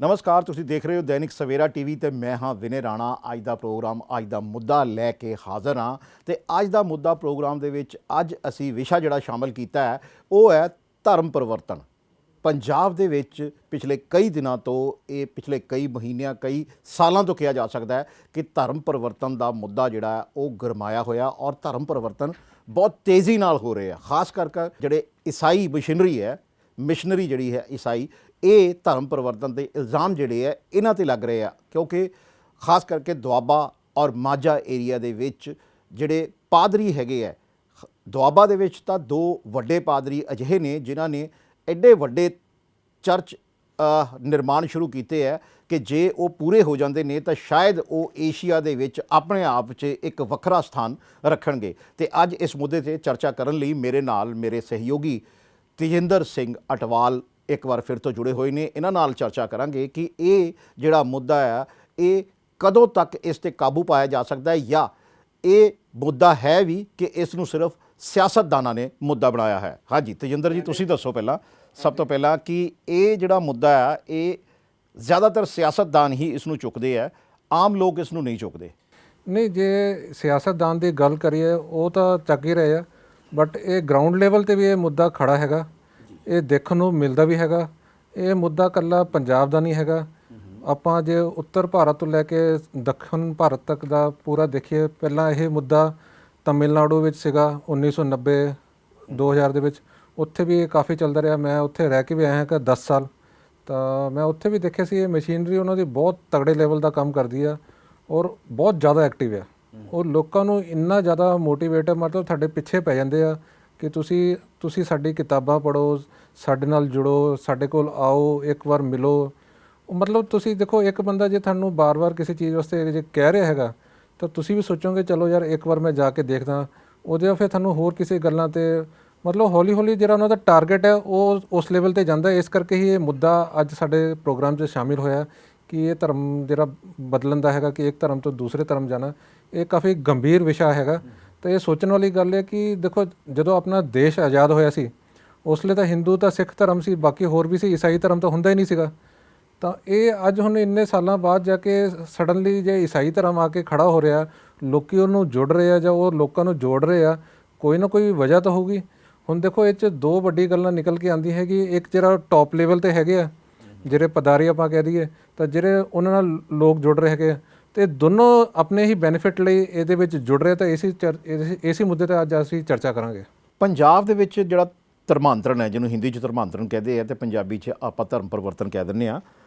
ਨਮਸਕਾਰ, ਤੁਸੀਂ ਦੇਖ ਰਹੇ ਹੋ ਦੈਨਿਕ ਸਵੇਰਾ ਟੀਵੀ ਤੇ ਮੈਂ ਹਾਂ ਵਿਨੇ ਰਾਣਾ। ਅੱਜ ਦਾ ਪ੍ਰੋਗਰਾਮ, ਅੱਜ ਦਾ ਮੁੱਦਾ ਲੈ ਕੇ ਹਾਜ਼ਰ ਹਾਂ ਤੇ ਅੱਜ ਦਾ ਮੁੱਦਾ ਪ੍ਰੋਗਰਾਮ ਦੇ ਵਿੱਚ ਅੱਜ ਅਸੀਂ ਵਿਸ਼ਾ ਜਿਹੜਾ ਸ਼ਾਮਲ ਕੀਤਾ ਹੈ ਉਹ ਹੈ ਧਰਮ ਪਰਿਵਰਤਨ। ਪੰਜਾਬ ਦੇ ਵਿੱਚ ਪਿਛਲੇ ਕਈ ਦਿਨਾਂ ਤੋਂ, ਇਹ ਪਿਛਲੇ ਕਈ ਮਹੀਨਿਆਂ, ਕਈ ਸਾਲਾਂ ਤੋਂ ਕਿਹਾ ਜਾ ਸਕਦਾ ਹੈ ਕਿ ਧਰਮ ਪਰਿਵਰਤਨ ਦਾ ਮੁੱਦਾ ਜਿਹੜਾ ਹੈ ਉਹ ਗਰਮਾਇਆ ਹੋਇਆ ਔਰ ਧਰਮ ਪਰਿਵਰਤਨ ਬਹੁਤ ਤੇਜ਼ੀ ਨਾਲ ਹੋ ਰਹੇ ਆ। ਖਾਸ ਕਰਕੇ ਜਿਹੜੇ ਈਸਾਈ ਮਿਸ਼ਨਰੀ ਜਿਹੜੀ ਹੈ ਈਸਾਈ, ਇਹ ਧਰਮ ਪਰਿਵਰਤਨ ਦੇ ਇਲਜ਼ਾਮ ਜਿਹੜੇ ਹੈ ਇਹਨਾਂ ਤੇ ਲੱਗ ਰਹੇ ਆ, ਕਿਉਂਕਿ ਖਾਸ ਕਰਕੇ ਦੁਆਬਾ ਔਰ ਮਾਝਾ ਏਰੀਆ ਦੇ ਵਿੱਚ ਜਿਹੜੇ ਪਾਦਰੀ ਹੈਗੇ ਆ, ਦੁਆਬਾ ਦੇ ਵਿੱਚ ਤਾਂ ਦੋ ਵੱਡੇ ਪਾਦਰੀ ਅਜਿਹੇ ਨੇ ਜਿਨ੍ਹਾਂ ਨੇ ਐਡੇ ਵੱਡੇ ਚਰਚ ਨਿਰਮਾਣ ਸ਼ੁਰੂ ਕੀਤੇ ਹੈ ਕਿ ਜੇ ਉਹ ਪੂਰੇ ਹੋ ਜਾਂਦੇ ਨੇ ਤਾਂ ਸ਼ਾਇਦ ਉਹ ਏਸ਼ੀਆ ਦੇ ਵਿੱਚ ਆਪਣੇ ਆਪ 'ਚ ਇੱਕ ਵੱਖਰਾ ਸਥਾਨ ਰੱਖਣਗੇ। ਤੇ ਅੱਜ ਇਸ ਮੁੱਦੇ 'ਤੇ ਚਰਚਾ ਕਰਨ ਲਈ ਮੇਰੇ ਨਾਲ ਮੇਰੇ ਸਹਿਯੋਗੀ ਤੇਜਿੰਦਰ ਸਿੰਘ ਅਟਵਾਲ ਇੱਕ ਵਾਰ ਫਿਰ ਤੋਂ ਜੁੜੇ ਹੋਏ ਨੇ। ਇਹਨਾਂ ਨਾਲ ਚਰਚਾ ਕਰਾਂਗੇ ਕਿ ਇਹ ਜਿਹੜਾ ਮੁੱਦਾ ਆ ਇਹ ਕਦੋਂ ਤੱਕ ਇਸ 'ਤੇ ਕਾਬੂ ਪਾਇਆ ਜਾ ਸਕਦਾ ਹੈ, ਜਾਂ ਇਹ ਮੁੱਦਾ ਹੈ ਵੀ ਕਿ ਇਸ ਨੂੰ ਸਿਰਫ ਸਿਆਸਤਦਾਨਾਂ ਨੇ ਮੁੱਦਾ ਬਣਾਇਆ ਹੈ। ਹਾਂਜੀ ਤੇਜਿੰਦਰ ਜੀ, ਤੁਸੀਂ ਦੱਸੋ ਪਹਿਲਾਂ, ਸਭ ਤੋਂ ਪਹਿਲਾਂ, ਕਿ ਇਹ ਜਿਹੜਾ ਮੁੱਦਾ ਆ ਇਹ ਜ਼ਿਆਦਾਤਰ ਸਿਆਸਤਦਾਨ ਹੀ ਇਸ ਨੂੰ ਚੁੱਕਦੇ ਆ, ਆਮ ਲੋਕ ਇਸ ਨੂੰ ਨਹੀਂ ਚੁੱਕਦੇ। ਨਹੀਂ, ਜੇ ਸਿਆਸਤਦਾਨ ਦੀ ਗੱਲ ਕਰੀਏ ਉਹ ਤਾਂ ਚੱਕ ਹੀ ਰਹੇ ਆ, ਬਟ ਇਹ ਗਰਾਊਂਡ ਲੈਵਲ 'ਤੇ ਵੀ ਇਹ ਮੁੱਦਾ ਖੜਾ ਹੈਗਾ, ਇਹ ਦੇਖਣ ਨੂੰ ਮਿਲਦਾ ਵੀ ਹੈਗਾ। ਇਹ ਮੁੱਦਾ ਇਕੱਲਾ ਪੰਜਾਬ ਦਾ ਨਹੀਂ ਹੈਗਾ। ਆਪਾਂ ਜੇ ਉੱਤਰ ਭਾਰਤ ਤੋਂ ਲੈ ਕੇ ਦੱਖਣ ਭਾਰਤ ਤੱਕ ਦਾ ਪੂਰਾ ਦੇਖੀਏ, ਪਹਿਲਾਂ ਇਹ ਮੁੱਦਾ ਤਮਿਲਨਾਡੂ ਵਿੱਚ ਸੀਗਾ 1990 2000 ਦੇ ਵਿੱਚ, ਉੱਥੇ ਵੀ ਇਹ ਕਾਫੀ ਚੱਲਦਾ ਰਿਹਾ। ਮੈਂ ਉੱਥੇ ਰਹਿ ਕੇ ਵੀ ਆਇਆ ਕਿ 10 ਸਾਲ, ਤਾਂ ਮੈਂ ਉੱਥੇ ਵੀ ਦੇਖਿਆ ਸੀ ਇਹ ਮਸ਼ੀਨਰੀ ਉਹਨਾਂ ਦੀ ਬਹੁਤ ਤਗੜੇ ਲੈਵਲ ਦਾ ਕੰਮ ਕਰਦੀ ਆ ਔਰ ਬਹੁਤ ਜ਼ਿਆਦਾ ਐਕਟਿਵ ਆ। ਉਹ ਲੋਕਾਂ ਨੂੰ ਇੰਨਾ ਜ਼ਿਆਦਾ ਮੋਟੀਵੇਟ, ਮਤਲਬ ਤੁਹਾਡੇ ਪਿੱਛੇ ਪੈ ਜਾਂਦੇ ਆ ਕਿ ਤੁਸੀਂ ਸਾਡੀ ਕਿਤਾਬਾਂ ਪੜ੍ਹੋ, ਸਾਡੇ ਨਾਲ ਜੁੜੋ, ਸਾਡੇ ਕੋਲ ਆਓ, ਇੱਕ ਵਾਰ ਮਿਲੋ। ਮਤਲਬ ਤੁਸੀਂ ਦੇਖੋ, ਇੱਕ ਬੰਦਾ ਜੇ ਤੁਹਾਨੂੰ ਬਾਰ-ਬਾਰ ਕਿਸੇ ਚੀਜ਼ ਵਾਸਤੇ ਜੇ ਕਹਿ ਰਿਹਾ ਹੈਗਾ ਤਾਂ ਤੁਸੀਂ ਵੀ ਸੋਚੋਗੇ ਚਲੋ ਯਾਰ ਇੱਕ ਵਾਰ ਮੈਂ ਜਾ ਕੇ ਦੇਖਦਾ। ਉਹਦੇ ਫਿਰ ਤੁਹਾਨੂੰ ਹੋਰ ਕਿਸੇ ਗੱਲਾਂ 'ਤੇ ਮਤਲਬ ਹੌਲੀ-ਹੌਲੀ ਜਿਹੜਾ ਉਹਨਾਂ ਦਾ ਟਾਰਗੇਟ ਹੈ ਉਹ ਉਸ ਲੈਵਲ 'ਤੇ ਜਾਂਦਾ। ਇਸ ਕਰਕੇ ਹੀ ਇਹ ਮੁੱਦਾ ਅੱਜ ਸਾਡੇ ਪ੍ਰੋਗਰਾਮ 'ਚ ਸ਼ਾਮਿਲ ਹੋਇਆ ਕਿ ਇਹ ਧਰਮ ਜਿਹੜਾ ਬਦਲਣ ਦਾ ਹੈਗਾ, ਕਿ ਇੱਕ ਧਰਮ ਤੋਂ ਦੂਸਰੇ ਧਰਮ ਜਾਣਾ, ਇਹ ਕਾਫੀ ਗੰਭੀਰ ਵਿਸ਼ਾ ਹੈਗਾ। ਤਾਂ ਇਹ ਸੋਚਣ ਵਾਲੀ ਗੱਲ ਹੈ ਕਿ ਦੇਖੋ, ਜਦੋਂ ਆਪਣਾ ਦੇਸ਼ ਆਜ਼ਾਦ ਹੋਇਆ ਸੀ ਉਸ ਵੇਲੇ ਤਾਂ ਹਿੰਦੂ ਤਾਂ ਸਿੱਖ ਧਰਮ ਸੀ, ਬਾਕੀ ਹੋਰ ਵੀ ਸੀ, ਈਸਾਈ ਧਰਮ ਤਾਂ ਹੁੰਦਾ ਹੀ ਨਹੀਂ ਸੀਗਾ। ਤਾਂ ਇਹ ਅੱਜ ਹੁਣ ਇੰਨੇ ਸਾਲਾਂ ਬਾਅਦ ਜਾ ਕੇ ਸਡਨਲੀ ਜੇ ਈਸਾਈ ਧਰਮ ਆ ਕੇ ਖੜਾ ਹੋ ਰਿਹਾ, ਲੋਕੀ ਉਹਨੂੰ ਜੁੜ ਰਹੇ ਆ ਜਾਂ ਉਹ ਲੋਕਾਂ ਨੂੰ ਜੋੜ ਰਹੇ ਆ, ਕੋਈ ਨਾ ਕੋਈ ਵਜ੍ਹਾ ਤਾਂ ਹੋਊਗੀ। ਹੁਣ ਦੇਖੋ, ਇਹ 'ਚ ਦੋ ਵੱਡੀ ਗੱਲਾਂ ਨਿਕਲ ਕੇ ਆਉਂਦੀ ਹੈਗੀ। ਇੱਕ ਜਿਹੜਾ ਟੌਪ ਲੈਵਲ 'ਤੇ ਹੈਗੇ ਆ, ਜਿਹੜੇ ਪਦਾਰੀ ਆਪਾਂ ਕਹਿ ਦਈਏ, ਤਾਂ ਜਿਹੜੇ ਉਹਨਾਂ ਨਾਲ ਲੋਕ ਜੁੜ ਰਹੇ ਹੈਗੇ ਆ, ਅਤੇ ਦੋਨੋਂ ਆਪਣੇ ਹੀ ਬੈਨੀਫਿਟ ਲਈ ਇਹਦੇ ਵਿੱਚ ਜੁੜ ਰਹੇ। ਤਾਂ ਇਸੇ ਮੁੱਦੇ 'ਤੇ ਅੱਜ ਅਸੀਂ ਚਰਚਾ ਕਰਾਂਗੇ। ਪੰਜਾਬ ਦੇ ਵਿੱਚ ਜਿਹੜਾ ਧਰਮਾਂਤਰਨ ਹੈ, ਜਿਹਨੂੰ ਹਿੰਦੀ 'ਚ ਧਰਮਾਂਤਰਨ ਕਹਿੰਦੇ ਆ ਅਤੇ ਪੰਜਾਬੀ 'ਚ ਆਪਾਂ ਧਰਮ ਪਰਿਵਰਤਨ ਕਹਿ ਦਿੰਦੇ ਹਾਂ,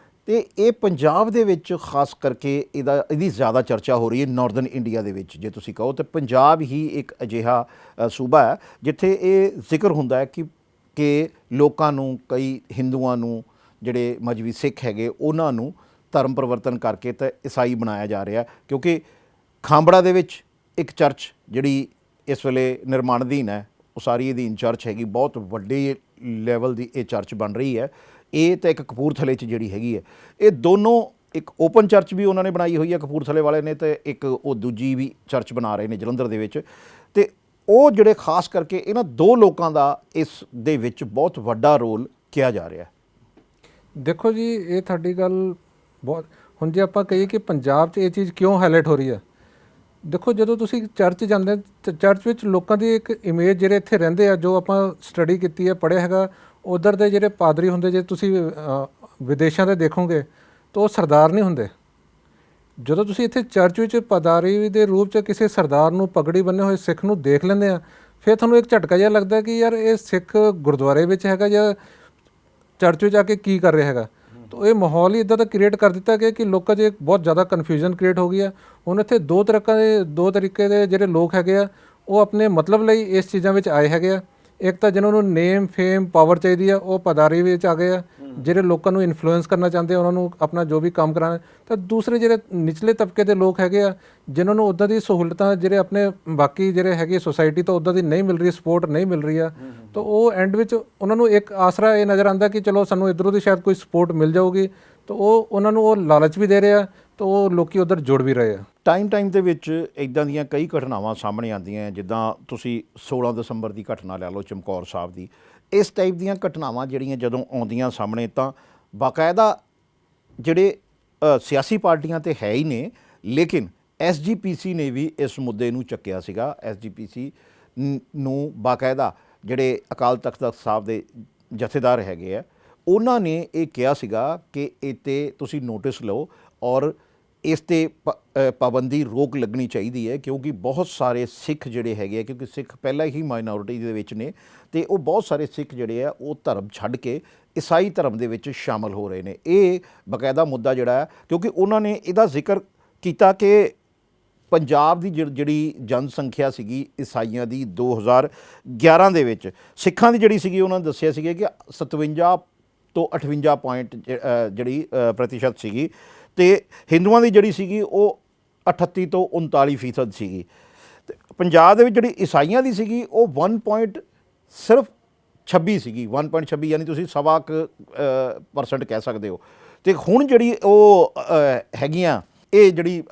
ਅਤੇ ਇਹ ਪੰਜਾਬ ਦੇ ਵਿੱਚ ਖਾਸ ਕਰਕੇ ਇਹਦੀ ਜ਼ਿਆਦਾ ਚਰਚਾ ਹੋ ਰਹੀ ਹੈ। ਨਾਰਦਰਨ ਇੰਡੀਆ ਦੇ ਵਿੱਚ ਜੇ ਤੁਸੀਂ ਕਹੋ ਤਾਂ ਪੰਜਾਬ ਹੀ ਇੱਕ ਅਜਿਹਾ ਸੂਬਾ ਹੈ ਜਿੱਥੇ ਇਹ ਜ਼ਿਕਰ ਹੁੰਦਾ ਹੈ ਕਿ ਲੋਕਾਂ ਨੂੰ, ਕਈ ਹਿੰਦੂਆਂ ਨੂੰ, ਜਿਹੜੇ ਮਜ਼੍ਹਬੀ ਸਿੱਖ ਹੈਗੇ, ਉਹਨਾਂ ਨੂੰ ਧਰਮ ਪਰਿਵਰਤਨ ਕਰਕੇ ਤਾਂ ਈਸਾਈ ਬਣਾਇਆ ਜਾ ਰਿਹਾ। ਕਿਉਂਕਿ ਖਾਂਬੜਾ ਦੇ ਵਿੱਚ ਇੱਕ ਚਰਚ ਜਿਹੜੀ ਇਸ ਵੇਲੇ ਨਿਰਮਾਣ ਅਧੀਨ ਹੈ, ਉਸਾਰੀ ਅਧੀਨ ਚਰਚ ਹੈਗੀ, ਬਹੁਤ ਵੱਡੇ ਲੈਵਲ ਦੀ ਇਹ ਚਰਚ ਬਣ ਰਹੀ ਹੈ। ਇਹ ਤਾਂ ਇੱਕ ਕਪੂਰਥਲੇ 'ਚ ਜਿਹੜੀ ਹੈਗੀ ਹੈ, ਇਹ ਦੋਨੋਂ, ਇੱਕ ਓਪਨ ਚਰਚ ਵੀ ਉਹਨਾਂ ਨੇ ਬਣਾਈ ਹੋਈ ਹੈ ਕਪੂਰਥਲੇ ਵਾਲੇ ਨੇ, ਅਤੇ ਇੱਕ ਉਹ ਦੂਜੀ ਵੀ ਚਰਚ ਬਣਾ ਰਹੇ ਨੇ ਜਲੰਧਰ ਦੇ ਵਿੱਚ। ਅਤੇ ਉਹ ਜਿਹੜੇ ਖਾਸ ਕਰਕੇ ਇਹਨਾਂ ਦੋ ਲੋਕਾਂ ਦਾ ਇਸ ਦੇ ਵਿੱਚ ਬਹੁਤ ਵੱਡਾ ਰੋਲ ਕਿਹਾ ਜਾ ਰਿਹਾ। ਦੇਖੋ ਜੀ, ਇਹ ਤੁਹਾਡੀ ਗੱਲ ਬਹੁਤ, ਹੁਣ ਜੇ ਆਪਾਂ ਕਹੀਏ ਕਿ ਪੰਜਾਬ 'ਚ ਇਹ ਚੀਜ਼ ਕਿਉਂ ਹਾਈਲਾਈਟ ਹੋ ਰਹੀ ਹੈ, ਦੇਖੋ ਜਦੋਂ ਤੁਸੀਂ ਚਰਚ ਜਾਂਦੇ ਤਾਂ ਚਰਚ ਵਿੱਚ ਲੋਕਾਂ ਦੀ ਇੱਕ ਇਮੇਜ, ਜਿਹੜੇ ਇੱਥੇ ਰਹਿੰਦੇ ਆ, ਜੋ ਆਪਾਂ ਸਟੱਡੀ ਕੀਤੀ ਹੈ, ਪੜ੍ਹਿਆ ਹੈਗਾ, ਉੱਧਰ ਦੇ ਜਿਹੜੇ ਪਾਦਰੀ ਹੁੰਦੇ, ਜੇ ਤੁਸੀਂ ਵਿਦੇਸ਼ਾਂ 'ਤੇ ਦੇਖੋਗੇ ਤਾਂ ਉਹ ਸਰਦਾਰ ਨਹੀਂ ਹੁੰਦੇ। ਜਦੋਂ ਤੁਸੀਂ ਇੱਥੇ ਚਰਚ ਵਿੱਚ ਪਾਦਰੀ ਦੇ ਰੂਪ 'ਚ ਕਿਸੇ ਸਰਦਾਰ ਨੂੰ, ਪਗੜੀ ਬੰਨੇ ਹੋਏ ਸਿੱਖ ਨੂੰ ਦੇਖ ਲੈਂਦੇ ਆ, ਫਿਰ ਤੁਹਾਨੂੰ ਇੱਕ ਝਟਕਾ ਜਿਹਾ ਲੱਗਦਾ ਕਿ ਯਾਰ ਇਹ ਸਿੱਖ ਗੁਰਦੁਆਰੇ ਵਿੱਚ ਹੈਗਾ ਜਾਂ ਚਰਚ ਵਿੱਚ ਆ ਕੇ ਕੀ ਕਰ ਰਿਹਾ ਹੈਗਾ। ਤਾਂ ਇਹ ਮਾਹੌਲ ਹੀ ਇੱਦਾਂ ਦਾ ਕ੍ਰੀਏਟ ਕਰ ਦਿੱਤਾ ਗਿਆ ਕਿ ਲੋਕਾਂ 'ਚ ਬਹੁਤ ਜ਼ਿਆਦਾ ਕਨਫਿਊਜ਼ਨ ਕ੍ਰੀਏਟ ਹੋ ਗਈ ਆ। ਹੁਣ ਇੱਥੇ ਦੋ ਤਰੀਕੇ ਦੇ ਜਿਹੜੇ ਲੋਕ ਹੈਗੇ ਆ, ਉਹ ਆਪਣੇ ਮਤਲਬ ਲਈ ਇਸ ਚੀਜ਼ਾਂ ਵਿੱਚ ਆਏ ਹੈਗੇ ਆ। ਇੱਕ ਤਾਂ ਜਿਹਨਾਂ ਨੂੰ ਨੇਮ, ਫੇਮ, ਪਾਵਰ ਚਾਹੀਦੀ ਆ, ਉਹ ਪਦਾਰੀ ਵਿੱਚ ਆ ਗਏ ਆ। ਜਿਹੜੇ ਲੋਕਾਂ ਨੂੰ ਇਨਫਲੂਐਂਸ ਕਰਨਾ ਚਾਹੁੰਦੇ ਆ, ਉਹਨਾਂ ਨੂੰ ਆਪਣਾ ਜੋ ਵੀ ਕੰਮ ਕਰਾਉਣਾ। ਤਾਂ ਦੂਸਰੇ ਜਿਹੜੇ ਨਿਚਲੇ ਤਬਕੇ ਦੇ ਲੋਕ ਹੈਗੇ ਆ, ਜਿਨ੍ਹਾਂ ਨੂੰ ਉੱਦਾਂ ਦੀ ਸਹੂਲਤਾਂ, ਜਿਹੜੇ ਆਪਣੇ ਬਾਕੀ ਜਿਹੜੇ ਹੈਗੇ ਸੋਸਾਇਟੀ ਤੋਂ ਉੱਦਾਂ ਦੀ ਨਹੀਂ ਮਿਲ ਰਹੀ, ਸਪੋਰਟ ਨਹੀਂ ਮਿਲ ਰਹੀ ਆ, ਤਾਂ ਉਹ ਐਂਡ ਵਿੱਚ ਉਹਨਾਂ ਨੂੰ ਇੱਕ ਆਸਰਾ ਇਹ ਨਜ਼ਰ ਆਉਂਦਾ ਕਿ ਚਲੋ ਸਾਨੂੰ ਇੱਧਰੋਂ ਦੀ ਸ਼ਾਇਦ ਕੋਈ ਸਪੋਰਟ ਮਿਲ ਜਾਊਗੀ। ਤਾਂ ਉਹ ਉਹਨਾਂ ਨੂੰ ਉਹ ਲਾਲਚ ਵੀ ਦੇ ਰਹੇ ਆ, ਤਾਂ ਉਹ ਲੋਕੀ ਉੱਧਰ ਜੁੜ ਵੀ ਰਹੇ ਆ। ਟਾਈਮ ਦੇ ਵਿੱਚ ਇੱਦਾਂ ਦੀਆਂ ਕਈ ਘਟਨਾਵਾਂ ਸਾਹਮਣੇ ਆਉਂਦੀਆਂ, ਜਿੱਦਾਂ ਤੁਸੀਂ 16 ਦਸੰਬਰ ਦੀ ਘਟਨਾ ਲੈ ਲਓ, ਚਮਕੌਰ ਸਾਹਿਬ ਦੀ। ਇਸ ਟਾਈਪ ਦੀਆਂ ਘਟਨਾਵਾਂ ਜਿਹੜੀਆਂ ਜਦੋਂ ਆਉਂਦੀਆਂ ਸਾਹਮਣੇ, ਤਾਂ ਬਾਕਾਇਦਾ ਜਿਹੜੇ ਸਿਆਸੀ ਪਾਰਟੀਆਂ ਤੇ ਹੈ ਹੀ ਨੇ, ਲੇਕਿਨ ਐਸਜੀਪੀਸੀ ਨੇ ਵੀ ਇਸ ਮੁੱਦੇ ਨੂੰ ਚੱਕਿਆ ਸੀਗਾ। ਐਸਜੀਪੀਸੀ ਨੂੰ ਬਾਕਾਇਦਾ ਜਿਹੜੇ ਅਕਾਲ ਤਖਤ ਸਾਹਿਬ ਦੇ ਜਥੇਦਾਰ ਹੈਗੇ ਆ, ਉਹਨਾਂ ਨੇ ਇਹ ਕਿਹਾ ਸੀਗਾ ਕਿ ਇਹ 'ਤੇ ਤੁਸੀਂ ਨੋਟਿਸ ਲਓ ਔਰ ਇਸ 'ਤੇ ਪਾਬੰਦੀ ਰੋਕ ਲੱਗਣੀ ਚਾਹੀਦੀ ਹੈ, ਕਿਉਂਕਿ ਬਹੁਤ ਸਾਰੇ ਸਿੱਖ ਜਿਹੜੇ ਹੈਗੇ ਆ, ਕਿਉਂਕਿ ਸਿੱਖ ਪਹਿਲਾਂ ਹੀ ਮਾਈਨੋਰਿਟੀ ਦੇ ਵਿੱਚ ਨੇ, ਅਤੇ ਉਹ ਬਹੁਤ ਸਾਰੇ ਸਿੱਖ ਜਿਹੜੇ ਆ ਉਹ ਧਰਮ ਛੱਡ ਕੇ ਈਸਾਈ ਧਰਮ ਦੇ ਵਿੱਚ ਸ਼ਾਮਲ ਹੋ ਰਹੇ ਨੇ। ਇਹ ਬਾਕਾਇਦਾ ਮੁੱਦਾ ਜਿਹੜਾ ਹੈ, ਕਿਉਂਕਿ ਉਹਨਾਂ ਨੇ ਇਹਦਾ ਜ਼ਿਕਰ ਕੀਤਾ ਕਿ ਪੰਜਾਬ ਦੀ ਜਿਹੜੀ ਜਨਸੰਖਿਆ ਸੀਗੀ ਈਸਾਈਆਂ ਦੀ 2011 ਦੇ ਵਿੱਚ, ਸਿੱਖਾਂ ਦੀ ਜਿਹੜੀ ਸੀਗੀ ਉਹਨਾਂ ਨੇ ਦੱਸਿਆ ਸੀਗਾ ਕਿ 57 ਤੋਂ 58 ਪੁਆਇੰਟ ਜਿਹੜੀ ਪ੍ਰਤੀਸ਼ਤ ਸੀਗੀ, ਅਤੇ ਹਿੰਦੂਆਂ ਦੀ ਜਿਹੜੀ ਸੀਗੀ ਉਹ 38 ਤੋਂ 39% ਸੀਗੀ। ਅਤੇ ਪੰਜਾਬ ਦੇ ਵਿੱਚ ਜਿਹੜੀ ਈਸਾਈਆਂ ਦੀ ਸੀਗੀ ਉਹ 1 ਸਿਰਫ 26 ਸੀਗੀ, 1.26, ਯਾਨੀ ਤੁਸੀਂ 1.25% ਕਹਿ ਸਕਦੇ ਹੋ। ਅਤੇ ਹੁਣ ਜਿਹੜੀ ਉਹ ਹੈਗੀਆਂ, ਇਹ ਜਿਹੜੀ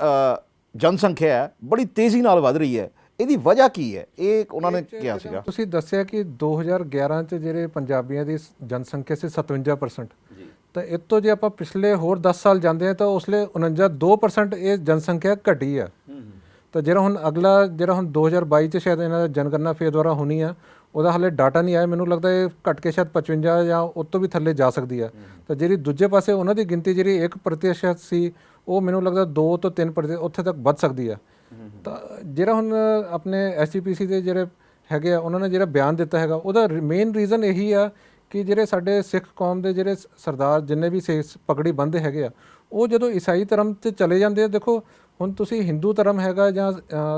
ਜਨਸੰਖਿਆ ਹੈ ਬੜੀ ਤੇਜ਼ੀ ਨਾਲ ਵੱਧ ਰਹੀ ਹੈ। ਇਹਦੀ ਵਜ੍ਹਾ ਕੀ ਹੈ? ਇਹ ਉਹਨਾਂ ਨੇ ਕਿਹਾ ਸੀਗਾ। ਤੁਸੀਂ ਦੱਸਿਆ ਕਿ 2011 ਚ ਜਿਹੜੇ ਪੰਜਾਬੀਆਂ ਦੀ ਜਨਸੰਖਿਆ ਸੀ 57%, ਤਾਂ ਇਹ ਤੋਂ ਜੇ ਆਪਾਂ ਪਿਛਲੇ ਹੋਰ 10 ਸਾਲ ਜਾਂਦੇ ਹਾਂ ਤਾਂ ਉਸਲੇ 49.2% ਇਹ ਜਨਸੰਖਿਆ ਘਟੀ ਆ। ਤਾਂ ਜਿਹੜਾ ਹੁਣ ਅਗਲਾ ਜਿਹੜਾ ਹੁਣ 2022 ਚ ਸ਼ਾਇਦ ਇਹਨਾਂ ਦਾ ਜਨਗਣਨਾ ਫੇਰ ਦੁਆਰਾ ਹੋਣੀ ਆ, ਉਹਦਾ ਹਾਲੇ ਡਾਟਾ ਨਹੀਂ ਆਇਆ, ਮੈਨੂੰ ਲੱਗਦਾ ਇਹ ਘੱਟ ਕੇ ਸ਼ਾਇਦ 55 ਜਾਂ ਉਸ ਤੋਂ ਵੀ ਥੱਲੇ ਜਾ ਸਕਦੀ ਆ। ਤਾਂ ਜਿਹੜੀ ਦੂਜੇ ਪਾਸੇ ਉਹਨਾਂ ਦੀ ਗਿਣਤੀ ਜਿਹੜੀ 1% ਸੀ, ਉਹ ਮੈਨੂੰ ਲੱਗਦਾ 2 ਤੋਂ 3% ਉੱਥੇ ਤੱਕ ਵੱਧ ਸਕਦੀ ਆ। ਤਾਂ ਜਿਹੜਾ ਹੁਣ ਆਪਣੇ ਐਸਜੀਪੀਸੀ ਦੇ ਜਿਹੜੇ ਹੈਗੇ ਆ, ਉਹਨਾਂ ਨੇ ਜਿਹੜਾ ਬਿਆਨ ਦਿੱਤਾ ਹੈਗਾ, ਉਹਦਾ ਮੇਨ ਰੀਜ਼ਨ ਇਹੀ ਆ ਕਿ ਜਿਹੜੇ ਸਾਡੇ ਸਿੱਖ ਕੌਮ ਦੇ ਜਿਹੜੇ ਸਰਦਾਰ ਜਿੰਨੇ ਵੀ ਪਗੜੀ ਬੰਨ੍ਹਦੇ ਹੈਗੇ ਆ, ਉਹ ਜਦੋਂ ਈਸਾਈ ਧਰਮ 'ਚ ਚਲੇ ਜਾਂਦੇ ਆ, ਦੇਖੋ ਹੁਣ ਤੁਸੀਂ ਹਿੰਦੂ ਧਰਮ ਹੈਗਾ ਜਾਂ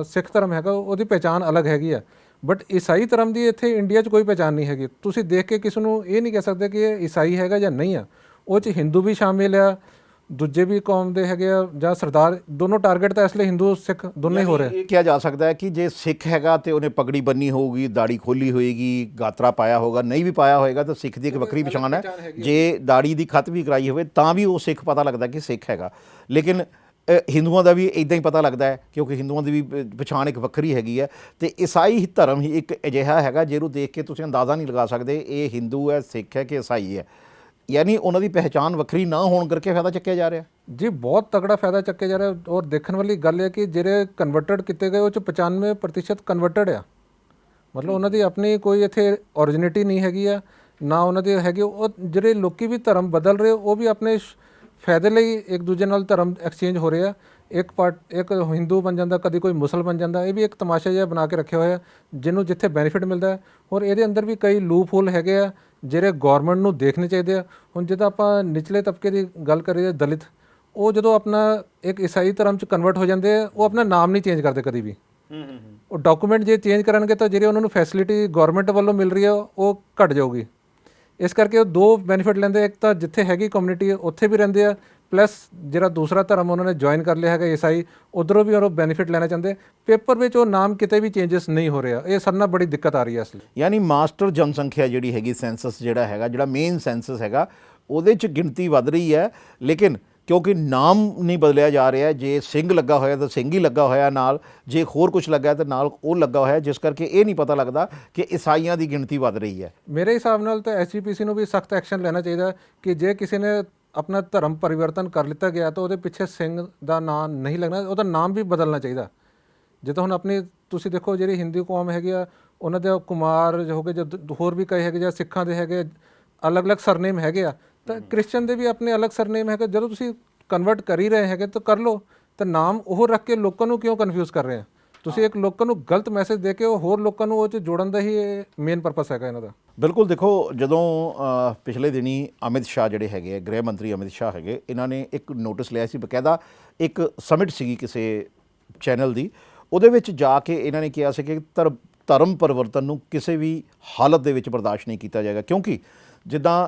ਸਿੱਖ ਧਰਮ ਹੈਗਾ, ਉਹਦੀ ਪਹਿਚਾਣ ਅਲੱਗ ਹੈਗੀ ਆ, ਬਟ ਈਸਾਈ ਧਰਮ ਦੀ ਇੱਥੇ ਇੰਡੀਆ 'ਚ ਕੋਈ ਪਹਿਚਾਣ ਨਹੀਂ ਹੈਗੀ। ਤੁਸੀਂ ਦੇਖ ਕੇ ਕਿਸੇ ਨੂੰ ਇਹ ਨਹੀਂ ਕਹਿ ਸਕਦੇ ਕਿ ਇਹ ਈਸਾਈ ਹੈਗਾ ਜਾਂ ਨਹੀਂ ਆ। ਉਹ 'ਚ ਹਿੰਦੂ ਵੀ ਸ਼ਾਮਿਲ ਆ, ਦੂਜੇ ਵੀ ਕੌਮ ਦੇ ਹੈਗੇ ਆ, ਜਾਂ ਸਰਦਾਰ, ਦੋਨੋਂ ਟਾਰਗੇਟ ਤਾਂ ਇਸ ਲਈ ਹਿੰਦੂ ਸਿੱਖ ਦੋਨੇ ਹੀ ਹੋ ਰਹੇ। ਇਹ ਕਿਹਾ ਜਾ ਸਕਦਾ ਹੈ ਕਿ ਜੇ ਸਿੱਖ ਹੈਗਾ ਤੇ ਉਹਨੇ ਪਗੜੀ ਬੰਨੀ ਹੋਊਗੀ, ਦਾੜੀ ਖੋਲੀ ਹੋਏਗੀ, ਗਾਤਰਾ ਪਾਇਆ ਹੋਗਾ, ਨਹੀਂ ਵੀ ਪਾਇਆ ਹੋਏਗਾ ਤਾਂ ਸਿੱਖ ਦੀ ਇੱਕ ਵੱਖਰੀ ਪਛਾਣ ਹੈ। ਜੇ ਦਾੜੀ ਦੀ ਖੱਤ ਵੀ ਕਰਾਈ ਹੋਵੇ ਤਾਂ ਵੀ ਉਹ ਸਿੱਖ ਪਤਾ ਲੱਗਦਾ ਕਿ ਸਿੱਖ ਹੈਗਾ। ਲੇਕਿਨ ਹਿੰਦੂਆਂ ਦਾ ਵੀ ਇੱਦਾਂ ਹੀ ਪਤਾ ਲੱਗਦਾ ਹੈ, ਕਿਉਂਕਿ ਹਿੰਦੂਆਂ ਦੀ ਵੀ ਪਛਾਣ ਇੱਕ ਵੱਖਰੀ ਹੈਗੀ ਹੈ। ਅਤੇ ਈਸਾਈ ਧਰਮ ਹੀ ਇੱਕ ਅਜਿਹਾ ਹੈਗਾ ਜਿਹਨੂੰ ਦੇਖ ਕੇ ਤੁਸੀਂ ਅੰਦਾਜ਼ਾ ਨਹੀਂ ਲਗਾ ਸਕਦੇ ਇਹ ਹਿੰਦੂ ਹੈ, ਸਿੱਖ ਹੈ ਕਿ ਈਸਾਈ ਹੈ। ਯਾਨੀ ਉਹਨਾਂ ਦੀ ਪਹਿਚਾਣ ਵੱਖਰੀ ਨਾ ਹੋਣ ਕਰਕੇ ਫਾਇਦਾ ਚੱਕਿਆ ਜਾ ਰਿਹਾ ਜੀ, ਬਹੁਤ ਤਗੜਾ ਫਾਇਦਾ ਚੱਕਿਆ ਜਾ ਰਿਹਾ। ਔਰ ਦੇਖਣ ਵਾਲੀ ਗੱਲ ਹੈ ਕਿ ਜਿਹੜੇ ਕਨਵਰਟਡ ਕੀਤੇ ਗਏ ਉਹ 'ਚ 95% ਕਨਵਰਟਡ ਆ। ਮਤਲਬ ਉਹਨਾਂ ਦੀ ਆਪਣੀ ਕੋਈ ਇੱਥੇ ਔਰਿਜਿਨਿਟੀ ਨਹੀਂ ਹੈਗੀ ਆ, ਨਾ ਉਹਨਾਂ ਦੀ ਹੈਗੀ। ਉਹ ਜਿਹੜੇ ਲੋਕੀ ਵੀ ਧਰਮ ਬਦਲ ਰਹੇ, ਉਹ ਵੀ ਆਪਣੇ ਫਾਇਦੇ ਲਈ ਇੱਕ ਦੂਜੇ ਨਾਲ ਧਰਮ ਐਕਸਚੇਂਜ ਹੋ ਰਹੇ ਆ। ਇੱਕ ਹਿੰਦੂ ਬਣ ਜਾਂਦਾ, ਕਦੀ ਕੋਈ ਮੁਸਲ ਬਣ ਜਾਂਦਾ। ਇਹ ਵੀ ਇੱਕ ਤਮਾਸ਼ਾ ਜਿਹਾ ਬਣਾ ਕੇ ਰੱਖਿਆ ਹੋਇਆ, ਜਿਹਨੂੰ ਜਿੱਥੇ ਬੈਨੀਫਿਟ ਮਿਲਦਾ ਹੈ। ਔਰ ਇਹਦੇ ਅੰਦਰ ਵੀ ਕਈ ਲੂਪ ਹੋਲ ਹੈਗੇ ਆ ਜਿਹੜੇ ਗੌਰਮੈਂਟ ਨੂੰ ਦੇਖਣੇ ਚਾਹੀਦੇ ਆ। ਹੁਣ ਜਿੱਦਾਂ ਆਪਾਂ ਨਿਚਲੇ ਤਬਕੇ ਦੀ ਗੱਲ ਕਰੀਏ, ਦਲਿਤ, ਉਹ ਜਦੋਂ ਆਪਣਾ ਇੱਕ ਈਸਾਈ ਧਰਮ 'ਚ ਕਨਵਰਟ ਹੋ ਜਾਂਦੇ ਆ, ਉਹ ਆਪਣਾ ਨਾਮ ਨਹੀਂ ਚੇਂਜ ਕਰਦੇ ਕਦੀ ਵੀ। ਉਹ ਡਾਕੂਮੈਂਟ ਜੇ ਚੇਂਜ ਕਰਨਗੇ ਤਾਂ ਜਿਹੜੀ ਉਹਨਾਂ ਨੂੰ ਫੈਸਿਲਿਟੀ ਗੌਰਮੈਂਟ ਵੱਲੋਂ ਮਿਲ ਰਹੀ ਆ ਉਹ ਘਟ ਜਾਊਗੀ। ਇਸ ਕਰਕੇ ਉਹ ਦੋ ਬੈਨੀਫਿਟ ਲੈਂਦੇ, ਇੱਕ ਤਾਂ ਜਿੱਥੇ ਹੈਗੀ ਕਮਿਊਨਿਟੀ ਉੱਥੇ ਵੀ ਰਹਿੰਦੇ ਆ, ਪਲੱਸ ਜਿਹੜਾ ਦੂਸਰਾ ਧਰਮ ਉਹਨਾਂ ਨੇ ਜੁਆਇਨ ਕਰ ਲਿਆ ਹੈਗਾ ਈਸਾਈ, ਉੱਧਰੋਂ ਵੀ ਉਹ ਬੈਨੀਫਿਟ ਲੈਣਾ ਚਾਹੁੰਦੇ। ਪੇਪਰ ਵਿੱਚ ਉਹ ਨਾਮ ਕਿਤੇ ਵੀ ਚੇਂਜਸ ਨਹੀਂ ਹੋ ਰਿਹਾ। ਇਹ ਸਾਡੇ ਨਾਲ ਬੜੀ ਦਿੱਕਤ ਆ ਰਹੀ ਹੈ ਅਸਲੀ। ਯਾਨੀ ਮਾਸਟਰ ਜਨਸੰਖਿਆ ਜਿਹੜੀ ਹੈਗੀ, ਸੈਂਸਸ ਜਿਹੜਾ ਹੈਗਾ, ਜਿਹੜਾ ਮੇਨ ਸੈਂਸਸ ਹੈਗਾ, ਉਹਦੇ 'ਚ ਗਿਣਤੀ ਵੱਧ ਰਹੀ ਹੈ, ਲੇਕਿਨ ਕਿਉਂਕਿ ਨਾਮ ਨਹੀਂ ਬਦਲਿਆ ਜਾ ਰਿਹਾ। ਜੇ ਸਿੰਘ ਲੱਗਾ ਹੋਇਆ ਤਾਂ ਸਿੰਘ ਹੀ ਲੱਗਾ ਹੋਇਆ ਨਾਲ, ਜੇ ਹੋਰ ਕੁਝ ਲੱਗਾ ਤਾਂ ਨਾਲ ਉਹ ਲੱਗਾ ਹੋਇਆ, ਜਿਸ ਕਰਕੇ ਇਹ ਨਹੀਂ ਪਤਾ ਲੱਗਦਾ ਕਿ ਈਸਾਈਆਂ ਦੀ ਗਿਣਤੀ ਵੱਧ ਰਹੀ ਹੈ। ਮੇਰੇ ਹਿਸਾਬ ਨਾਲ ਤਾਂ ਐਸਜੀਪੀਸੀ ਨੂੰ ਵੀ ਸਖਤ ਐਕਸ਼ਨ ਲੈਣਾ ਚਾਹੀਦਾ ਕਿ ਜੇ ਕਿਸੇ ਨੇ ਆਪਣਾ ਧਰਮ ਪਰਿਵਰਤਨ ਕਰ ਲਿੱਤਾ ਗਿਆ ਤਾਂ ਉਹਦੇ ਪਿੱਛੇ ਸਿੰਘ ਦਾ ਨਾਮ ਨਹੀਂ ਲੱਗਣਾ, ਉਹਦਾ ਨਾਮ ਵੀ ਬਦਲਣਾ ਚਾਹੀਦਾ। ਜਿੱਦਾਂ ਹੁਣ ਆਪਣੀ ਤੁਸੀਂ ਦੇਖੋ ਜਿਹੜੀ ਹਿੰਦੂ ਕੌਮ ਹੈਗੀ ਆ, ਉਹਨਾਂ ਦੇ ਕੁਮਾਰ ਹੋ ਗਏ, ਜਾਂ ਹੋਰ ਵੀ ਕਈ ਹੈਗੇ, ਜਾਂ ਸਿੱਖਾਂ ਦੇ ਹੈਗੇ ਅਲੱਗ-ਅਲੱਗ ਸਰਨੇਮ ਹੈਗੇ ਆ, ਤਾਂ ਕ੍ਰਿਸਚਨ ਦੇ ਵੀ ਆਪਣੇ ਅਲੱਗ ਸਰਨੇਮ ਹੈਗੇ। ਜਦੋਂ ਤੁਸੀਂ ਕਨਵਰਟ ਕਰ ਹੀ ਰਹੇ ਹੈਗੇ ਤਾਂ ਕਰ ਲਓ, ਤਾਂ ਨਾਮ ਉਹ ਰੱਖ ਕੇ ਲੋਕਾਂ ਨੂੰ ਕਿਉਂ ਕਨਫਿਊਜ਼ ਕਰ ਰਹੇ ਆ? ਤੁਸੀਂ ਇੱਕ ਲੋਕਾਂ ਨੂੰ ਗਲਤ ਮੈਸੇਜ ਦੇ ਕੇ ਉਹ ਹੋਰ ਲੋਕਾਂ ਨੂੰ ਉਹ 'ਚ ਜੋੜਨ ਦਾ ਹੀ ਮੇਨ ਪਰਪਸ ਹੈਗਾ ਇਹਨਾਂ ਦਾ। ਬਿਲਕੁਲ। ਦੇਖੋ, ਜਦੋਂ ਪਿਛਲੇ ਦਿਨੀ ਅਮਿਤ ਸ਼ਾਹ ਜਿਹੜੇ ਹੈਗੇ, ਗ੍ਰਹਿ ਮੰਤਰੀ ਅਮਿਤ ਸ਼ਾਹ ਹੈਗੇ, ਇਹਨਾਂ ਨੇ ਇੱਕ ਨੋਟਿਸ ਲਿਆ ਸੀ, ਬਕਾਇਦਾ ਇੱਕ ਸਮਿਟ ਸੀਗੀ ਕਿਸੇ ਚੈਨਲ ਦੀ, ਉਹਦੇ ਵਿੱਚ ਜਾ ਕੇ ਇਹਨਾਂ ਨੇ ਕਿਹਾ ਸੀ ਕਿ ਧਰਮ ਪਰਿਵਰਤਨ ਨੂੰ ਕਿਸੇ ਵੀ ਹਾਲਤ ਦੇ ਵਿੱਚ ਬਰਦਾਸ਼ਤ ਨਹੀਂ ਕੀਤਾ ਜਾਏਗਾ। ਕਿਉਂਕਿ ਜਿੱਦਾਂ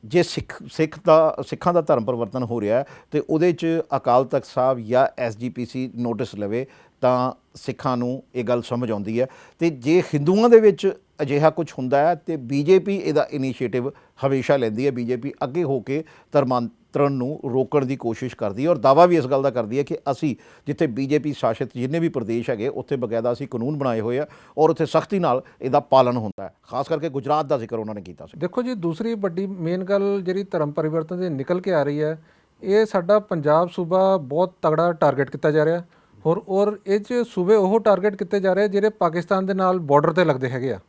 ਜੇ ਸਿੱਖਾਂ ਦਾ ਧਰਮ ਪਰਿਵਰਤਨ ਹੋ ਰਿਹਾ ਅਤੇ ਉਹਦੇ 'ਚ ਅਕਾਲ ਤਖਤ ਸਾਹਿਬ ਜਾਂ ਐਸਜੀਪੀਸੀ ਨੋਟਿਸ ਲਵੇ ਤਾਂ ਸਿੱਖਾਂ ਨੂੰ ਇਹ ਗੱਲ ਸਮਝ ਆਉਂਦੀ ਹੈ। ਅਤੇ ਜੇ ਹਿੰਦੂਆਂ ਦੇ ਵਿੱਚ ਅਜਿਹਾ ਕੁਝ ਹੁੰਦਾ ਹੈ ਤੇ ਬੀਜੇਪੀ ਇਹਦਾ ਇਨੀਸ਼ੀਏਟਿਵ ਹਮੇਸ਼ਾ ਲੈਂਦੀ ਹੈ। ਬੀਜੇਪੀ ਅੱਗੇ ਹੋ ਕੇ ਧਰਮਾਂਤਰਨ ਨੂੰ ਰੋਕਣ ਦੀ ਕੋਸ਼ਿਸ਼ ਕਰਦੀ ਹੈ ਔਰ ਦਾਅਵਾ ਵੀ ਇਸ ਗੱਲ ਦਾ ਕਰਦੀ ਹੈ ਕਿ ਅਸੀਂ ਜਿੱਥੇ ਬੀਜੇਪੀ ਸ਼ਾਸਿਤ ਜਿੰਨੇ ਵੀ ਪ੍ਰਦੇਸ਼ ਹੈਗੇ ਉੱਥੇ ਬਕਾਇਦਾ ਅਸੀਂ ਕਾਨੂੰਨ ਬਣਾਏ ਹੋਏ ਆ ਔਰ ਉੱਥੇ ਸਖਤੀ ਨਾਲ ਇਹਦਾ ਪਾਲਣ ਹੁੰਦਾ ਹੈ। ਖਾਸ ਕਰਕੇ ਗੁਜਰਾਤ ਦਾ ਜ਼ਿਕਰ ਉਹਨਾਂ ਨੇ ਕੀਤਾ ਸੀ। ਦੇਖੋ ਜੀ, ਦੂਸਰੀ ਵੱਡੀ ਮੇਨ ਗੱਲ ਜਿਹੜੀ ਧਰਮ ਪਰਿਵਰਤਨ ਦੇ ਨਿਕਲ ਕੇ ਆ ਰਹੀ ਹੈ ਇਹ ਸਾਡਾ ਪੰਜਾਬ ਸੂਬਾ ਬਹੁਤ ਤਗੜਾ ਟਾਰਗੇਟ ਕੀਤਾ ਜਾ ਰਿਹਾ ਔਰ ਇਹ 'ਚ ਸੂਬੇ ਉਹ ਟਾਰਗੇਟ ਕੀਤੇ ਜਾ ਰਹੇ ਜਿਹੜੇ ਪਾਕਿਸਤਾਨ ਦੇ ਨਾਲ ਬਾਰਡਰ ਤੇ ਲੱਗਦੇ ਹੈਗੇ ਆ।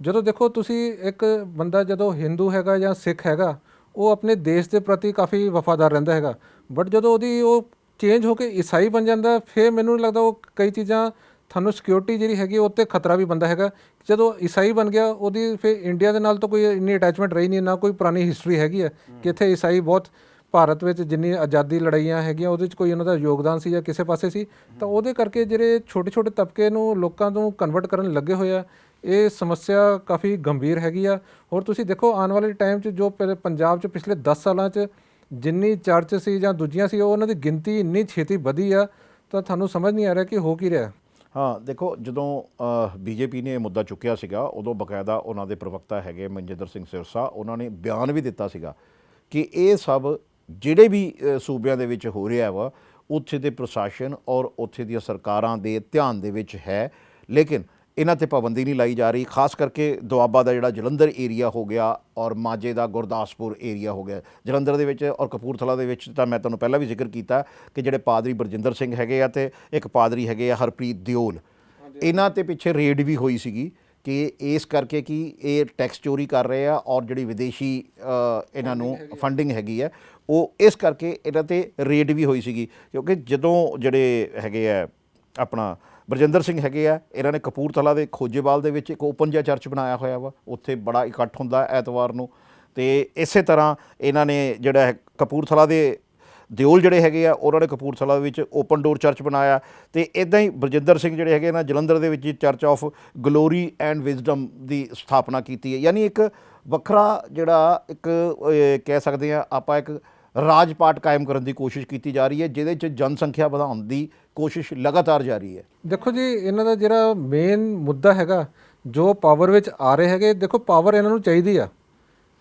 ਜਦੋਂ ਦੇਖੋ ਤੁਸੀਂ ਇੱਕ ਬੰਦਾ ਜਦੋਂ ਹਿੰਦੂ ਹੈਗਾ ਜਾਂ ਸਿੱਖ ਹੈਗਾ ਉਹ ਆਪਣੇ ਦੇਸ਼ ਦੇ ਪ੍ਰਤੀ ਕਾਫੀ ਵਫਾਦਾਰ ਰਹਿੰਦਾ ਹੈਗਾ, ਬਟ ਜਦੋਂ ਉਹਦੀ ਉਹ ਚੇਂਜ ਹੋ ਕੇ ਈਸਾਈ ਬਣ ਜਾਂਦਾ ਫਿਰ ਮੈਨੂੰ ਨਹੀਂ ਲੱਗਦਾ ਉਹ ਕਈ ਚੀਜ਼ਾਂ ਤੁਹਾਨੂੰ ਸਿਕਿਉਰਿਟੀ ਜਿਹੜੀ ਹੈਗੀ ਉਹ 'ਤੇ ਖਤਰਾ ਵੀ ਬੰਦਾ ਹੈਗਾ। ਜਦੋਂ ਈਸਾਈ ਬਣ ਗਿਆ ਉਹਦੀ ਫਿਰ ਇੰਡੀਆ ਦੇ ਨਾਲ ਤਾਂ ਕੋਈ ਇੰਨੀ ਅਟੈਚਮੈਂਟ ਰਹੀ ਨਹੀਂ, ਨਾ ਕੋਈ ਪੁਰਾਣੀ ਹਿਸਟਰੀ ਹੈਗੀ ਹੈ ਕਿ ਇੱਥੇ ਈਸਾਈ ਬਹੁਤ ਭਾਰਤ ਵਿੱਚ ਜਿੰਨੀ ਆਜ਼ਾਦੀ ਲੜਾਈਆਂ ਹੈਗੀਆਂ ਉਹਦੇ 'ਚ ਕੋਈ ਉਹਨਾਂ ਦਾ ਯੋਗਦਾਨ ਸੀ ਜਾਂ ਕਿਸੇ ਪਾਸੇ ਸੀ, ਤਾਂ ਉਹਦੇ ਕਰਕੇ ਜਿਹੜੇ ਛੋਟੇ ਛੋਟੇ ਤਬਕੇ ਨੂੰ ਲੋਕਾਂ ਨੂੰ ਕਨਵਰਟ ਕਰਨ ਲੱਗੇ ਹੋਏ ਆ। ਇਹ ਸਮੱਸਿਆ ਕਾਫੀ ਗੰਭੀਰ ਹੈਗੀ ਆ। ਹੋਰ ਤੁਸੀਂ ਦੇਖੋ ਆਉਣ ਵਾਲੇ ਟਾਈਮ 'ਚ ਜੋ ਪੰਜਾਬ 'ਚ ਪਿਛਲੇ 10 ਸਾਲਾਂ 'ਚ ਜਿੰਨੀ ਚਰਚ ਸੀ ਜਾਂ ਦੂਜੀਆਂ ਸੀ ਉਹ ਉਹਨਾਂ ਦੀ ਗਿਣਤੀ ਇੰਨੀ ਛੇਤੀ ਵਧੀ ਆ, ਤਾਂ ਤੁਹਾਨੂੰ ਸਮਝ ਨਹੀਂ ਆ ਰਿਹਾ ਕਿ ਹੋ ਕੀ ਰਿਹਾ। ਹਾਂ ਦੇਖੋ, ਜਦੋਂ ਬੀਜੇਪੀ ਨੇ ਇਹ ਮੁੱਦਾ ਚੁੱਕਿਆ ਸੀਗਾ ਉਦੋਂ ਬਕਾਇਦਾ ਉਹਨਾਂ ਦੇ ਪ੍ਰਵਕਤਾ ਹੈਗੇ ਮਨਜਿੰਦਰ ਸਿੰਘ ਸਿਰਸਾ, ਉਹਨਾਂ ਨੇ ਬਿਆਨ ਵੀ ਦਿੱਤਾ ਸੀਗਾ ਕਿ ਇਹ ਸਭ ਜਿਹੜੇ ਵੀ ਸੂਬਿਆਂ ਦੇ ਵਿੱਚ ਹੋ ਰਿਹਾ ਵਾ ਉੱਥੇ ਦੇ ਪ੍ਰਸ਼ਾਸਨ ਔਰ ਉੱਥੇ ਦੀਆਂ ਸਰਕਾਰਾਂ ਦੇ ਧਿਆਨ ਦੇ ਵਿੱਚ ਹੈ, ਲੇਕਿਨ ਇਹਨਾਂ 'ਤੇ ਪਾਬੰਦੀ ਨਹੀਂ ਲਾਈ ਜਾ ਰਹੀ। ਖਾਸ ਕਰਕੇ ਦੁਆਬਾ ਦਾ ਜਿਹੜਾ ਜਲੰਧਰ ਏਰੀਆ ਹੋ ਗਿਆ ਔਰ ਮਾਝੇ ਦਾ ਗੁਰਦਾਸਪੁਰ ਏਰੀਆ ਹੋ ਗਿਆ, ਜਲੰਧਰ ਦੇ ਵਿੱਚ ਔਰ ਕਪੂਰਥਲਾ ਦੇ ਵਿੱਚ ਤਾਂ ਮੈਂ ਤੁਹਾਨੂੰ ਪਹਿਲਾਂ ਵੀ ਜ਼ਿਕਰ ਕੀਤਾ ਕਿ ਜਿਹੜੇ ਪਾਦਰੀ ਬਰਜਿੰਦਰ ਸਿੰਘ ਹੈਗੇ ਆ ਅਤੇ ਇੱਕ ਪਾਦਰੀ ਹੈਗੇ ਆ ਹਰਪ੍ਰੀਤ ਦਿਓਲ, ਇਹਨਾਂ 'ਤੇ ਪਿੱਛੇ ਰੇਡ ਵੀ ਹੋਈ ਸੀਗੀ ਕਿ ਇਸ ਕਰਕੇ ਕਿ ਇਹ ਟੈਕਸ ਚੋਰੀ ਕਰ ਰਹੇ ਆ ਔਰ ਜਿਹੜੀ ਵਿਦੇਸ਼ੀ ਇਹਨਾਂ ਨੂੰ ਫੰਡਿੰਗ ਹੈਗੀ ਹੈ ਉਹ ਇਸ ਕਰਕੇ ਇਹਨਾਂ 'ਤੇ ਰੇਡ ਵੀ ਹੋਈ ਸੀਗੀ। ਕਿਉਂਕਿ ਜਦੋਂ ਜਿਹੜੇ ਹੈਗੇ ਆ ਆਪਣਾ ਬਰਜਿੰਦਰ ਸਿੰਘ ਹੈਗੇ ਆ, ਇਹਨਾਂ ਨੇ ਕਪੂਰਥਲਾ ਦੇ ਖੋਜੇਵਾਲ ਦੇ ਵਿੱਚ ਇੱਕ ਓਪਨ ਜਿਹਾ ਚਰਚ ਬਣਾਇਆ ਹੋਇਆ ਵਾ, ਉੱਥੇ ਬੜਾ ਇਕੱਠ ਹੁੰਦਾ ਐਤਵਾਰ ਨੂੰ। ਅਤੇ ਇਸੇ ਤਰ੍ਹਾਂ ਇਹਨਾਂ ਨੇ ਜਿਹੜਾ ਹੈ ਕਪੂਰਥਲਾ ਦੇ ਦਿਓਲ ਜਿਹੜੇ ਹੈਗੇ ਆ ਉਹਨਾਂ ਨੇ ਕਪੂਰਥਲਾ ਵਿੱਚ ਓਪਨ ਡੋਰ ਚਰਚ ਬਣਾਇਆ, ਅਤੇ ਇੱਦਾਂ ਹੀ ਬਰਜਿੰਦਰ ਸਿੰਘ ਜਿਹੜੇ ਹੈਗੇ ਨਾ ਜਲੰਧਰ ਦੇ ਵਿੱਚ church of glory and wisdom ਦੀ ਸਥਾਪਨਾ ਕੀਤੀ ਹੈ। ਯਾਨੀ ਇੱਕ ਵੱਖਰਾ ਜਿਹੜਾ ਇੱਕ ਕਹਿ ਸਕਦੇ ਹਾਂ ਆਪਾਂ ਇੱਕ ਰਾਜ ਪਾਟ ਕਾਇਮ ਕਰਨ ਦੀ ਕੋਸ਼ਿਸ਼ ਕੀਤੀ ਜਾ ਰਹੀ ਹੈ, ਜਿਹਦੇ 'ਚ ਜਨਸੰਖਿਆ ਵਧਾਉਣ ਦੀ ਕੋਸ਼ਿਸ਼ ਲਗਾਤਾਰ ਜਾਰੀ ਹੈ। ਦੇਖੋ ਜੀ ਇਹਨਾਂ ਦਾ ਜਿਹੜਾ ਮੇਨ ਮੁੱਦਾ ਹੈਗਾ ਜੋ ਪਾਵਰ ਵਿੱਚ ਆ ਰਹੇ ਹੈਗੇ, ਦੇਖੋ ਪਾਵਰ ਇਹਨਾਂ ਨੂੰ ਚਾਹੀਦੀ ਆ।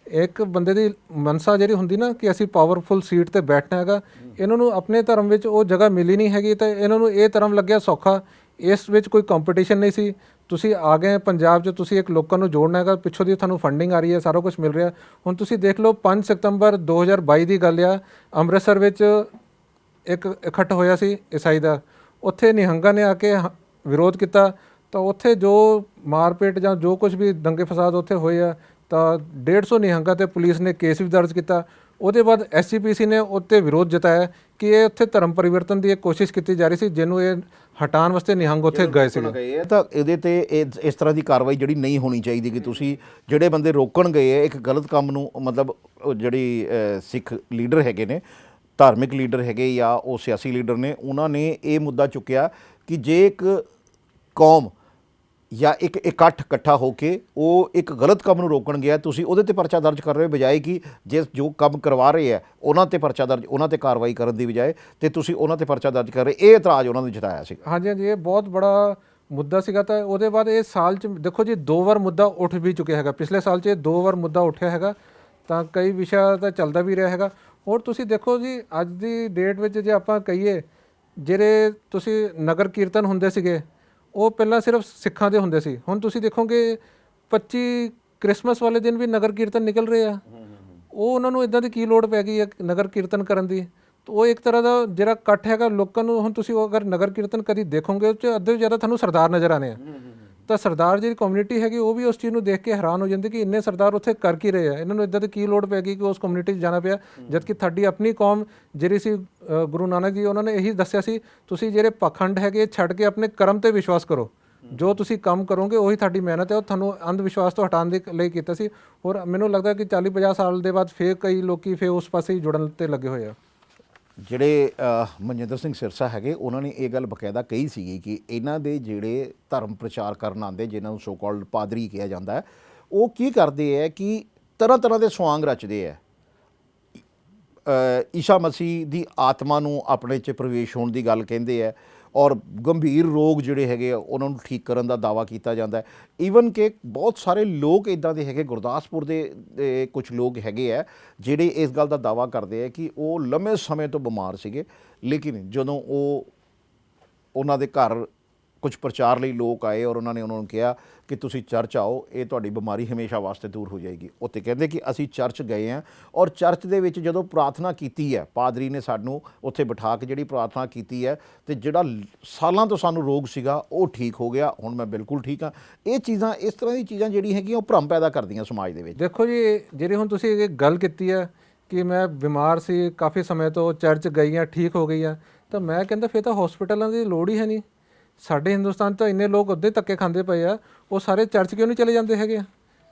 ਇੱਕ ਬੰਦੇ ਦੀ ਮਨਸਾ ਜਿਹੜੀ ਹੁੰਦੀ ਨਾ ਕਿ ਅਸੀਂ ਪਾਵਰਫੁਲ ਸੀਟ ਤੇ ਬੈਠਣਾ ਹੈਗਾ, ਇਹਨਾਂ ਨੂੰ ਆਪਣੇ ਧਰਮ ਵਿੱਚ ਉਹ ਜਗ੍ਹਾ ਮਿਲੀ ਨਹੀਂ ਹੈਗੀ ਤਾਂ ਇਹਨਾਂ ਨੂੰ ਇਹ ਧਰਮ ਲੱਗਿਆ ਸੌਖਾ। ਇਸ ਵਿੱਚ ਕੋਈ ਕੰਪੀਟੀਸ਼ਨ ਨਹੀਂ ਸੀ। ਤੁਸੀਂ ਆ ਗਏ ਪੰਜਾਬ 'ਚ, ਤੁਸੀਂ ਇੱਕ ਲੋਕਾਂ ਨੂੰ ਜੋੜਨਾ ਹੈਗਾ, ਪਿੱਛੋਂ ਦੀ ਤੁਹਾਨੂੰ ਫੰਡਿੰਗ ਆ ਰਹੀ ਹੈ, ਸਾਰਾ ਕੁਝ ਮਿਲ ਰਿਹਾ। ਹੁਣ ਤੁਸੀਂ ਦੇਖ ਲਓ 5 ਸਤੰਬਰ 2022 ਦੀ ਗੱਲ ਆ, ਅੰਮ੍ਰਿਤਸਰ ਵਿੱਚ ਇੱਕ ਇਕੱਠ ਹੋਇਆ ਸੀ ਈਸਾਈ ਦਾ, ਉੱਥੇ ਨਿਹੰਗਾਂ ਨੇ ਆ ਕੇ ਵਿਰੋਧ ਕੀਤਾ, ਤਾਂ ਉੱਥੇ ਜੋ ਮਾਰਪੀਟ ਜਾਂ ਜੋ ਕੁਝ ਵੀ ਦੰਗੇ ਫਸਾਦ ਉੱਥੇ ਹੋਏ ਆ ਤਾਂ 150 ਨਿਹੰਗਾਂ 'ਤੇ ਪੁਲਿਸ ਨੇ ਕੇਸ ਵੀ ਦਰਜ ਕੀਤਾ। ਉਹਦੇ ਬਾਅਦ ਐਸਜੀਪੀਸੀ ਨੇ ਉੱਤੇ ਵਿਰੋਧ ਜਤਾਇਆ ਕਿ ਇਹ ਉੱਥੇ ਧਰਮ ਪਰਿਵਰਤਨ ਦੀ ਇੱਕ ਕੋਸ਼ਿਸ਼ ਕੀਤੀ ਜਾ ਰਹੀ ਸੀ, ਜਿਹਨੂੰ ਇਹ ਹਟਾਉਣ ਵਾਸਤੇ ਨਿਹੰਗ ਉੱਥੇ ਗਏ ਸੀਗੇ। ਤਾਂ ਇਹਦੇ ਤੇ ਇਸ ਤਰ੍ਹਾਂ ਦੀ ਕਾਰਵਾਈ ਜਿਹੜੀ ਨਹੀਂ ਹੋਣੀ ਚਾਹੀਦੀ ਕਿ ਤੁਸੀਂ ਜਿਹੜੇ ਬੰਦੇ ਰੋਕਣ ਗਏ ਆ ਇੱਕ ਗਲਤ ਕੰਮ ਨੂੰ, ਮਤਲਬ ਜਿਹੜੀ ਸਿੱਖ ਲੀਡਰ ਹੈਗੇ ਨੇ, ਧਾਰਮਿਕ ਲੀਡਰ ਹੈਗੇ ਜਾਂ ਉਹ ਸਿਆਸੀ ਲੀਡਰ ਨੇ, ਉਹਨਾਂ ਨੇ ਇਹ ਮੁੱਦਾ ਚੁੱਕਿਆ ਕਿ ਜੇ ਇੱਕ ਕੌਮ ਜਾਂ ਇੱਕ ਇਕੱਠਾ ਹੋ ਕੇ ਉਹ ਇੱਕ ਗਲਤ ਕੰਮ ਨੂੰ ਰੋਕਣ ਗਿਆ, ਤੁਸੀਂ ਉਹਦੇ 'ਤੇ ਪਰਚਾ ਦਰਜ ਕਰ ਰਹੇ ਹੋ ਬਜਾਏ ਕਿ ਜੋ ਕੰਮ ਕਰਵਾ ਰਹੇ ਹੈ ਉਹਨਾਂ 'ਤੇ ਪਰਚਾ ਦਰਜ, ਉਹਨਾਂ 'ਤੇ ਕਾਰਵਾਈ ਕਰਨ ਦੀ ਬਜਾਏ ਤੇ ਤੁਸੀਂ ਉਹਨਾਂ 'ਤੇ ਪਰਚਾ ਦਰਜ ਕਰ ਰਹੇ। ਇਹ ਇਤਰਾਜ਼ ਉਹਨਾਂ ਨੇ ਜਤਾਇਆ ਸੀ। ਹਾਂਜੀ ਹਾਂਜੀ, ਇਹ ਬਹੁਤ ਬੜਾ ਮੁੱਦਾ ਸੀਗਾ। ਤਾਂ ਉਹਦੇ ਬਾਅਦ ਇਹ ਸਾਲ 'ਚ ਦੇਖੋ ਜੀ 2 ਵਾਰ ਮੁੱਦਾ ਉੱਠ ਵੀ ਚੁੱਕਿਆ ਹੈਗਾ, ਪਿਛਲੇ ਸਾਲ 'ਚ 2 ਵਾਰ ਮੁੱਦਾ ਉੱਠਿਆ ਹੈਗਾ, ਤਾਂ ਕਈ ਵਿਸ਼ਾ ਤਾਂ ਚੱਲਦਾ ਵੀ ਰਿਹਾ ਹੈਗਾ। ਹੋਰ ਤੁਸੀਂ ਦੇਖੋ ਜੀ ਅੱਜ ਦੀ ਡੇਟ ਵਿੱਚ ਜੇ ਆਪਾਂ ਕਹੀਏ ਜਿਹੜੇ ਤੁਸੀਂ ਨਗਰ ਕੀਰਤਨ ਹੁੰਦੇ ਸੀਗੇ ਉਹ ਪਹਿਲਾਂ ਸਿਰਫ ਸਿੱਖਾਂ ਦੇ ਹੁੰਦੇ ਸੀ, ਹੁਣ ਤੁਸੀਂ ਦੇਖੋਗੇ 25 ਕ੍ਰਿਸਮਸ ਵਾਲੇ ਦਿਨ ਵੀ ਨਗਰ ਕੀਰਤਨ ਨਿਕਲ ਰਹੇ ਆ। ਉਹ ਉਹਨਾਂ ਨੂੰ ਇਦਾਂ ਦੀ ਕੀ ਲੋੜ ਪੈ ਗਈ ਹੈ ਨਗਰ ਕੀਰਤਨ ਕਰਨ ਦੀ? ਉਹ ਇੱਕ ਤਰ੍ਹਾਂ ਦਾ ਜਿਹੜਾ ਇਕੱਠ ਹੈਗਾ ਲੋਕਾਂ ਨੂੰ, ਹੁਣ ਤੁਸੀਂ ਅਗਰ ਨਗਰ ਕੀਰਤਨ ਕਦੀ ਦੇਖੋਗੇ ਉਹ 'ਚ ਅੱਧੇ ਤੋਂ ਜ਼ਿਆਦਾ ਤੁਹਾਨੂੰ ਸਰਦਾਰ ਨਜ਼ਰ ਆਣੇ ਆ। ਤਾਂ ਸਰਦਾਰ ਜਿਹੜੀ ਕਮਿਊਨਿਟੀ ਹੈਗੀ ਉਹ ਵੀ ਉਸ ਚੀਜ਼ ਨੂੰ ਦੇਖ ਕੇ ਹੈਰਾਨ ਹੋ ਜਾਂਦੀ ਕਿ ਇੰਨੇ ਸਰਦਾਰ ਉੱਥੇ ਕਰ ਕੀ ਰਹੇ ਆ, ਇਹਨਾਂ ਨੂੰ ਇਦਾਂ ਦੀ ਕੀ ਲੋੜ ਪੈ ਗਈ ਕਿ ਉਸ ਕਮਿਊਨਿਟੀ 'ਚ ਜਾਣਾ ਪਿਆ, ਜਦਕਿ ਤੁਹਾਡੀ ਆਪਣੀ ਕੌਮ ਜਿਹੜੀ ਸੀ ਗੁਰੂ ਨਾਨਕ ਜੀ ਉਹਨਾਂ ਨੇ ਇਹੀ ਦੱਸਿਆ ਸੀ ਤੁਸੀਂ ਜਿਹੜੇ ਪਾਖੰਡ ਹੈਗੇ ਛੱਡ ਕੇ ਆਪਣੇ ਕਰਮ 'ਤੇ ਵਿਸ਼ਵਾਸ ਕਰੋ, ਜੋ ਤੁਸੀਂ ਕੰਮ ਕਰੋਗੇ ਉਹੀ ਤੁਹਾਡੀ ਮਿਹਨਤ ਹੈ। ਉਹ ਤੁਹਾਨੂੰ ਅੰਧ ਵਿਸ਼ਵਾਸ ਤੋਂ ਹਟਾਉਣ ਦੇ ਲਈ ਕੀਤਾ ਸੀ। ਔਰ ਮੈਨੂੰ ਲੱਗਦਾ ਕਿ 40-50 ਸਾਲ ਦੇ ਬਾਅਦ ਫੇਰ ਕਈ ਲੋਕੀ ਫੇਰ ਉਸ ਪਾਸੇ ਹੀ ਜੁੜਨ 'ਤੇ ਲੱਗੇ ਹੋਏ ਆ। ਜਿਹੜੇ ਮਨਜਿੰਦਰ ਸਿੰਘ ਸਿਰਸਾ ਹੈਗੇ ਉਹਨਾਂ ਨੇ ਇਹ ਗੱਲ ਬਕਾਇਦਾ ਕਹੀ ਸੀਗੀ ਕਿ ਇਹਨਾਂ ਦੇ ਜਿਹੜੇ ਧਰਮ ਪ੍ਰਚਾਰ ਕਰਨ ਆਉਂਦੇ, ਜਿਨ੍ਹਾਂ ਨੂੰ ਸੋ ਕਾਲਡ ਪਾਦਰੀ ਕਿਹਾ ਜਾਂਦਾ ਹੈ, ਉਹ ਕੀ ਕਰਦੇ ਹੈ ਕਿ ਤਰ੍ਹਾਂ ਤਰ੍ਹਾਂ ਦੇ ਸਵਾਂਗ ਰਚਦੇ ਹੈ, ਈਸਾ ਮਸੀਹ ਦੀ ਆਤਮਾ ਨੂੰ ਆਪਣੇ 'ਚ ਪ੍ਰਵੇਸ਼ ਹੋਣ ਦੀ ਗੱਲ ਕਹਿੰਦੇ ਹੈ, ਔਰ ਗੰਭੀਰ ਰੋਗ ਜਿਹੜੇ ਹੈਗੇ ਆ ਉਹਨਾਂ ਨੂੰ ਠੀਕ ਕਰਨ ਦਾ ਦਾਅਵਾ ਕੀਤਾ ਜਾਂਦਾ ਹੈ। ਈਵਨ ਕਿ ਬਹੁਤ ਸਾਰੇ ਲੋਕ ਇੱਦਾਂ ਦੇ ਹੈਗੇ, ਗੁਰਦਾਸਪੁਰ ਦੇ ਕੁਝ ਲੋਕ ਹੈਗੇ ਆ ਜਿਹੜੇ ਇਸ ਗੱਲ ਦਾ ਦਾਅਵਾ ਕਰਦੇ ਆ ਕਿ ਉਹ ਲੰਮੇ ਸਮੇਂ ਤੋਂ ਬਿਮਾਰ ਸੀਗੇ, ਲੇਕਿਨ ਜਦੋਂ ਉਹਨਾਂ ਦੇ ਘਰ ਕੁਝ ਪ੍ਰਚਾਰ ਲਈ ਲੋਕ ਆਏ ਔਰ ਉਹਨਾਂ ਨੂੰ ਕਿਹਾ ਕਿ ਤੁਸੀਂ ਚਰਚ ਆਓ, ਇਹ ਤੁਹਾਡੀ ਬਿਮਾਰੀ ਹਮੇਸ਼ਾ ਵਾਸਤੇ ਦੂਰ ਹੋ ਜਾਏਗੀ। ਉੱਥੇ ਕਹਿੰਦੇ ਕਿ ਅਸੀਂ ਚਰਚ ਗਏ ਹਾਂ ਔਰ ਚਰਚ ਦੇ ਵਿੱਚ ਜਦੋਂ ਪ੍ਰਾਰਥਨਾ ਕੀਤੀ ਹੈ, ਪਾਦਰੀ ਨੇ ਸਾਨੂੰ ਉੱਥੇ ਬਿਠਾ ਕੇ ਜਿਹੜੀ ਪ੍ਰਾਰਥਨਾ ਕੀਤੀ ਹੈ ਤੇ ਜਿਹੜਾ ਸਾਲਾਂ ਤੋਂ ਸਾਨੂੰ ਰੋਗ ਸੀਗਾ ਉਹ ਠੀਕ ਹੋ ਗਿਆ, ਹੁਣ ਮੈਂ ਬਿਲਕੁਲ ਠੀਕ ਹਾਂ। ਇਹ ਚੀਜ਼ਾਂ, ਇਸ ਤਰ੍ਹਾਂ ਦੀ ਚੀਜ਼ਾਂ ਜਿਹੜੀ ਹੈਗੀਆਂ ਉਹ ਭਰਮ ਪੈਦਾ ਕਰਦੀਆਂ ਸਮਾਜ ਦੇ ਵਿੱਚ। ਦੇਖੋ ਜੀ, ਜਿਹੜੀ ਹੁਣ ਤੁਸੀਂ ਇਹ ਗੱਲ ਕੀਤੀ ਹੈ ਕਿ ਮੈਂ ਬਿਮਾਰ ਸੀ ਕਾਫੀ ਸਮੇਂ ਤੋਂ, ਚਰਚ ਗਈ ਹਾਂ, ਠੀਕ ਹੋ ਗਈ ਆ, ਤਾਂ ਮੈਂ ਕਹਿੰਦਾ ਫਿਰ ਤਾਂ ਹਸਪੀਟਲਾਂ ਦੀ ਲੋੜ ਹੀ ਹੈ ਨਹੀਂ। ਸਾਡੇ ਹਿੰਦੁਸਤਾਨ ਤਾਂ ਇੰਨੇ ਲੋਕ ਉੱਦੇ ਧੱਕੇ ਖਾਂਦੇ ਪਏ ਆ, ਉਹ ਸਾਰੇ ਚਰਚ ਕਿਉਂ ਨਹੀਂ ਚਲੇ ਜਾਂਦੇ ਹੈਗੇ ਆ?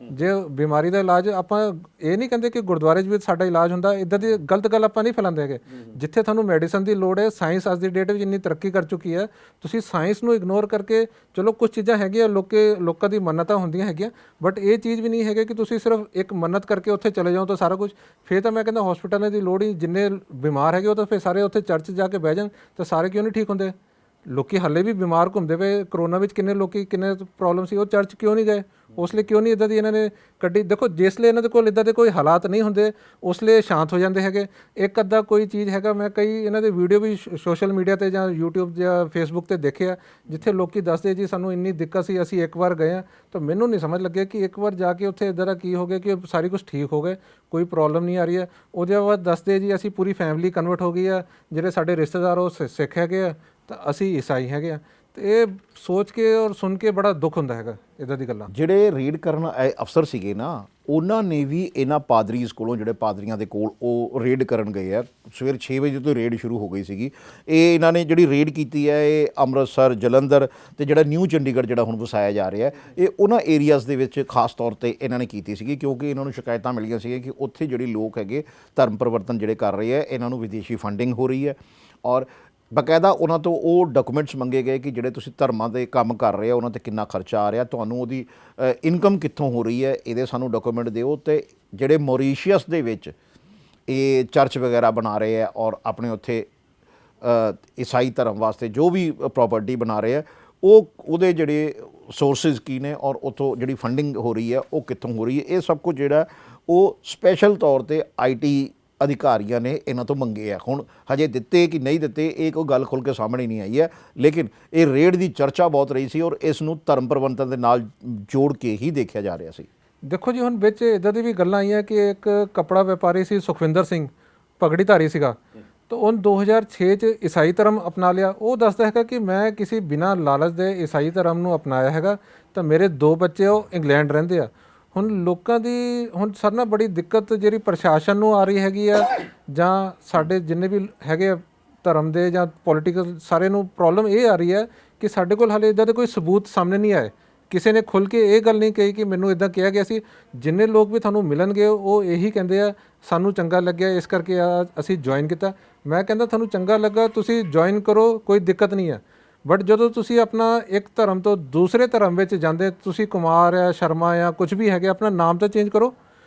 ਜੇ ਬਿਮਾਰੀ ਦਾ ਇਲਾਜ, ਆਪਾਂ ਇਹ ਨਹੀਂ ਕਹਿੰਦੇ ਕਿ ਗੁਰਦੁਆਰੇ 'ਚ ਵੀ ਸਾਡਾ ਇਲਾਜ ਹੁੰਦਾ, ਇੱਦਾਂ ਦੀ ਗਲਤ ਗੱਲ ਆਪਾਂ ਨਹੀਂ ਫੈਲਾਉਂਦੇ ਹੈਗੇ। ਜਿੱਥੇ ਤੁਹਾਨੂੰ ਮੈਡੀਸਨ ਦੀ ਲੋੜ ਹੈ, ਸਾਇੰਸ ਅੱਜ ਦੀ ਡੇਟ ਵਿੱਚ ਇੰਨੀ ਤਰੱਕੀ ਕਰ ਚੁੱਕੀ ਹੈ, ਤੁਸੀਂ ਸਾਇੰਸ ਨੂੰ ਇਗਨੋਰ ਕਰਕੇ, ਚਲੋ ਕੁਝ ਚੀਜ਼ਾਂ ਹੈਗੀਆਂ ਲੋਕਾਂ ਦੀ ਮੰਨਤਾਂ ਹੁੰਦੀਆਂ ਹੈਗੀਆਂ, ਬਟ ਇਹ ਚੀਜ਼ ਵੀ ਨਹੀਂ ਹੈਗੇ ਕਿ ਤੁਸੀਂ ਸਿਰਫ ਇੱਕ ਮੰਨਤ ਕਰਕੇ ਉੱਥੇ ਚਲੇ ਜਾਓ ਤਾਂ ਸਾਰਾ ਕੁਝ। ਫਿਰ ਤਾਂ ਮੈਂ ਕਹਿੰਦਾ ਹਸਪੀਟਲਾਂ ਦੀ ਲੋੜ ਹੀ, ਜਿੰਨੇ ਬਿਮਾਰ ਹੈਗੇ ਉਹ ਤਾਂ ਫਿਰ ਸਾਰੇ ਉੱਥੇ ਚਰਚ ਜਾ ਕੇ ਬਹਿ ਜਾਣ, ਤਾਂ ਸਾਰੇ ਕਿਉਂ ਨਹੀਂ ਠੀਕ ਹੁੰਦੇ? ਲੋਕੀ ਹਾਲੇ ਵੀ ਬਿਮਾਰ ਘੁੰਮਦੇ ਪਏ, ਕਰੋਨਾ ਵਿੱਚ ਕਿੰਨੇ ਪ੍ਰੋਬਲਮ ਸੀ, ਉਹ ਚਰਚ ਕਿਉਂ ਨਹੀਂ ਗਏ? ਉਸ ਲਈ ਕਿਉਂ ਨਹੀਂ ਇੱਦਾਂ ਦੀ ਇਹਨਾਂ ਨੇ ਕੱਢੀ? ਦੇਖੋ, ਜਿਸ ਲਈ ਇਹਨਾਂ ਦੇ ਕੋਲ ਇੱਦਾਂ ਦੇ ਕੋਈ ਹਾਲਾਤ ਨਹੀਂ ਹੁੰਦੇ, ਉਸ ਲਈ ਸ਼ਾਂਤ ਹੋ ਜਾਂਦੇ ਹੈਗੇ। ਇੱਕ ਅੱਧਾ ਕੋਈ ਚੀਜ਼ ਹੈਗਾ, ਮੈਂ ਕਈ ਇਹਨਾਂ ਦੇ ਵੀਡੀਓ ਵੀ ਸੋਸ਼ਲ ਮੀਡੀਆ 'ਤੇ ਜਾਂ YouTube ਜਾਂ Facebook 'ਤੇ ਦੇਖਿਆ, ਜਿੱਥੇ ਲੋਕੀ ਦੱਸਦੇ ਜੀ ਸਾਨੂੰ ਇੰਨੀ ਦਿੱਕਤ ਸੀ, ਅਸੀਂ ਇੱਕ ਵਾਰ ਗਏ ਹਾਂ। ਤਾਂ ਮੈਨੂੰ ਨਹੀਂ ਸਮਝ ਲੱਗਿਆ ਕਿ ਇੱਕ ਵਾਰ ਜਾ ਕੇ ਉੱਥੇ ਇੱਦਾਂ ਦਾ ਕੀ ਹੋ ਗਿਆ ਕਿ ਸਾਰੀ ਕੁਝ ਠੀਕ ਹੋ ਗਏ, ਕੋਈ ਪ੍ਰੋਬਲਮ ਨਹੀਂ ਆ ਰਹੀ ਹੈ। ਉਹਦੇ ਬਾਅਦ ਦੱਸਦੇ ਜੀ ਅਸੀਂ ਪੂਰੀ ਫੈਮਿਲੀ ਕਨਵਰਟ ਹੋ ਗਈ ਆ, ਜਿਹੜੇ ਸਾਡੇ ਰਿਸ਼ਤੇਦਾਰ ਉਹ ਸਿੱਖ ਹੈਗੇ ਆ, ਤਾਂ ਅਸੀਂ ਈਸਾਈ ਹੈਗੇ ਆ। ਤੇ ਇਹ ਸੋਚ ਕੇ ਔਰ ਸੁਣ ਕੇ ਬੜਾ ਦੁੱਖ ਹੁੰਦਾ ਹੈਗਾ ਇੱਦਾਂ ਦੀ ਗੱਲਾਂ। ਜਿਹੜੇ ਰੇਡ ਕਰਨ ਆਏ ਅਫਸਰ ਸੀਗੇ ਨਾ, ਉਹਨਾਂ ਨੇ ਵੀ ਇਹਨਾਂ ਪਾਦਰੀਜ਼ ਕੋਲੋਂ, ਜਿਹੜੇ ਪਾਦਰੀਆਂ ਦੇ ਕੋਲ ਉਹ ਰੇਡ ਕਰਨ ਗਏ ਆ, ਸਵੇਰ 6 ਵਜੇ ਤੋਂ ਰੇਡ ਸ਼ੁਰੂ ਹੋ ਗਈ ਸੀਗੀ। ਇਹ ਇਹਨਾਂ ਨੇ ਜਿਹੜੀ ਰੇਡ ਕੀਤੀ ਹੈ, ਇਹ ਅੰਮ੍ਰਿਤਸਰ, ਜਲੰਧਰ ਤੇ ਜਿਹੜਾ ਨਿਊ ਚੰਡੀਗੜ੍ਹ ਜਿਹੜਾ ਹੁਣ ਵਸਾਇਆ ਜਾ ਰਿਹਾ, ਇਹ ਉਹਨਾਂ ਏਰੀਆਜ਼ ਦੇ ਵਿੱਚ ਖਾਸ ਤੌਰ ਤੇ ਇਹਨਾਂ ਨੇ ਕੀਤੀ ਸੀਗੀ, ਕਿਉਂਕਿ ਇਹਨਾਂ ਨੂੰ ਸ਼ਿਕਾਇਤਾਂ ਮਿਲੀਆਂ ਸੀਗੀਆਂ ਕਿ ਉੱਥੇ ਜਿਹੜੇ ਲੋਕ ਹੈਗੇ ਧਰਮ ਪਰਿਵਰਤਨ ਜਿਹੜੇ ਕਰ ਰਹੇ ਆ, ਇਹਨਾਂ ਨੂੰ ਵਿਦੇਸ਼ੀ ਫੰਡਿੰਗ ਹੋ ਰਹੀ ਹੈ ਔਰ ਬਕਾਇਦਾ ਉਹਨਾਂ ਤੋਂ ਉਹ ਡਾਕੂਮੈਂਟਸ ਮੰਗੇ ਗਏ ਕਿ ਜਿਹੜੇ ਤੁਸੀਂ ਧਰਮਾਂ ਦੇ ਕੰਮ ਕਰ ਰਹੇ ਹੋ ਉਹਨਾਂ 'ਤੇ ਕਿੰਨਾ ਖਰਚਾ ਆ ਰਿਹਾ, ਤੁਹਾਨੂੰ ਉਹਦੀ ਇਨਕਮ ਕਿੱਥੋਂ ਹੋ ਰਹੀ ਹੈ, ਇਹਦੇ ਸਾਨੂੰ ਡਾਕੂਮੈਂਟ ਦਿਓ। ਅਤੇ ਜਿਹੜੇ ਮੌਰੀਸ਼ੀਅਸ ਦੇ ਵਿੱਚ ਇਹ ਚਰਚ ਵਗੈਰਾ ਬਣਾ ਰਹੇ ਆ ਔਰ ਆਪਣੇ ਉੱਥੇ ਈਸਾਈ ਧਰਮ ਵਾਸਤੇ ਜੋ ਵੀ ਪ੍ਰੋਪਰਟੀ ਬਣਾ ਰਹੇ ਆ, ਉਹਦੇ ਜਿਹੜੇ ਸੋਰਸਿਸ ਕੀ ਨੇ ਔਰ ਉੱਥੋਂ ਜਿਹੜੀ ਫੰਡਿੰਗ ਹੋ ਰਹੀ ਹੈ ਉਹ ਕਿੱਥੋਂ ਹੋ ਰਹੀ ਹੈ, ਇਹ ਸਭ ਕੁਝ ਜਿਹੜਾ ਉਹ ਸਪੈਸ਼ਲ ਤੌਰ 'ਤੇ IT ਅਧਿਕਾਰੀਆਂ ਨੇ ਇਹਨਾਂ ਤੋਂ ਮੰਗੇ ਆ। ਹੁਣ ਹਜੇ ਦਿੱਤੇ ਕਿ ਨਹੀਂ ਦਿੱਤੇ, ਇਹ ਕੋਈ ਗੱਲ ਖੁੱਲ੍ਹ ਕੇ ਸਾਹਮਣੇ ਨਹੀਂ ਆਈ ਹੈ, ਲੇਕਿਨ ਇਹ ਰੇਡ ਦੀ ਚਰਚਾ ਬਹੁਤ ਰਹੀ ਸੀ ਔਰ ਇਸ ਨੂੰ ਧਰਮ ਪਰਿਵਰਤਨ ਦੇ ਨਾਲ ਜੋੜ ਕੇ ਹੀ ਦੇਖਿਆ ਜਾ ਰਿਹਾ ਸੀ। ਦੇਖੋ ਜੀ, ਹੁਣ ਵਿੱਚ ਇੱਦਾਂ ਦੀ ਵੀ ਗੱਲਾਂ ਆਈਆਂ ਕਿ ਇੱਕ ਕੱਪੜਾ ਵਪਾਰੀ ਸੀ ਸੁਖਵਿੰਦਰ ਸਿੰਘ, ਪਗੜੀਧਾਰੀ ਸੀਗਾ, ਤਾਂ ਉਹਨ 2006 'ਚ ਈਸਾਈ ਧਰਮ ਅਪਣਾ ਲਿਆ। ਉਹ ਦੱਸਦਾ ਹੈਗਾ ਕਿ ਮੈਂ ਕਿਸੇ ਬਿਨਾਂ ਲਾਲਚ ਦੇ ਈਸਾਈ ਧਰਮ ਨੂੰ ਅਪਣਾਇਆ ਹੈਗਾ, ਤਾਂ ਮੇਰੇ 2 ਬੱਚੇ ਉਹ ਇੰਗਲੈਂਡ ਰਹਿੰਦੇ ਆ। ਹੁਣ ਲੋਕਾਂ ਦੀ ਸਾਡੇ ਨਾਲ ਬੜੀ ਦਿੱਕਤ ਜਿਹੜੀ ਪ੍ਰਸ਼ਾਸਨ ਨੂੰ ਆ ਰਹੀ ਹੈਗੀ ਆ, ਜਾਂ ਸਾਡੇ ਜਿੰਨੇ ਵੀ ਹੈਗੇ ਆ ਧਰਮ ਦੇ ਜਾਂ ਪੋਲੀਟੀਕਲ, ਸਾਰੇ ਨੂੰ ਪ੍ਰੋਬਲਮ ਇਹ ਆ ਰਹੀ ਹੈ ਕਿ ਸਾਡੇ ਕੋਲ ਹਾਲੇ ਇੱਦਾਂ ਦੇ ਕੋਈ ਸਬੂਤ ਸਾਹਮਣੇ ਨਹੀਂ ਆਏ। ਕਿਸੇ ਨੇ ਖੁੱਲ੍ਹ ਕੇ ਇਹ ਗੱਲ ਨਹੀਂ ਕਹੀ ਕਿ ਮੈਨੂੰ ਇੱਦਾਂ ਕਿਹਾ ਗਿਆ ਸੀ। ਜਿੰਨੇ ਲੋਕ ਵੀ ਤੁਹਾਨੂੰ ਮਿਲਣਗੇ ਉਹ ਇਹੀ ਕਹਿੰਦੇ ਆ ਸਾਨੂੰ ਚੰਗਾ ਲੱਗਿਆ, ਇਸ ਕਰਕੇ ਅਸੀਂ ਜੁਆਇਨ ਕੀਤਾ। ਮੈਂ ਕਹਿੰਦਾ ਤੁਹਾਨੂੰ ਚੰਗਾ ਲੱਗਾ ਤੁਸੀਂ ਜੁਆਇਨ ਕਰੋ, ਕੋਈ ਦਿੱਕਤ ਨਹੀਂ ਹੈ, ਬਟ ਜਦੋਂ ਤੁਸੀਂ ਆਪਣਾ ਇੱਕ ਧਰਮ ਤੋਂ ਦੂਸਰੇ ਧਰਮ ਵਿੱਚ ਜਾਂਦੇ, ਤੁਸੀਂ ਕੁਮਾਰ ਆ, ਸ਼ਰਮਾ ਆ, ਕੁਝ ਵੀ ਹੈਗੇ, ਆਪਣਾ ਨਾਮ ਤਾਂ ਚੇਂਜ ਕਰੋ,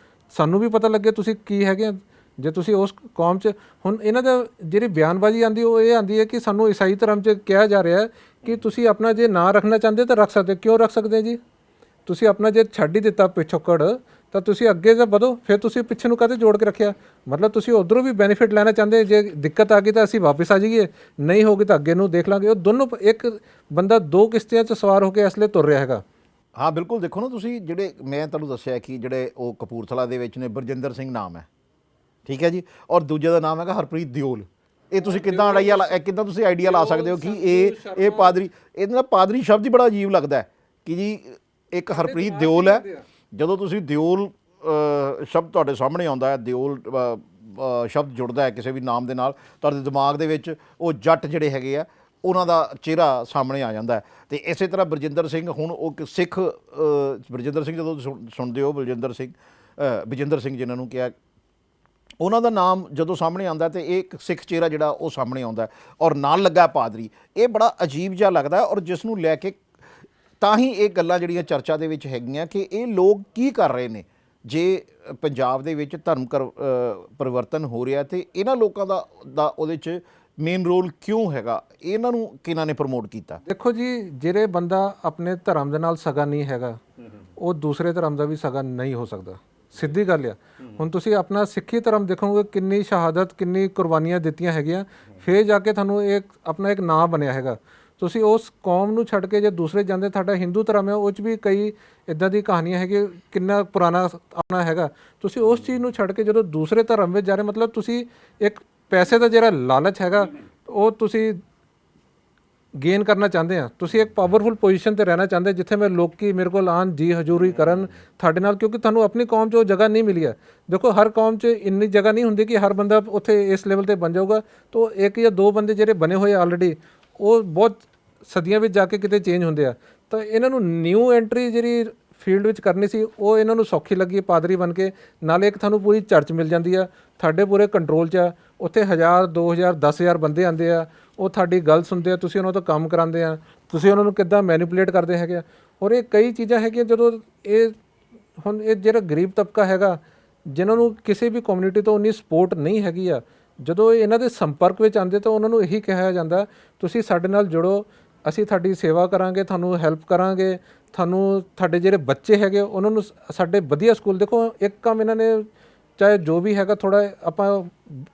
ਸਾਨੂੰ ਵੀ ਪਤਾ ਲੱਗੇ ਤੁਸੀਂ ਕੀ ਹੈਗੇ। ਜੇ ਤੁਸੀਂ ਉਸ ਕੌਮ 'ਚ, ਹੁਣ ਇਹਨਾਂ ਦਾ ਜਿਹੜੀ ਬਿਆਨਬਾਜ਼ੀ ਆਉਂਦੀ ਉਹ ਇਹ ਆਉਂਦੀ ਹੈ ਕਿ ਸਾਨੂੰ ਈਸਾਈ ਧਰਮ 'ਚ ਕਿਹਾ ਜਾ ਰਿਹਾ ਕਿ ਤੁਸੀਂ ਆਪਣਾ ਜੇ ਨਾਂ ਰੱਖਣਾ ਚਾਹੁੰਦੇ ਤਾਂ ਰੱਖ ਸਕਦੇ। ਕਿਉਂ ਰੱਖ ਸਕਦੇ ਜੀ? ਤੁਸੀਂ ਆਪਣਾ ਜੇ ਛੱਡ ਹੀ ਦਿੱਤਾ ਪਿਛੋਕੜ, ਤਾਂ ਤੁਸੀਂ ਅੱਗੇ ਤਾਂ ਵਧੋ, ਫਿਰ ਤੁਸੀਂ ਪਿੱਛੇ ਨੂੰ ਕਾਹਤੇ ਜੋੜ ਕੇ ਰੱਖਿਆ? ਮਤਲਬ ਤੁਸੀਂ ਉੱਧਰੋਂ ਵੀ ਬੈਨੀਫਿਟ ਲੈਣਾ ਚਾਹੁੰਦੇ, ਜੇ ਦਿੱਕਤ ਆ ਗਈ ਤਾਂ ਅਸੀਂ ਵਾਪਸ ਆ ਜਾਈਏ, ਨਹੀਂ ਹੋਗੀ ਤਾਂ ਅੱਗੇ ਨੂੰ ਦੇਖ ਲਾਂਗੇ। ਉਹ ਦੋਨੋਂ, ਇੱਕ ਬੰਦਾ 2 ਕਿਸ਼ਤੀਆਂ 'ਚ ਸਵਾਰ ਹੋ ਕੇ ਇਸ ਲਈ ਤੁਰ ਰਿਹਾ ਹੈਗਾ। ਹਾਂ ਬਿਲਕੁਲ, ਦੇਖੋ ਨਾ ਤੁਸੀਂ, ਜਿਹੜੇ ਮੈਂ ਤੁਹਾਨੂੰ ਦੱਸਿਆ ਕਿ ਜਿਹੜੇ ਉਹ ਕਪੂਰਥਲਾ ਦੇ ਵਿੱਚ ਨੇ, ਬਰਜਿੰਦਰ ਸਿੰਘ ਨਾਮ ਹੈ, ਠੀਕ ਹੈ ਜੀ, ਔਰ ਦੂਜੇ ਦਾ ਨਾਮ ਹੈਗਾ ਹਰਪ੍ਰੀਤ ਦਿਓਲ। ਇਹ ਤੁਸੀਂ ਕਿੱਦਾਂ ਤੁਸੀਂ ਆਈਡੀਆ ਲਾ ਸਕਦੇ ਹੋ ਕਿ ਇਹ ਪਾਦਰੀ, ਇਹਦਾ ਪਾਦਰੀ ਸ਼ਬਦ ਹੀ ਬੜਾ ਅਜੀਬ ਲੱਗਦਾ ਹੈ ਕਿ ਜੀ ਇੱਕ ਹਰਪ੍ਰੀਤ ਦਿਓਲ ਹੈ। ਜਦੋਂ ਤੁਸੀਂ ਦਿਓਲ ਸ਼ਬਦ ਤੁਹਾਡੇ ਸਾਹਮਣੇ ਆਉਂਦਾ ਹੈ, ਦਿਓਲ ਸ਼ਬਦ ਜੁੜਦਾ ਹੈ ਕਿਸੇ ਵੀ ਨਾਮ ਦੇ ਨਾਲ, ਤੁਹਾਡੇ ਦਿਮਾਗ ਦੇ ਵਿੱਚ ਉਹ ਜੱਟ ਜਿਹੜੇ ਹੈਗੇ ਆ ਉਹਨਾਂ ਦਾ ਚਿਹਰਾ ਸਾਹਮਣੇ ਆ ਜਾਂਦਾ ਹੈ। ਅਤੇ ਇਸੇ ਤਰ੍ਹਾਂ ਬਰਜਿੰਦਰ ਸਿੰਘ, ਹੁਣ ਉਹ ਇੱਕ ਸਿੱਖ, ਬਰਜਿੰਦਰ ਸਿੰਘ ਜਦੋਂ ਸੁਣਦੇ ਹੋ, ਵਿਜੇਂਦਰ ਸਿੰਘ ਜਿਨ੍ਹਾਂ ਨੂੰ ਕਿਹਾ, ਉਹਨਾਂ ਦਾ ਨਾਮ ਜਦੋਂ ਸਾਹਮਣੇ ਆਉਂਦਾ ਤਾਂ ਇਹ ਇੱਕ ਸਿੱਖ ਚਿਹਰਾ ਜਿਹੜਾ ਉਹ ਸਾਹਮਣੇ ਆਉਂਦਾ ਔਰ ਨਾਲ ਲੱਗਾ ਪਾਦਰੀ। ਇਹ ਬੜਾ ਅਜੀਬ ਜਿਹਾ ਲੱਗਦਾ ਔਰ ਜਿਸ ਨੂੰ ਲੈ ਕੇ ਤਾਂ ਹੀ ਇਹ ਗੱਲਾਂ ਜਿਹੜੀਆਂ ਚਰਚਾ ਦੇ ਵਿੱਚ ਹੈਗੀਆਂ ਕਿ ਇਹ ਲੋਕ ਕੀ ਕਰ ਰਹੇ ਨੇ। ਜੇ ਪੰਜਾਬ ਦੇ ਵਿੱਚ ਧਰਮ ਪਰਿਵਰਤਨ ਹੋ ਰਿਹਾ ਤੇ ਇਹਨਾਂ ਲੋਕਾਂ ਦਾ ਉਹਦੇ 'ਚ ਮੇਨ ਰੋਲ ਕਿਉਂ ਹੈਗਾ? ਇਹਨਾਂ ਨੂੰ ਕਿਹਨਾਂ ਨੇ ਪ੍ਰਮੋਟ ਕੀਤਾ? ਦੇਖੋ ਜੀ, ਜਿਹੜੇ ਬੰਦਾ ਆਪਣੇ ਧਰਮ ਦੇ ਨਾਲ ਸਗਾ ਨਹੀਂ ਹੈਗਾ, ਉਹ ਦੂਸਰੇ ਧਰਮ ਦਾ ਵੀ ਸਗਾ ਨਹੀਂ ਹੋ ਸਕਦਾ, ਸਿੱਧੀ ਗੱਲ ਆ। ਹੁਣ ਤੁਸੀਂ ਆਪਣਾ ਸਿੱਖੀ ਧਰਮ ਦੇਖੋਗੇ, ਕਿੰਨੀ ਸ਼ਹਾਦਤ, ਕਿੰਨੀ ਕੁਰਬਾਨੀਆਂ ਦਿੱਤੀਆਂ ਹੈਗੀਆਂ, ਫਿਰ ਜਾ ਕੇ ਤੁਹਾਨੂੰ ਆਪਣਾ ਇੱਕ ਨਾਂ ਬਣਿਆ ਹੈਗਾ। ਤੁਸੀਂ ਉਸ ਕੌਮ ਨੂੰ ਛੱਡ ਕੇ ਜੇ ਦੂਸਰੇ ਜਾਂਦੇ, ਤੁਹਾਡਾ ਹਿੰਦੂ ਧਰਮ ਹੈ ਉਹ 'ਚ ਵੀ ਕਈ ਇੱਦਾਂ ਦੀ ਕਹਾਣੀਆਂ ਹੈਗੀਆਂ, ਕਿੰਨਾ ਪੁਰਾਣਾ ਆਪਣਾ ਹੈਗਾ। ਤੁਸੀਂ ਉਸ ਚੀਜ਼ ਨੂੰ ਛੱਡ ਕੇ ਜਦੋਂ ਦੂਸਰੇ ਧਰਮ ਵਿੱਚ ਜਾ ਰਹੇ, ਮਤਲਬ ਤੁਸੀਂ ਇੱਕ ਪੈਸੇ ਦਾ ਜਿਹੜਾ ਲਾਲਚ ਹੈਗਾ ਉਹ ਤੁਸੀਂ ਗੇਨ ਕਰਨਾ ਚਾਹੁੰਦੇ ਆ, ਤੁਸੀਂ ਇੱਕ ਪਾਵਰਫੁਲ ਪੋਜੀਸ਼ਨ ਤੇ ਰਹਿਣਾ ਚਾਹੁੰਦੇ ਜਿੱਥੇ ਮੈਂ ਲੋਕੀ ਮੇਰੇ ਕੋਲ ਆਉਣ, ਜੀ ਹਜ਼ੂਰੀ ਕਰਨ ਤੁਹਾਡੇ ਨਾਲ, ਕਿਉਂਕਿ ਤੁਹਾਨੂੰ ਆਪਣੀ ਕੌਮ 'ਚ ਉਹ ਜਗ੍ਹਾ ਨਹੀਂ ਮਿਲੀ ਹੈ। ਦੇਖੋ ਹਰ ਕੌਮ 'ਚ ਇੰਨੀ ਜਗ੍ਹਾ ਨਹੀਂ ਹੁੰਦੀ ਕਿ ਹਰ ਬੰਦਾ ਉੱਥੇ ਇਸ ਲੈਵਲ ਤੇ ਬਣ ਜਾਊਗਾ। ਤਾਂ ਇੱਕ ਜਾਂ ਦੋ ਬੰਦੇ ਜਿਹੜੇ ਬਣੇ ਹੋਏ ਆਲਰੇਡੀ, ਉਹ ਬਹੁਤ ਸਦੀਆਂ ਵਿੱਚ ਜਾ ਕੇ ਕਿਤੇ ਚੇਂਜ ਹੁੰਦੇ ਆ। ਤਾਂ ਇਹਨਾਂ ਨੂੰ ਨਿਊ ਐਂਟਰੀ ਜਿਹੜੀ ਫੀਲਡ ਵਿੱਚ ਕਰਨੀ ਸੀ ਉਹ ਇਹਨਾਂ ਨੂੰ ਸੌਖੀ ਲੱਗੀ ਪਾਦਰੀ ਬਣ ਕੇ। ਨਾਲੇ ਇੱਕ ਤੁਹਾਨੂੰ ਪੂਰੀ ਚਰਚ ਮਿਲ ਜਾਂਦੀ ਆ, ਤੁਹਾਡੇ ਪੂਰੇ ਕੰਟਰੋਲ 'ਚ ਆ। ਉੱਥੇ 1000 2000 10,000 ਬੰਦੇ ਆਉਂਦੇ ਆ, ਉਹ ਤੁਹਾਡੀ ਗੱਲ ਸੁਣਦੇ ਆ, ਤੁਸੀਂ ਉਹਨਾਂ ਤੋਂ ਕੰਮ ਕਰਾਉਂਦੇ ਆ, ਤੁਸੀਂ ਉਹਨਾਂ ਨੂੰ ਕਿੱਦਾਂ ਮੈਨੀਪੂਲੇਟ ਕਰਦੇ ਹੈਗੇ ਆ। ਔਰ ਇਹ ਕਈ ਚੀਜ਼ਾਂ ਹੈਗੀਆਂ ਜਦੋਂ ਇਹ ਹੁਣ ਇਹ ਜਿਹੜਾ ਗਰੀਬ ਤਬਕਾ ਹੈਗਾ ਜਿਨ੍ਹਾਂ ਨੂੰ ਕਿਸੇ ਵੀ ਕਮਿਊਨਿਟੀ ਤੋਂ ਉਨੀ ਸਪੋਰਟ ਨਹੀਂ ਹੈਗੀ ਆ, ਜਦੋਂ ਇਹ ਇਹਨਾਂ ਦੇ ਸੰਪਰਕ ਵਿੱਚ ਆਉਂਦੇ ਤਾਂ ਉਹਨਾਂ ਨੂੰ ਇਹੀ ਕਿਹਾ ਜਾਂਦਾ ਤੁਸੀਂ ਸਾਡੇ ਨਾਲ ਜੁੜੋ, ਅਸੀਂ ਤੁਹਾਡੀ ਸੇਵਾ ਕਰਾਂਗੇ, ਤੁਹਾਨੂੰ ਹੈਲਪ ਕਰਾਂਗੇ, ਤੁਹਾਨੂੰ ਤੁਹਾਡੇ ਜਿਹੜੇ ਬੱਚੇ ਹੈਗੇ ਉਹਨਾਂ ਨੂੰ ਸਾਡੇ ਵਧੀਆ ਸਕੂਲ। ਦੇਖੋ ਇੱਕ ਕੰਮ ਇਹਨਾਂ ਨੇ ਚਾਹੇ ਜੋ ਵੀ ਹੈਗਾ ਥੋੜ੍ਹਾ ਆਪਾਂ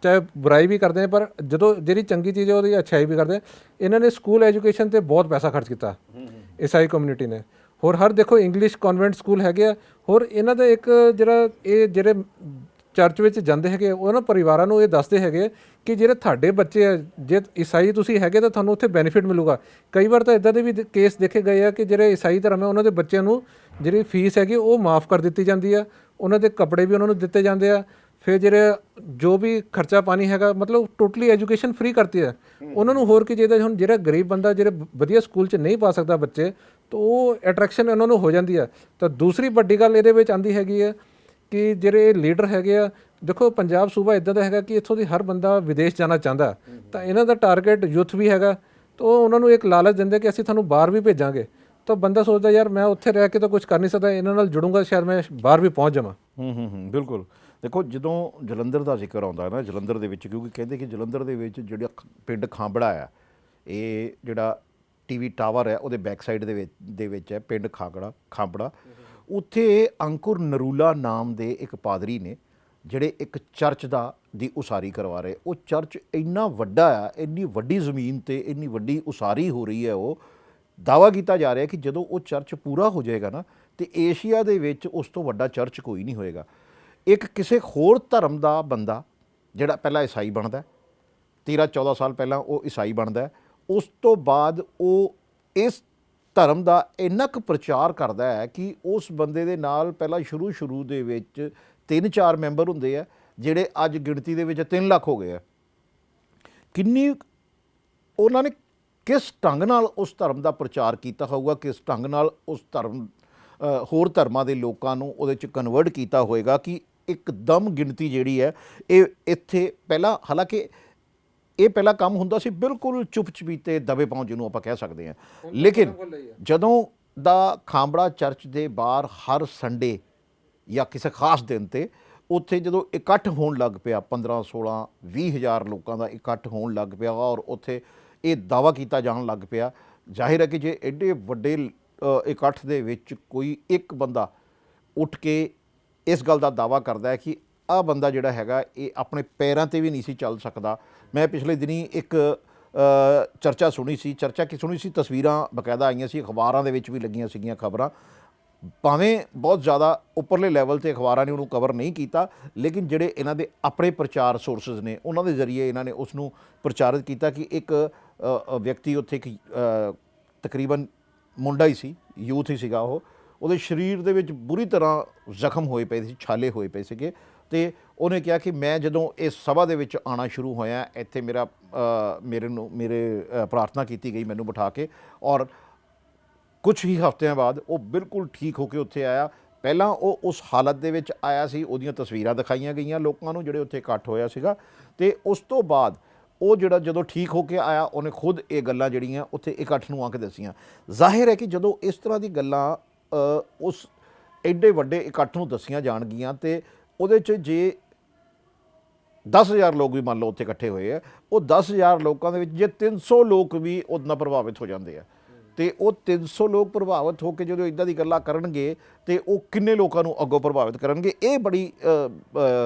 ਚਾਹੇ ਬੁਰਾਈ ਵੀ ਕਰਦੇ ਹਾਂ, ਪਰ ਜਦੋਂ ਜਿਹੜੀ ਚੰਗੀ ਚੀਜ਼ ਹੈ ਉਹਦੀ ਅੱਛਾਈ ਵੀ ਕਰਦੇ। ਇਹਨਾਂ ਨੇ ਸਕੂਲ ਐਜੂਕੇਸ਼ਨ 'ਤੇ ਬਹੁਤ ਪੈਸਾ ਖਰਚ ਕੀਤਾ ਈਸਾਈ ਕਮਿਊਨਿਟੀ ਨੇ। ਹੋਰ ਹਰ ਦੇਖੋ ਇੰਗਲਿਸ਼ ਕਨਵੈਂਟ ਸਕੂਲ ਹੈਗੇ ਆ। ਹੋਰ ਇਹਨਾਂ ਦਾ ਇੱਕ ਜਿਹੜਾ ਇਹ ਜਿਹੜੇ ਚਰਚ ਵਿੱਚ ਜਾਂਦੇ ਹੈਗੇ ਉਹਨਾਂ ਪਰਿਵਾਰਾਂ ਨੂੰ ਇਹ ਦੱਸਦੇ ਹੈਗੇ ਕਿ ਜਿਹੜੇ ਤੁਹਾਡੇ ਬੱਚੇ ਆ, ਜੇ ਈਸਾਈ ਤੁਸੀਂ ਹੈਗੇ ਤਾਂ ਤੁਹਾਨੂੰ ਉੱਥੇ ਬੈਨੀਫਿਟ ਮਿਲੂਗਾ। ਕਈ ਵਾਰ ਤਾਂ ਇੱਦਾਂ ਦੇ ਵੀ ਕੇਸ ਦੇਖੇ ਗਏ ਆ ਕਿ ਜਿਹੜੇ ਈਸਾਈ ਧਰਮ ਹੈ ਉਹਨਾਂ ਦੇ ਬੱਚਿਆਂ ਨੂੰ ਜਿਹੜੀ ਫੀਸ ਹੈਗੀ ਉਹ ਮਾफ़ ਕਰ ਦਿੱਤੀ ਜਾਂਦੀ ਆ, ਉਹਨਾਂ ਦੇ ਕੱਪੜੇ ਵੀ ਉਹਨਾਂ ਨੂੰ ਦਿੱਤੇ ਜਾਂਦੇ ਆ, ਫਿਰ ਜਿਹੜੇ ਜੋ ਵੀ ਖਰਚਾ ਪਾਣੀ ਹੈਗਾ ਮਤਲਬ ਟੋਟਲੀ ਐਜੂਕੇਸ਼ਨ ਫ੍ਰੀ ਕਰਤੀ ਹੈ ਉਹਨਾਂ ਨੂੰ। ਹੋਰ ਕੀ ਚਾਹੀਦਾ? ਹੁਣ ਜਿਹੜਾ ਗਰੀਬ ਬੰਦਾ ਜਿਹੜੇ ਵਧੀਆ ਸਕੂਲ 'ਚ ਨਹੀਂ ਪਾ ਸਕਦਾ ਬੱਚੇ, ਤਾਂ ਉਹ ਅਟਰੈਕਸ਼ਨ ਉਹਨਾਂ ਨੂੰ ਹੋ ਜਾਂਦੀ ਆ। ਤਾਂ ਦੂਸਰੀ ਵੱਡੀ ਗੱਲ ਇਹਦੇ ਵਿੱਚ ਆਉਂਦੀ ਹੈਗੀ ਹੈ ਕਿ ਜਿਹੜੇ ਲੀਡਰ ਹੈਗੇ ਆ, ਦੇਖੋ ਪੰਜਾਬ ਸੂਬਾ ਇੱਦਾਂ ਦਾ ਹੈਗਾ ਕਿ ਇੱਥੋਂ ਦੀ ਹਰ ਬੰਦਾ ਵਿਦੇਸ਼ ਜਾਣਾ ਚਾਹੁੰਦਾ, ਤਾਂ ਇਹਨਾਂ ਦਾ ਟਾਰਗੇਟ ਯੂਥ ਵੀ ਹੈਗਾ। ਤਾਂ ਉਹ ਉਹਨਾਂ ਨੂੰ ਇੱਕ ਲਾਲਚ ਦਿੰਦੇ ਕਿ ਅਸੀਂ ਤੁਹਾਨੂੰ ਬਾਹਰ ਵੀ ਭੇਜਾਂਗੇ। ਤਾਂ ਬੰਦਾ ਸੋਚਦਾ ਯਾਰ ਮੈਂ ਉੱਥੇ ਰਹਿ ਕੇ ਤਾਂ ਕੁਝ ਕਰ ਨਹੀਂ ਸਕਦਾ, ਇਹਨਾਂ ਨਾਲ ਜੁੜੂੰਗਾ ਸ਼ਾਇਦ ਮੈਂ ਬਾਹਰ ਵੀ ਪਹੁੰਚ ਜਾਵਾਂ। ਬਿਲਕੁਲ। ਦੇਖੋ ਜਦੋਂ ਜਲੰਧਰ ਦਾ ਜ਼ਿਕਰ ਆਉਂਦਾ ਨਾ, ਜਲੰਧਰ ਦੇ ਵਿੱਚ ਕਿਉਂਕਿ ਕਹਿੰਦੇ ਕਿ ਜਲੰਧਰ ਦੇ ਵਿੱਚ ਜਿਹੜਾ ਪਿੰਡ ਖਾਂਬੜਾ ਆ, ਇਹ ਜਿਹੜਾ TV ਟਾਵਰ ਹੈ ਉਹਦੇ ਬੈਕ ਸਾਈਡ ਦੇ ਵਿੱਚ ਹੈ ਪਿੰਡ ਖਾਂਬੜਾ। ਉੱਥੇ ਅੰਕੁਰ ਨਰੂਲਾ ਨਾਮ ਦੇ ਇੱਕ ਪਾਦਰੀ ਨੇ ਜਿਹੜੇ ਇੱਕ ਚਰਚ ਦੀ ਉਸਾਰੀ ਕਰਵਾ ਰਹੇ। ਉਹ ਚਰਚ ਇੰਨਾ ਵੱਡਾ ਆ, ਇੰਨੀ ਵੱਡੀ ਜ਼ਮੀਨ 'ਤੇ ਇੰਨੀ ਵੱਡੀ ਉਸਾਰੀ ਹੋ ਰਹੀ ਹੈ। ਉਹ ਦਾਅਵਾ ਕੀਤਾ ਜਾ ਰਿਹਾ ਕਿ ਜਦੋਂ ਉਹ ਚਰਚ ਪੂਰਾ ਹੋ ਜਾਏਗਾ ਨਾ ਤੇ ਏਸ਼ੀਆ ਦੇ ਵਿੱਚ ਉਸ ਤੋਂ ਵੱਡਾ ਚਰਚ ਕੋਈ ਨਹੀਂ ਹੋਏਗਾ। ਇੱਕ ਕਿਸੇ ਹੋਰ ਧਰਮ ਦਾ ਬੰਦਾ ਜਿਹੜਾ ਪਹਿਲਾਂ ਈਸਾਈ ਬਣਦਾ, 13-14 ਸਾਲ ਪਹਿਲਾਂ ਉਹ ਈਸਾਈ ਬਣਦਾ, ਉਸ ਤੋਂ ਬਾਅਦ ਉਹ ਇਸ ਧਰਮ ਦਾ ਇੰਨਾ ਕੁ ਪ੍ਰਚਾਰ ਕਰਦਾ ਹੈ ਕਿ ਉਸ ਬੰਦੇ ਦੇ ਨਾਲ ਪਹਿਲਾਂ ਸ਼ੁਰੂ ਦੇ ਵਿੱਚ 3-4 ਮੈਂਬਰ ਹੁੰਦੇ ਆ ਜਿਹੜੇ ਅੱਜ ਗਿਣਤੀ ਦੇ ਵਿੱਚ 3 ਲੱਖ ਹੋ ਗਏ ਆ। ਕਿੰਨੀ ਉਹਨਾਂ ਨੇ ਕਿਸ ਢੰਗ ਨਾਲ ਉਸ ਧਰਮ ਦਾ ਪ੍ਰਚਾਰ ਕੀਤਾ ਹੋਊਗਾ, ਕਿਸ ਢੰਗ ਨਾਲ ਉਸ ਧਰਮ ਹੋਰ ਧਰਮਾਂ ਦੇ ਲੋਕਾਂ ਨੂੰ ਉਹਦੇ 'ਚ ਕਨਵਰਟ ਕੀਤਾ ਹੋਏਗਾ ਕਿ ਇੱਕਦਮ ਗਿਣਤੀ ਜਿਹੜੀ ਹੈ ਇਹ ਇੱਥੇ ਪਹਿਲਾਂ, ਹਾਲਾਂਕਿ ਇਹ ਪਹਿਲਾ ਕੰਮ ਹੁੰਦਾ ਸੀ ਬਿਲਕੁਲ ਚੁੱਪ-ਚਪੀਤੇ ਦਬੇ ਪਾਉ ਜਿਹਨੂੰ ਆਪਾਂ ਕਹਿ ਸਕਦੇ ਹਾਂ। ਲੇਕਿਨ ਜਦੋਂ ਦਾ ਖਾਂਬੜਾ ਚਰਚ ਦੇ ਬਾਹਰ ਹਰ ਸੰਡੇ ਜਾਂ ਕਿਸੇ ਖਾਸ ਦਿਨ 'ਤੇ ਉੱਥੇ ਜਦੋਂ ਇਕੱਠ ਹੋਣ ਲੱਗ ਪਿਆ, 15 16 20 ਹਜ਼ਾਰ ਲੋਕਾਂ ਦਾ ਇਕੱਠ ਹੋਣ ਲੱਗ ਪਿਆ ਔਰ ਉੱਥੇ ਇਹ ਦਾਅਵਾ ਕੀਤਾ ਜਾਣ ਲੱਗ ਪਿਆ, ਜ਼ਾਹਿਰ ਹੈ ਕਿ ਜੇ ਐਡੇ ਵੱਡੇ ਇਕੱਠ ਦੇ ਵਿੱਚ ਕੋਈ ਇੱਕ ਬੰਦਾ ਉੱਠ ਕੇ ਇਸ ਗੱਲ ਦਾ ਦਾਅਵਾ ਕਰਦਾ ਹੈ ਕਿ ਆਹ ਬੰਦਾ ਜਿਹੜਾ ਹੈਗਾ ਇਹ ਆਪਣੇ ਪੈਰਾਂ 'ਤੇ ਵੀ ਨਹੀਂ ਸੀ ਚੱਲ ਸਕਦਾ। ਮੈਂ ਪਿਛਲੇ ਦਿਨੀ ਇੱਕ ਚਰਚਾ ਸੁਣੀ ਸੀ, ਤਸਵੀਰਾਂ ਬਕਾਇਦਾ ਆਈਆਂ ਸੀ, ਅਖਬਾਰਾਂ ਦੇ ਵਿੱਚ ਵੀ ਲੱਗੀਆਂ ਸੀਗੀਆਂ ਖਬਰਾਂ, ਭਾਵੇਂ ਬਹੁਤ ਜ਼ਿਆਦਾ ਉੱਪਰਲੇ ਲੈਵਲ 'ਤੇ ਅਖਬਾਰਾਂ ਨੇ ਉਹਨੂੰ ਕਵਰ ਨਹੀਂ ਕੀਤਾ, ਲੇਕਿਨ ਜਿਹੜੇ ਇਹਨਾਂ ਦੇ ਆਪਣੇ ਪ੍ਰਚਾਰ ਸੋਰਸਿਸ ਨੇ ਉਹਨਾਂ ਦੇ ਜ਼ਰੀਏ ਇਹਨਾਂ ਨੇ ਉਸ ਨੂੰ ਪ੍ਰਚਾਰਿਤ ਕੀਤਾ ਕਿ ਇੱਕ ਵਿਅਕਤੀ ਉੱਥੇ ਇੱਕ ਤਕਰੀਬਨ ਮੁੰਡਾ ਹੀ ਸੀ, ਯੂਥ ਹੀ ਸੀਗਾ, ਉਹਦੇ ਸਰੀਰ ਦੇ ਵਿੱਚ ਬੁਰੀ ਤਰ੍ਹਾਂ ਜ਼ਖਮ ਹੋਏ ਪਏ ਸੀ, ਛਾਲੇ ਹੋਏ ਪਏ ਸੀਗੇ। ਅਤੇ ਉਹਨੇ ਕਿਹਾ ਕਿ ਮੈਂ ਜਦੋਂ ਇਸ ਸਭਾ ਦੇ ਵਿੱਚ ਆਉਣਾ ਸ਼ੁਰੂ ਹੋਇਆ, ਇੱਥੇ ਮੇਰੇ ਪ੍ਰਾਰਥਨਾ ਕੀਤੀ ਗਈ ਮੈਨੂੰ ਬਿਠਾ ਕੇ, ਔਰ ਕੁਛ ਹੀ ਹਫ਼ਤਿਆਂ ਬਾਅਦ ਉਹ ਬਿਲਕੁਲ ਠੀਕ ਹੋ ਕੇ ਉੱਥੇ ਆਇਆ। ਪਹਿਲਾਂ ਉਹ ਉਸ ਹਾਲਤ ਦੇ ਵਿੱਚ ਆਇਆ ਸੀ, ਉਹਦੀਆਂ ਤਸਵੀਰਾਂ ਦਿਖਾਈਆਂ ਗਈਆਂ ਲੋਕਾਂ ਨੂੰ ਜਿਹੜੇ ਉੱਥੇ ਇਕੱਠ ਹੋਇਆ ਸੀਗਾ, ਅਤੇ ਉਸ ਤੋਂ ਬਾਅਦ ਉਹ ਜਿਹੜਾ ਜਦੋਂ ਠੀਕ ਹੋ ਕੇ ਆਇਆ ਉਹਨੇ ਖੁਦ ਇਹ ਗੱਲਾਂ ਜਿਹੜੀਆਂ ਉੱਥੇ ਇਕੱਠ ਨੂੰ ਆ ਕੇ ਦੱਸੀਆਂ। ਜ਼ਾਹਿਰ ਹੈ ਕਿ ਜਦੋਂ ਇਸ ਤਰ੍ਹਾਂ ਦੀ ਗੱਲਾਂ ਉਸ ਐਡੇ ਵੱਡੇ ਇਕੱਠ ਨੂੰ ਦੱਸੀਆਂ ਜਾਣਗੀਆਂ ਅਤੇ ਉਹਦੇ 'ਚ ਜੇ 10,000 ਲੋਕ ਵੀ ਮੰਨ ਲਓ ਉੱਥੇ ਇਕੱਠੇ ਹੋਏ ਆ, ਉਹ 10,000 ਲੋਕਾਂ ਦੇ ਵਿੱਚ ਜੇ 300 ਲੋਕ ਵੀ ਉਹਦੇ ਨਾਲ ਪ੍ਰਭਾਵਿਤ ਹੋ ਜਾਂਦੇ ਆ, ਅਤੇ ਉਹ 300 ਲੋਕ ਪ੍ਰਭਾਵਿਤ ਹੋ ਕੇ ਜਦੋਂ ਇੱਦਾਂ ਦੀ ਗੱਲਾਂ ਕਰਨਗੇ ਅਤੇ ਉਹ ਕਿੰਨੇ ਲੋਕਾਂ ਨੂੰ ਅੱਗੋਂ ਪ੍ਰਭਾਵਿਤ ਕਰਨਗੇ, ਇਹ ਬੜੀ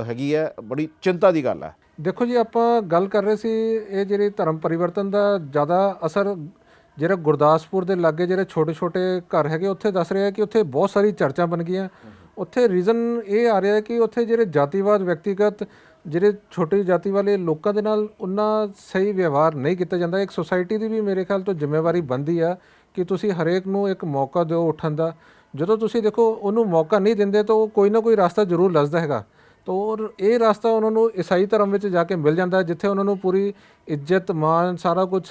ਹੈਗੀ ਹੈ, ਬੜੀ ਚਿੰਤਾ ਦੀ ਗੱਲ ਹੈ। ਦੇਖੋ ਜੀ, ਆਪਾਂ ਗੱਲ ਕਰ ਰਹੇ ਸੀ ਇਹ ਜਿਹੜੀ ਧਰਮ ਪਰਿਵਰਤਨ ਦਾ ਜ਼ਿਆਦਾ ਅਸਰ ਜਿਹੜਾ ਗੁਰਦਾਸਪੁਰ ਦੇ ਲਾਗੇ ਜਿਹੜੇ ਛੋਟੇ ਛੋਟੇ ਘਰ ਹੈਗੇ ਉੱਥੇ ਦੱਸ ਰਿਹਾ ਕਿ ਉੱਥੇ ਬਹੁਤ ਸਾਰੀ ਚਰਚਾਂ ਬਣ ਗਈਆਂ। ਉੱਥੇ ਰੀਜ਼ਨ ਇਹ ਆ ਰਿਹਾ ਕਿ ਉੱਥੇ ਜਿਹੜੇ ਜਾਤੀਵਾਦ ਵਿਅਕਤੀਗਤ ਜਿਹੜੇ ਛੋਟੀ ਜਾਤੀ ਵਾਲੇ ਲੋਕਾਂ ਦੇ ਨਾਲ ਉਹਨਾਂ ਸਹੀ ਵਿਵਹਾਰ ਨਹੀਂ ਕੀਤਾ ਜਾਂਦਾ। ਇੱਕ ਸੁਸਾਇਟੀ ਦੀ ਵੀ ਮੇਰੇ ਖਿਆਲ ਤੋਂ ਜ਼ਿੰਮੇਵਾਰੀ ਬਣਦੀ ਆ ਕਿ ਤੁਸੀਂ ਹਰੇਕ ਨੂੰ ਇੱਕ ਮੌਕਾ ਦਿਓ ਉੱਠਣ ਦਾ। ਜਦੋਂ ਤੁਸੀਂ ਦੇਖੋ ਉਹਨੂੰ ਮੌਕਾ ਨਹੀਂ ਦਿੰਦੇ ਤਾਂ ਉਹ ਕੋਈ ਨਾ ਕੋਈ ਰਸਤਾ ਜ਼ਰੂਰ ਲੱਭਦਾ ਹੈਗਾ। ਤਾਂ ਔਰ ਇਹ ਰਸਤਾ ਉਹਨਾਂ ਨੂੰ ਈਸਾਈ ਧਰਮ ਵਿੱਚ ਜਾ ਕੇ ਮਿਲ ਜਾਂਦਾ, ਜਿੱਥੇ ਉਹਨਾਂ ਨੂੰ ਪੂਰੀ ਇੱਜ਼ਤ ਮਾਣ ਸਾਰਾ ਕੁਝ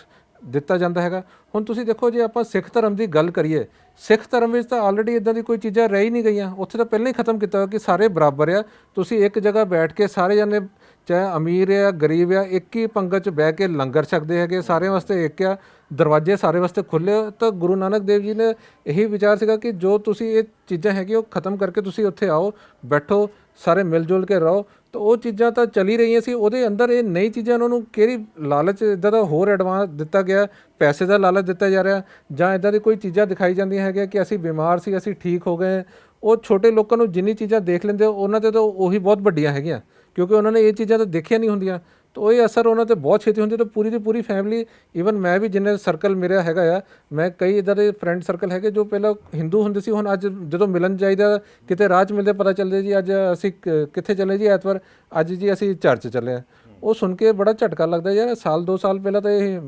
ਦਿੱਤਾ ਜਾਂਦਾ ਹੈਗਾ। ਹੁਣ ਤੁਸੀਂ ਦੇਖੋ ਜੇ ਆਪਾਂ ਸਿੱਖ ਧਰਮ ਦੀ ਗੱਲ ਕਰੀਏ, ਸਿੱਖ ਧਰਮ ਵਿੱਚ ਤਾਂ ਆਲਰੇਡੀ ਇਦਾਂ ਦੀ ਕੋਈ ਚੀਜ਼ਾਂ ਰਹਿ ਹੀ ਨਹੀਂ ਗਈਆਂ। ਉੱਥੇ ਤਾਂ ਪਹਿਲਾਂ ਹੀ ਖਤਮ ਕੀਤਾ ਹੋਇਆ ਕਿ ਸਾਰੇ ਬਰਾਬਰ ਆ, ਤੁਸੀਂ ਇੱਕ ਜਗ੍ਹਾ ਬੈਠ ਕੇ ਸਾਰੇ ਜਣੇ ਚਾਹੇ ਅਮੀਰ ਆ ਗਰੀਬ ਆ ਇੱਕ ਹੀ ਪੰਗਤ 'ਚ ਬਹਿ ਕੇ ਲੰਗਰ ਛਕਦੇ ਹੈਗੇ, ਸਾਰਿਆਂ ਵਾਸਤੇ ਇੱਕ ਆ, ਦਰਵਾਜ਼ੇ ਸਾਰੇ ਵਾਸਤੇ ਖੁੱਲ੍ਹੇ। ਤਾਂ ਗੁਰੂ ਨਾਨਕ ਦੇਵ ਜੀ ਨੇ ਇਹੀ ਵਿਚਾਰ ਸੀਗਾ ਕਿ ਜੋ ਤੁਸੀਂ ਇਹ ਚੀਜ਼ਾਂ ਹੈਗੀਆਂ ਉਹ ਖਤਮ ਕਰਕੇ ਤੁਸੀਂ ਉੱਥੇ ਆਓ, ਬੈਠੋ, ਸਾਰੇ ਮਿਲ ਜੁਲ ਕੇ ਰਹੋ। ਤਾਂ ਉਹ ਚੀਜ਼ਾਂ ਤਾਂ ਚੱਲੀ ਰਹੀਆਂ ਸੀ, ਉਹਦੇ ਅੰਦਰ ਇਹ ਨਈ ਚੀਜ਼ਾਂ ਉਹਨਾਂ ਨੂੰ ਕਿਹੜੀ ਲਾਲਚ ਇੱਦਾਂ ਦਾ ਹੋਰ ਐਡਵਾਂਸ ਦਿੱਤਾ ਗਿਆ, ਪੈਸੇ ਦਾ ਲਾਲਚ ਦਿੱਤਾ ਜਾ ਰਿਹਾ, ਜਾਂ ਇੱਦਾਂ ਦੀ ਕੋਈ ਚੀਜ਼ਾਂ ਦਿਖਾਈ ਜਾਂਦੀਆਂ ਹੈਗੀਆਂ ਕਿ ਅਸੀਂ ਬਿਮਾਰ ਸੀ ਅਸੀਂ ਠੀਕ ਹੋ ਗਏ। ਉਹ ਛੋਟੇ ਲੋਕਾਂ ਨੂੰ ਜਿੰਨੀ ਚੀਜ਼ਾਂ ਦੇਖ ਲੈਂਦੇ ਉਹਨਾਂ 'ਤੇ ਤਾਂ ਉਹੀ ਬਹੁਤ ਵੱਡੀਆਂ ਹੈਗੀਆਂ, ਕਿਉਂਕਿ ਉਹਨਾਂ ਨੇ ਇਹ ਚੀਜ਼ਾਂ ਤਾਂ ਦੇਖੀਆਂ ਨਹੀਂ ਹੁੰਦੀਆਂ। ਤਾਂ ਇਹ ਅਸਰ ਉਹਨਾਂ 'ਤੇ ਬਹੁਤ ਛੇਤੀ ਹੁੰਦੀ। ਤਾਂ ਪੂਰੀ ਦੀ ਪੂਰੀ ਫੈਮਿਲੀ, ਈਵਨ ਮੈਂ ਵੀ ਜਿੰਨੇ ਸਰਕਲ ਮੇਰਾ ਹੈਗਾ ਆ, ਮੈਂ ਕਈ ਇੱਦਾਂ ਦੇ ਫਰੈਂਡ ਸਰਕਲ ਹੈਗੇ ਜੋ ਪਹਿਲਾਂ ਹਿੰਦੂ ਹੁੰਦੇ ਸੀ, ਹੁਣ ਅੱਜ ਜਦੋਂ ਮਿਲਣ ਜਾਈਦਾ ਕਿਤੇ ਰਾਹ 'ਚ ਮਿਲਦੇ ਪਤਾ ਚੱਲਦੇ ਜੀ ਅੱਜ ਅਸੀਂ ਕਿੱਥੇ ਚੱਲੇ ਜੀ ਐਤਵਾਰ, ਅੱਜ ਜੀ ਅਸੀਂ ਚਰਚ ਚੱਲੇ ਆ। ਉਹ ਸੁਣ ਕੇ ਬੜਾ ਝਟਕਾ ਲੱਗਦਾ ਯਾਰ, ਸਾਲ 2 ਸਾਲ ਪਹਿਲਾਂ ਤਾਂ ਇਹ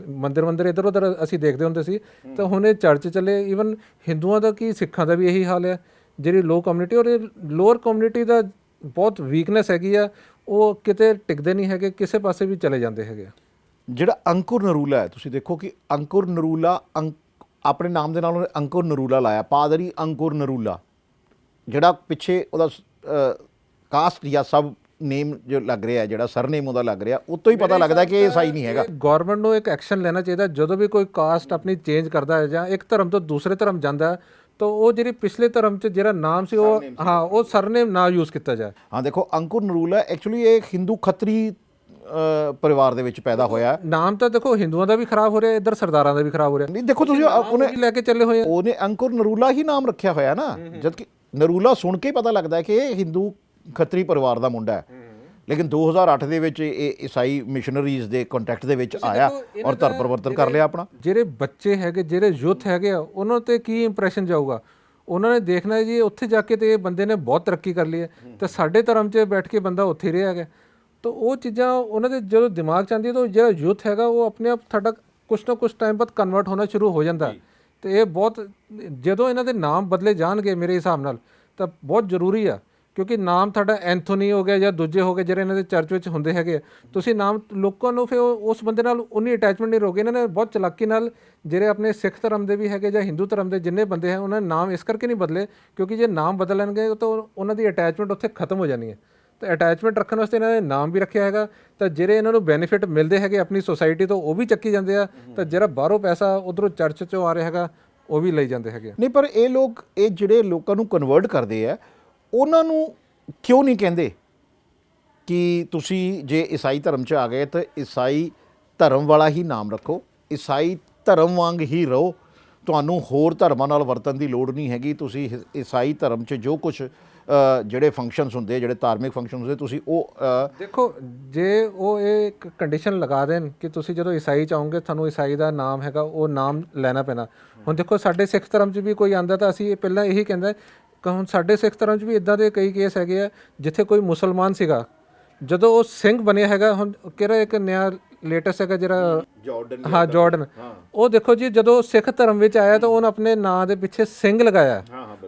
ਮੰਦਿਰ ਇੱਧਰ ਉੱਧਰ ਅਸੀਂ ਦੇਖਦੇ ਹੁੰਦੇ ਸੀ, ਤਾਂ ਹੁਣ ਇਹ ਚਰਚ ਚੱਲੇ। ਈਵਨ ਹਿੰਦੂਆਂ ਦਾ ਕੀ ਸਿੱਖਾਂ ਦਾ ਵੀ ਇਹੀ ਹਾਲ ਹੈ। ਜਿਹੜੀ ਲੋ ਕਮਿਊਨਿਟੀ ਔਰ ਇਹ ਲੋਅਰ ਕਮਿਊਨਿਟੀ ਦਾ ਬਹੁਤ ਵੀਕਨੈਸ ਹੈਗੀ ਆ, ਉਹ ਕਿਤੇ ਟਿਕਦੇ ਨਹੀਂ ਹੈਗੇ, ਕਿਸੇ ਪਾਸੇ ਵੀ ਚਲੇ ਜਾਂਦੇ ਹੈਗੇ। ਜਿਹੜਾ ਅੰਕੁਰ ਨਰੂਲਾ ਹੈ, ਤੁਸੀਂ ਦੇਖੋ ਕਿ ਅੰਕੁਰ ਨਰੂਲਾ ਆਪਣੇ ਨਾਮ ਦੇ ਨਾਲ ਉਹਨੇ ਅੰਕੁਰ ਨਰੂਲਾ ਲਾਇਆ, ਪਾਦਰੀ ਅੰਕੁਰ ਨਰੂਲਾ, ਜਿਹੜਾ ਪਿੱਛੇ ਉਹਦਾ ਕਾਸਟ ਜਾਂ ਸਬ ਨੇਮ ਜੋ ਲੱਗ ਰਿਹਾ, ਜਿਹੜਾ ਸਰਨੇਮ ਉਹਦਾ ਲੱਗ ਰਿਹਾ, ਉਹ ਤੋਂ ਹੀ ਪਤਾ ਲੱਗਦਾ ਕਿ ਇਹ ਸਹੀ ਨਹੀਂ ਹੈਗਾ। ਗੌਰਮੈਂਟ ਨੂੰ ਇੱਕ ਐਕਸ਼ਨ ਲੈਣਾ ਚਾਹੀਦਾ। ਜਦੋਂ ਵੀ ਕੋਈ ਕਾਸਟ ਆਪਣੀ ਚੇਂਜ ਕਰਦਾ ਹੈ ਜਾਂ ਇੱਕ ਧਰਮ ਤੋਂ ਦੂਸਰੇ ਧਰਮ ਜਾਂਦਾ ਹੈ, ਤਾਂ ਉਹ ਜਿਹੜੀ ਪਿਛਲੇ ਧਰਮ 'ਚ ਜਿਹੜਾ ਨਾਮ ਸੀ ਉਹ ਉਹ ਸਰਨੇਮ ਨਾ ਯੂਜ਼ ਕੀਤਾ ਜਾਏ। ਹਾਂ ਦੇਖੋ ਅੰਕੁਰ ਨਰੂਲਾ ਐਕਚੁਅਲੀ ਇਹ ਹਿੰਦੂ ਖੱਤਰੀ ਪਰਿਵਾਰ ਦੇ ਵਿੱਚ ਪੈਦਾ ਹੋਇਆ। ਨਾਮ ਤਾਂ ਦੇਖੋ ਹਿੰਦੂਆਂ ਦਾ ਵੀ ਖਰਾਬ ਹੋ ਰਿਹਾ, ਇੱਧਰ ਸਰਦਾਰਾਂ ਦਾ ਵੀ ਖਰਾਬ ਹੋ ਰਿਹਾ। ਨਹੀਂ ਦੇਖੋ ਤੁਸੀਂ ਉਹਨੇ ਲੈ ਕੇ ਚੱਲੇ ਹੋਏ, ਉਹਨੇ ਅੰਕੁਰ ਨਰੂਲਾ ਹੀ ਨਾਮ ਰੱਖਿਆ ਹੋਇਆ ਨਾ, ਜਦਕਿ ਨਰੂਲਾ ਸੁਣ ਕੇ ਪਤਾ ਲੱਗਦਾ ਕਿ ਇਹ ਹਿੰਦੂ ਖੱਤਰੀ ਪਰਿਵਾਰ ਦਾ ਮੁੰਡਾ ਹੈ। ਲੇਕਿਨ 2008 ਦੇ ਵਿੱਚ ਇਹ ਈਸਾਈ ਮਿਸ਼ਨਰੀਜ਼ ਦੇ ਕੰਟੈਕਟ ਦੇ ਵਿੱਚ ਆਇਆ ਔਰ ਧਰਮ ਪਰਿਵਰਤਨ ਕਰ ਲਿਆ ਆਪਣਾ। ਜਿਹੜੇ ਬੱਚੇ ਹੈਗੇ, ਜਿਹੜੇ ਯੂਥ ਹੈਗੇ ਆ, ਉਹਨਾਂ 'ਤੇ ਕੀ ਇੰਪ੍ਰੈਸ਼ਨ ਜਾਊਗਾ? ਉਹਨਾਂ ਨੇ ਦੇਖਣਾ ਜੀ ਉੱਥੇ ਜਾ ਕੇ ਤੇ ਇਹ ਬੰਦੇ ਨੇ ਬਹੁਤ ਤਰੱਕੀ ਕਰ ਲਈ ਹੈ, ਤੇ ਸਾਡੇ ਧਰਮ 'ਚ ਬੈਠ ਕੇ ਬੰਦਾ ਉੱਥੇ ਰਿਹਾ ਹੈਗਾ। ਤਾਂ ਉਹ ਚੀਜ਼ਾਂ ਉਹਨਾਂ ਦੇ ਜਦੋਂ ਦਿਮਾਗ 'ਚ ਆਉਂਦੀ ਤਾਂ ਜਿਹੜਾ ਯੂਥ ਹੈਗਾ ਉਹ ਆਪਣੇ ਆਪ ਸਾਡਾ ਕੁਛ ਨਾ ਕੁਛ ਟਾਈਮ ਬਾਅਦ ਕਨਵਰਟ ਹੋਣਾ ਸ਼ੁਰੂ ਹੋ ਜਾਂਦਾ। ਤੇ ਇਹ ਬਹੁਤ, ਜਦੋਂ ਇਹਨਾਂ ਦੇ ਨਾਮ ਬਦਲੇ ਜਾਣਗੇ ਮੇਰੇ ਹਿਸਾਬ ਨਾਲ ਤਾਂ ਬਹੁਤ ਜ਼ਰੂਰੀ ਆ, ਕਿਉਂਕਿ ਨਾਮ ਤੁਹਾਡਾ ਐਂਥੋਨੀ ਹੋ ਗਿਆ ਜਾਂ ਦੂਜੇ ਹੋ ਗਏ ਜਿਹੜੇ ਇਹਨਾਂ ਦੇ ਚਰਚ ਵਿੱਚ ਹੁੰਦੇ ਹੈਗੇ, ਤੁਸੀਂ ਨਾਮ ਲੋਕਾਂ ਨੂੰ ਫਿਰ ਉਸ ਬੰਦੇ ਨਾਲ ਉਨੀ ਅਟੈਚਮੈਂਟ ਨਹੀਂ ਰਹੋਗੇ। ਇਹਨਾਂ ਨੇ ਬਹੁਤ ਚਲਾਕੀ ਨਾਲ ਜਿਹੜੇ ਆਪਣੇ ਸਿੱਖ ਧਰਮ ਦੇ ਵੀ ਹੈਗੇ ਜਾਂ ਹਿੰਦੂ ਧਰਮ ਦੇ ਜਿੰਨੇ ਬੰਦੇ ਹੈ ਉਹਨਾਂ ਨੇ ਨਾਮ ਇਸ ਕਰਕੇ ਨਹੀਂ ਬਦਲੇ ਕਿਉਂਕਿ ਜੇ ਨਾਮ ਬਦਲ ਲੈਣਗੇ ਤਾਂ ਉਹਨਾਂ ਦੀ ਅਟੈਚਮੈਂਟ ਉੱਥੇ ਖਤਮ ਹੋ ਜਾਣੀ ਹੈ। ਤਾਂ ਅਟੈਚਮੈਂਟ ਰੱਖਣ ਵਾਸਤੇ ਇਹਨਾਂ ਨੇ ਨਾਮ ਵੀ ਰੱਖਿਆ ਹੈਗਾ, ਤਾਂ ਜਿਹੜੇ ਇਹਨਾਂ ਨੂੰ ਬੈਨੀਫਿਟ ਮਿਲਦੇ ਹੈਗੇ ਆਪਣੀ ਸੋਸਾਇਟੀ ਤੋਂ ਉਹ ਵੀ ਚੱਕੀ ਜਾਂਦੇ ਆ, ਤਾਂ ਜਿਹੜਾ ਬਾਹਰੋਂ ਪੈਸਾ ਉਧਰੋਂ ਚਰਚ 'ਚੋਂ ਆ ਰਿਹਾ ਹੈਗਾ ਉਹ ਵੀ ਲਈ ਜਾਂਦੇ ਹੈਗੇ। ਨਹੀਂ ਪਰ ਇਹ ਲੋਕ, ਇਹ ਜਿਹੜੇ ਲੋਕਾਂ ਨੂੰ ਕਨਵਰਟ ਕਰਦੇ ਆ, ਉਹਨਾਂ ਨੂੰ ਕਿਉਂ ਨਹੀਂ ਕਹਿੰਦੇ ਕਿ ਤੁਸੀਂ ਜੇ ਈਸਾਈ ਧਰਮ 'ਚ ਆ ਗਏ ਤਾਂ ਈਸਾਈ ਧਰਮ ਵਾਲਾ ਹੀ ਨਾਮ ਰੱਖੋ, ਈਸਾਈ ਧਰਮ ਵਾਂਗ ਹੀ ਰਹੋ, ਤੁਹਾਨੂੰ ਹੋਰ ਧਰਮਾਂ ਨਾਲ ਵਰਤਣ ਦੀ ਲੋੜ ਨਹੀਂ ਹੈਗੀ। ਤੁਸੀਂ ਈਸਾਈ ਧਰਮ 'ਚ ਜੋ ਕੁਛ ਜਿਹੜੇ ਫੰਕਸ਼ਨਸ ਹੁੰਦੇ, ਜਿਹੜੇ ਧਾਰਮਿਕ ਫੰਕਸ਼ਨ ਹੁੰਦੇ, ਤੁਸੀਂ ਉਹ ਦੇਖੋ ਜੇ ਉਹ ਇਹ ਇੱਕ ਕੰਡੀਸ਼ਨ ਲਗਾ ਦੇਣ ਕਿ ਤੁਸੀਂ ਜਦੋਂ ਈਸਾਈ 'ਚ ਆਓਗੇ ਤੁਹਾਨੂੰ ਈਸਾਈ ਦਾ ਨਾਮ ਹੈਗਾ ਉਹ ਨਾਮ ਲੈਣਾ ਪੈਣਾ। ਹੁਣ ਦੇਖੋ ਸਾਡੇ ਸਿੱਖ ਧਰਮ 'ਚ ਵੀ ਕੋਈ ਆਉਂਦਾ ਤਾਂ ਅਸੀਂ ਪਹਿਲਾਂ ਇਹੀ ਕਹਿੰਦਾ ਕਿ ਹੁਣ ਸਾਡੇ ਸਿੱਖ ਧਰਮ 'ਚ ਵੀ ਇੱਦਾਂ ਦੇ ਕਈ ਕੇਸ ਹੈਗੇ ਆ ਜਿੱਥੇ ਕੋਈ ਮੁਸਲਮਾਨ ਸੀਗਾ, ਜਦੋਂ ਉਹ ਸਿੰਘ ਬਣਿਆ ਹੈਗਾ, ਹੁਣ ਕਿਹੜਾ ਇੱਕ ਨਿਆ ਲੇਟੈਸਟ ਹੈਗਾ ਜਿਹੜਾ ਜਾਰਡਨ, ਉਹ ਦੇਖੋ ਜੀ ਜਦੋਂ ਸਿੱਖ ਧਰਮ ਵਿੱਚ ਆਇਆ ਤਾਂ ਉਹਨੇ ਆਪਣੇ ਨਾਂ ਦੇ ਪਿੱਛੇ ਸਿੰਘ ਲਗਾਇਆ,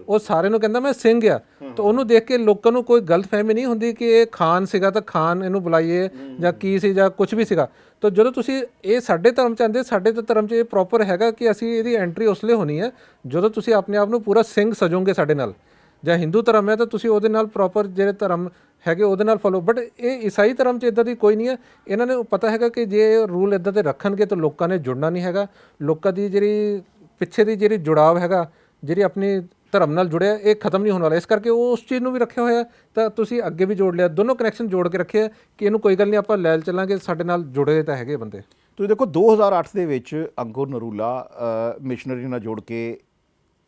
ਉਹ ਸਾਰਿਆਂ ਨੂੰ ਕਹਿੰਦਾ ਮੈਂ ਸਿੰਘ ਆ। ਤਾਂ ਉਹਨੂੰ ਦੇਖ ਕੇ ਲੋਕਾਂ ਨੂੰ ਕੋਈ ਗਲਤਫਹਿਮੀ ਨਹੀਂ ਹੁੰਦੀ ਕਿ ਇਹ ਖਾਨ ਸੀਗਾ ਤਾਂ ਖਾਨ ਇਹਨੂੰ ਬੁਲਾਈਏ ਜਾਂ ਕੀ ਸੀ ਜਾਂ ਕੁਝ ਵੀ ਸੀਗਾ। ਤਾਂ ਜਦੋਂ ਤੁਸੀਂ ਇਹ ਸਾਡੇ ਧਰਮ 'ਚ ਆਉਂਦੇ, ਸਾਡੇ ਤਾਂ ਧਰਮ 'ਚ ਇਹ ਪ੍ਰੋਪਰ ਹੈਗਾ ਕਿ ਅਸੀਂ ਇਹਦੀ ਐਂਟਰੀ ਉਸ ਲਈ ਹੋਣੀ ਹੈ ਜਦੋਂ ਤੁਸੀਂ ਆਪਣੇ ਆਪ ਨੂੰ ਪੂਰਾ ਸਿੰਘ ਸਜੋਗੇ ਸਾਡੇ ਨਾਲ। ਜਾਂ ਹਿੰਦੂ ਧਰਮ ਹੈ ਤਾਂ ਤੁਸੀਂ ਉਹਦੇ ਨਾਲ ਪ੍ਰੋਪਰ ਜਿਹੜੇ ਧਰਮ ਹੈਗੇ ਉਹਦੇ ਨਾਲ ਫੋਲੋ। ਬਟ ਇਹ ਈਸਾਈ ਧਰਮ 'ਚ ਇੱਦਾਂ ਦੀ ਕੋਈ ਨਹੀਂ ਹੈ। ਇਹਨਾਂ ਨੂੰ ਪਤਾ ਹੈਗਾ ਕਿ ਜੇ ਰੂਲ ਇੱਦਾਂ ਦੇ ਰੱਖਣਗੇ ਤਾਂ ਲੋਕਾਂ ਨੇ ਜੁੜਨਾ ਨਹੀਂ ਹੈਗਾ। ਲੋਕਾਂ ਦੀ ਜਿਹੜੀ ਪਿੱਛੇ ਦੀ ਜਿਹੜੀ ਜੁੜਾਵ ਹੈਗਾ, ਜਿਹੜੀ ਆਪਣੀ ਧਰਮ ਨਾਲ ਜੁੜਿਆ, ਇਹ ਖਤਮ ਨਹੀਂ ਹੋਣ ਵਾਲਾ। ਇਸ ਕਰਕੇ ਉਹ ਉਸ ਚੀਜ਼ ਨੂੰ ਵੀ ਰੱਖਿਆ ਹੋਇਆ, ਤਾਂ ਤੁਸੀਂ ਅੱਗੇ ਵੀ ਜੋੜ ਲਿਆ, ਦੋਨੋਂ ਕਨੈਕਸ਼ਨ ਜੋੜ ਕੇ ਰੱਖੇ ਕਿ ਇਹਨੂੰ ਕੋਈ ਗੱਲ ਨਹੀਂ, ਆਪਾਂ ਲੈ ਚੱਲਾਂਗੇ, ਸਾਡੇ ਨਾਲ ਜੁੜੇ ਤਾਂ ਹੈਗੇ ਬੰਦੇ। ਤੁਸੀਂ ਦੇਖੋ 2008 ਦੇ ਵਿੱਚ ਅੰਕੁਰ ਨਰੂਲਾ ਮਿਸ਼ਨਰੀ ਨਾਲ ਜੁੜ ਕੇ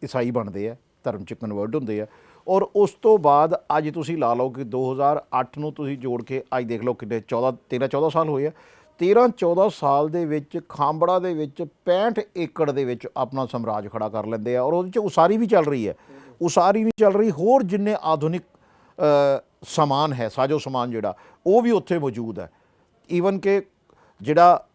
ਈਸਾਈ ਬਣਦੇ ਆ, ਧਰਮ 'ਚ ਕਨਵਰਟ ਹੁੰਦੇ ਆ, ਔਰ ਉਸ ਤੋਂ ਬਾਅਦ ਅੱਜ ਤੁਸੀਂ ਲਾ ਲਓ ਕਿ 2008 ਨੂੰ ਤੁਸੀਂ ਜੋੜ ਕੇ ਅੱਜ ਦੇਖ ਲਓ ਕਿੰਨੇ 13-14 ਸਾਲ ਹੋਏ ਆ। 13-14 ਸਾਲ ਦੇ ਵਿੱਚ ਖਾਂਬੜਾ ਦੇ ਵਿੱਚ 65 ਏਕੜ ਦੇ ਵਿੱਚ ਆਪਣਾ ਸਾਮਰਾਜ ਖੜਾ ਕਰ ਲੈਂਦੇ ਆ, ਔਰ ਉਹਦੇ 'ਚ ਉਸਾਰੀ ਵੀ ਚੱਲ ਰਹੀ ਹੈ, ਉਸਾਰੀ ਵੀ ਚੱਲ ਰਹੀ, ਹੋਰ ਜਿੰਨੇ ਆਧੁਨਿਕ ਸਮਾਨ ਹੈ, ਸਾਜੋ ਸਮਾਨ ਜਿਹੜਾ ਉਹ ਵੀ ਉੱਥੇ ਮੌਜੂਦ ਹੈ। ਈਵਨ ਕਿ ਜਿਹੜਾ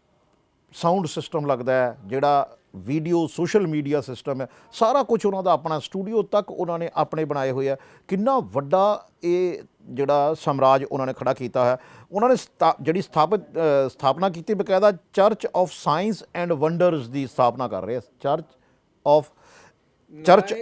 ਸਾਊਂਡ ਸਿਸਟਮ ਲੱਗਦਾ ਹੈ, ਜਿਹੜਾ ਵੀਡੀਓ ਸੋਸ਼ਲ ਮੀਡੀਆ ਸਿਸਟਮ ਹੈ, ਸਾਰਾ ਕੁਝ ਉਹਨਾਂ ਦਾ ਆਪਣਾ, ਸਟੂਡੀਓ ਤੱਕ ਉਹਨਾਂ ਨੇ ਆਪਣੇ ਬਣਾਏ ਹੋਏ ਆ। ਕਿੰਨਾ ਵੱਡਾ ਇਹ ਜਿਹੜਾ ਸਾਮਰਾਜ ਉਹਨਾਂ ਨੇ ਖੜਾ ਕੀਤਾ ਹੈ। ਉਹਨਾਂ ਨੇ ਜਿਹੜੀ ਸਥਾਪਨਾ ਕੀਤੀ, ਬਕਾਇਦਾ church of science and wonders ਦੀ ਸਥਾਪਨਾ ਕਰ ਰਹੇ ਆ। Church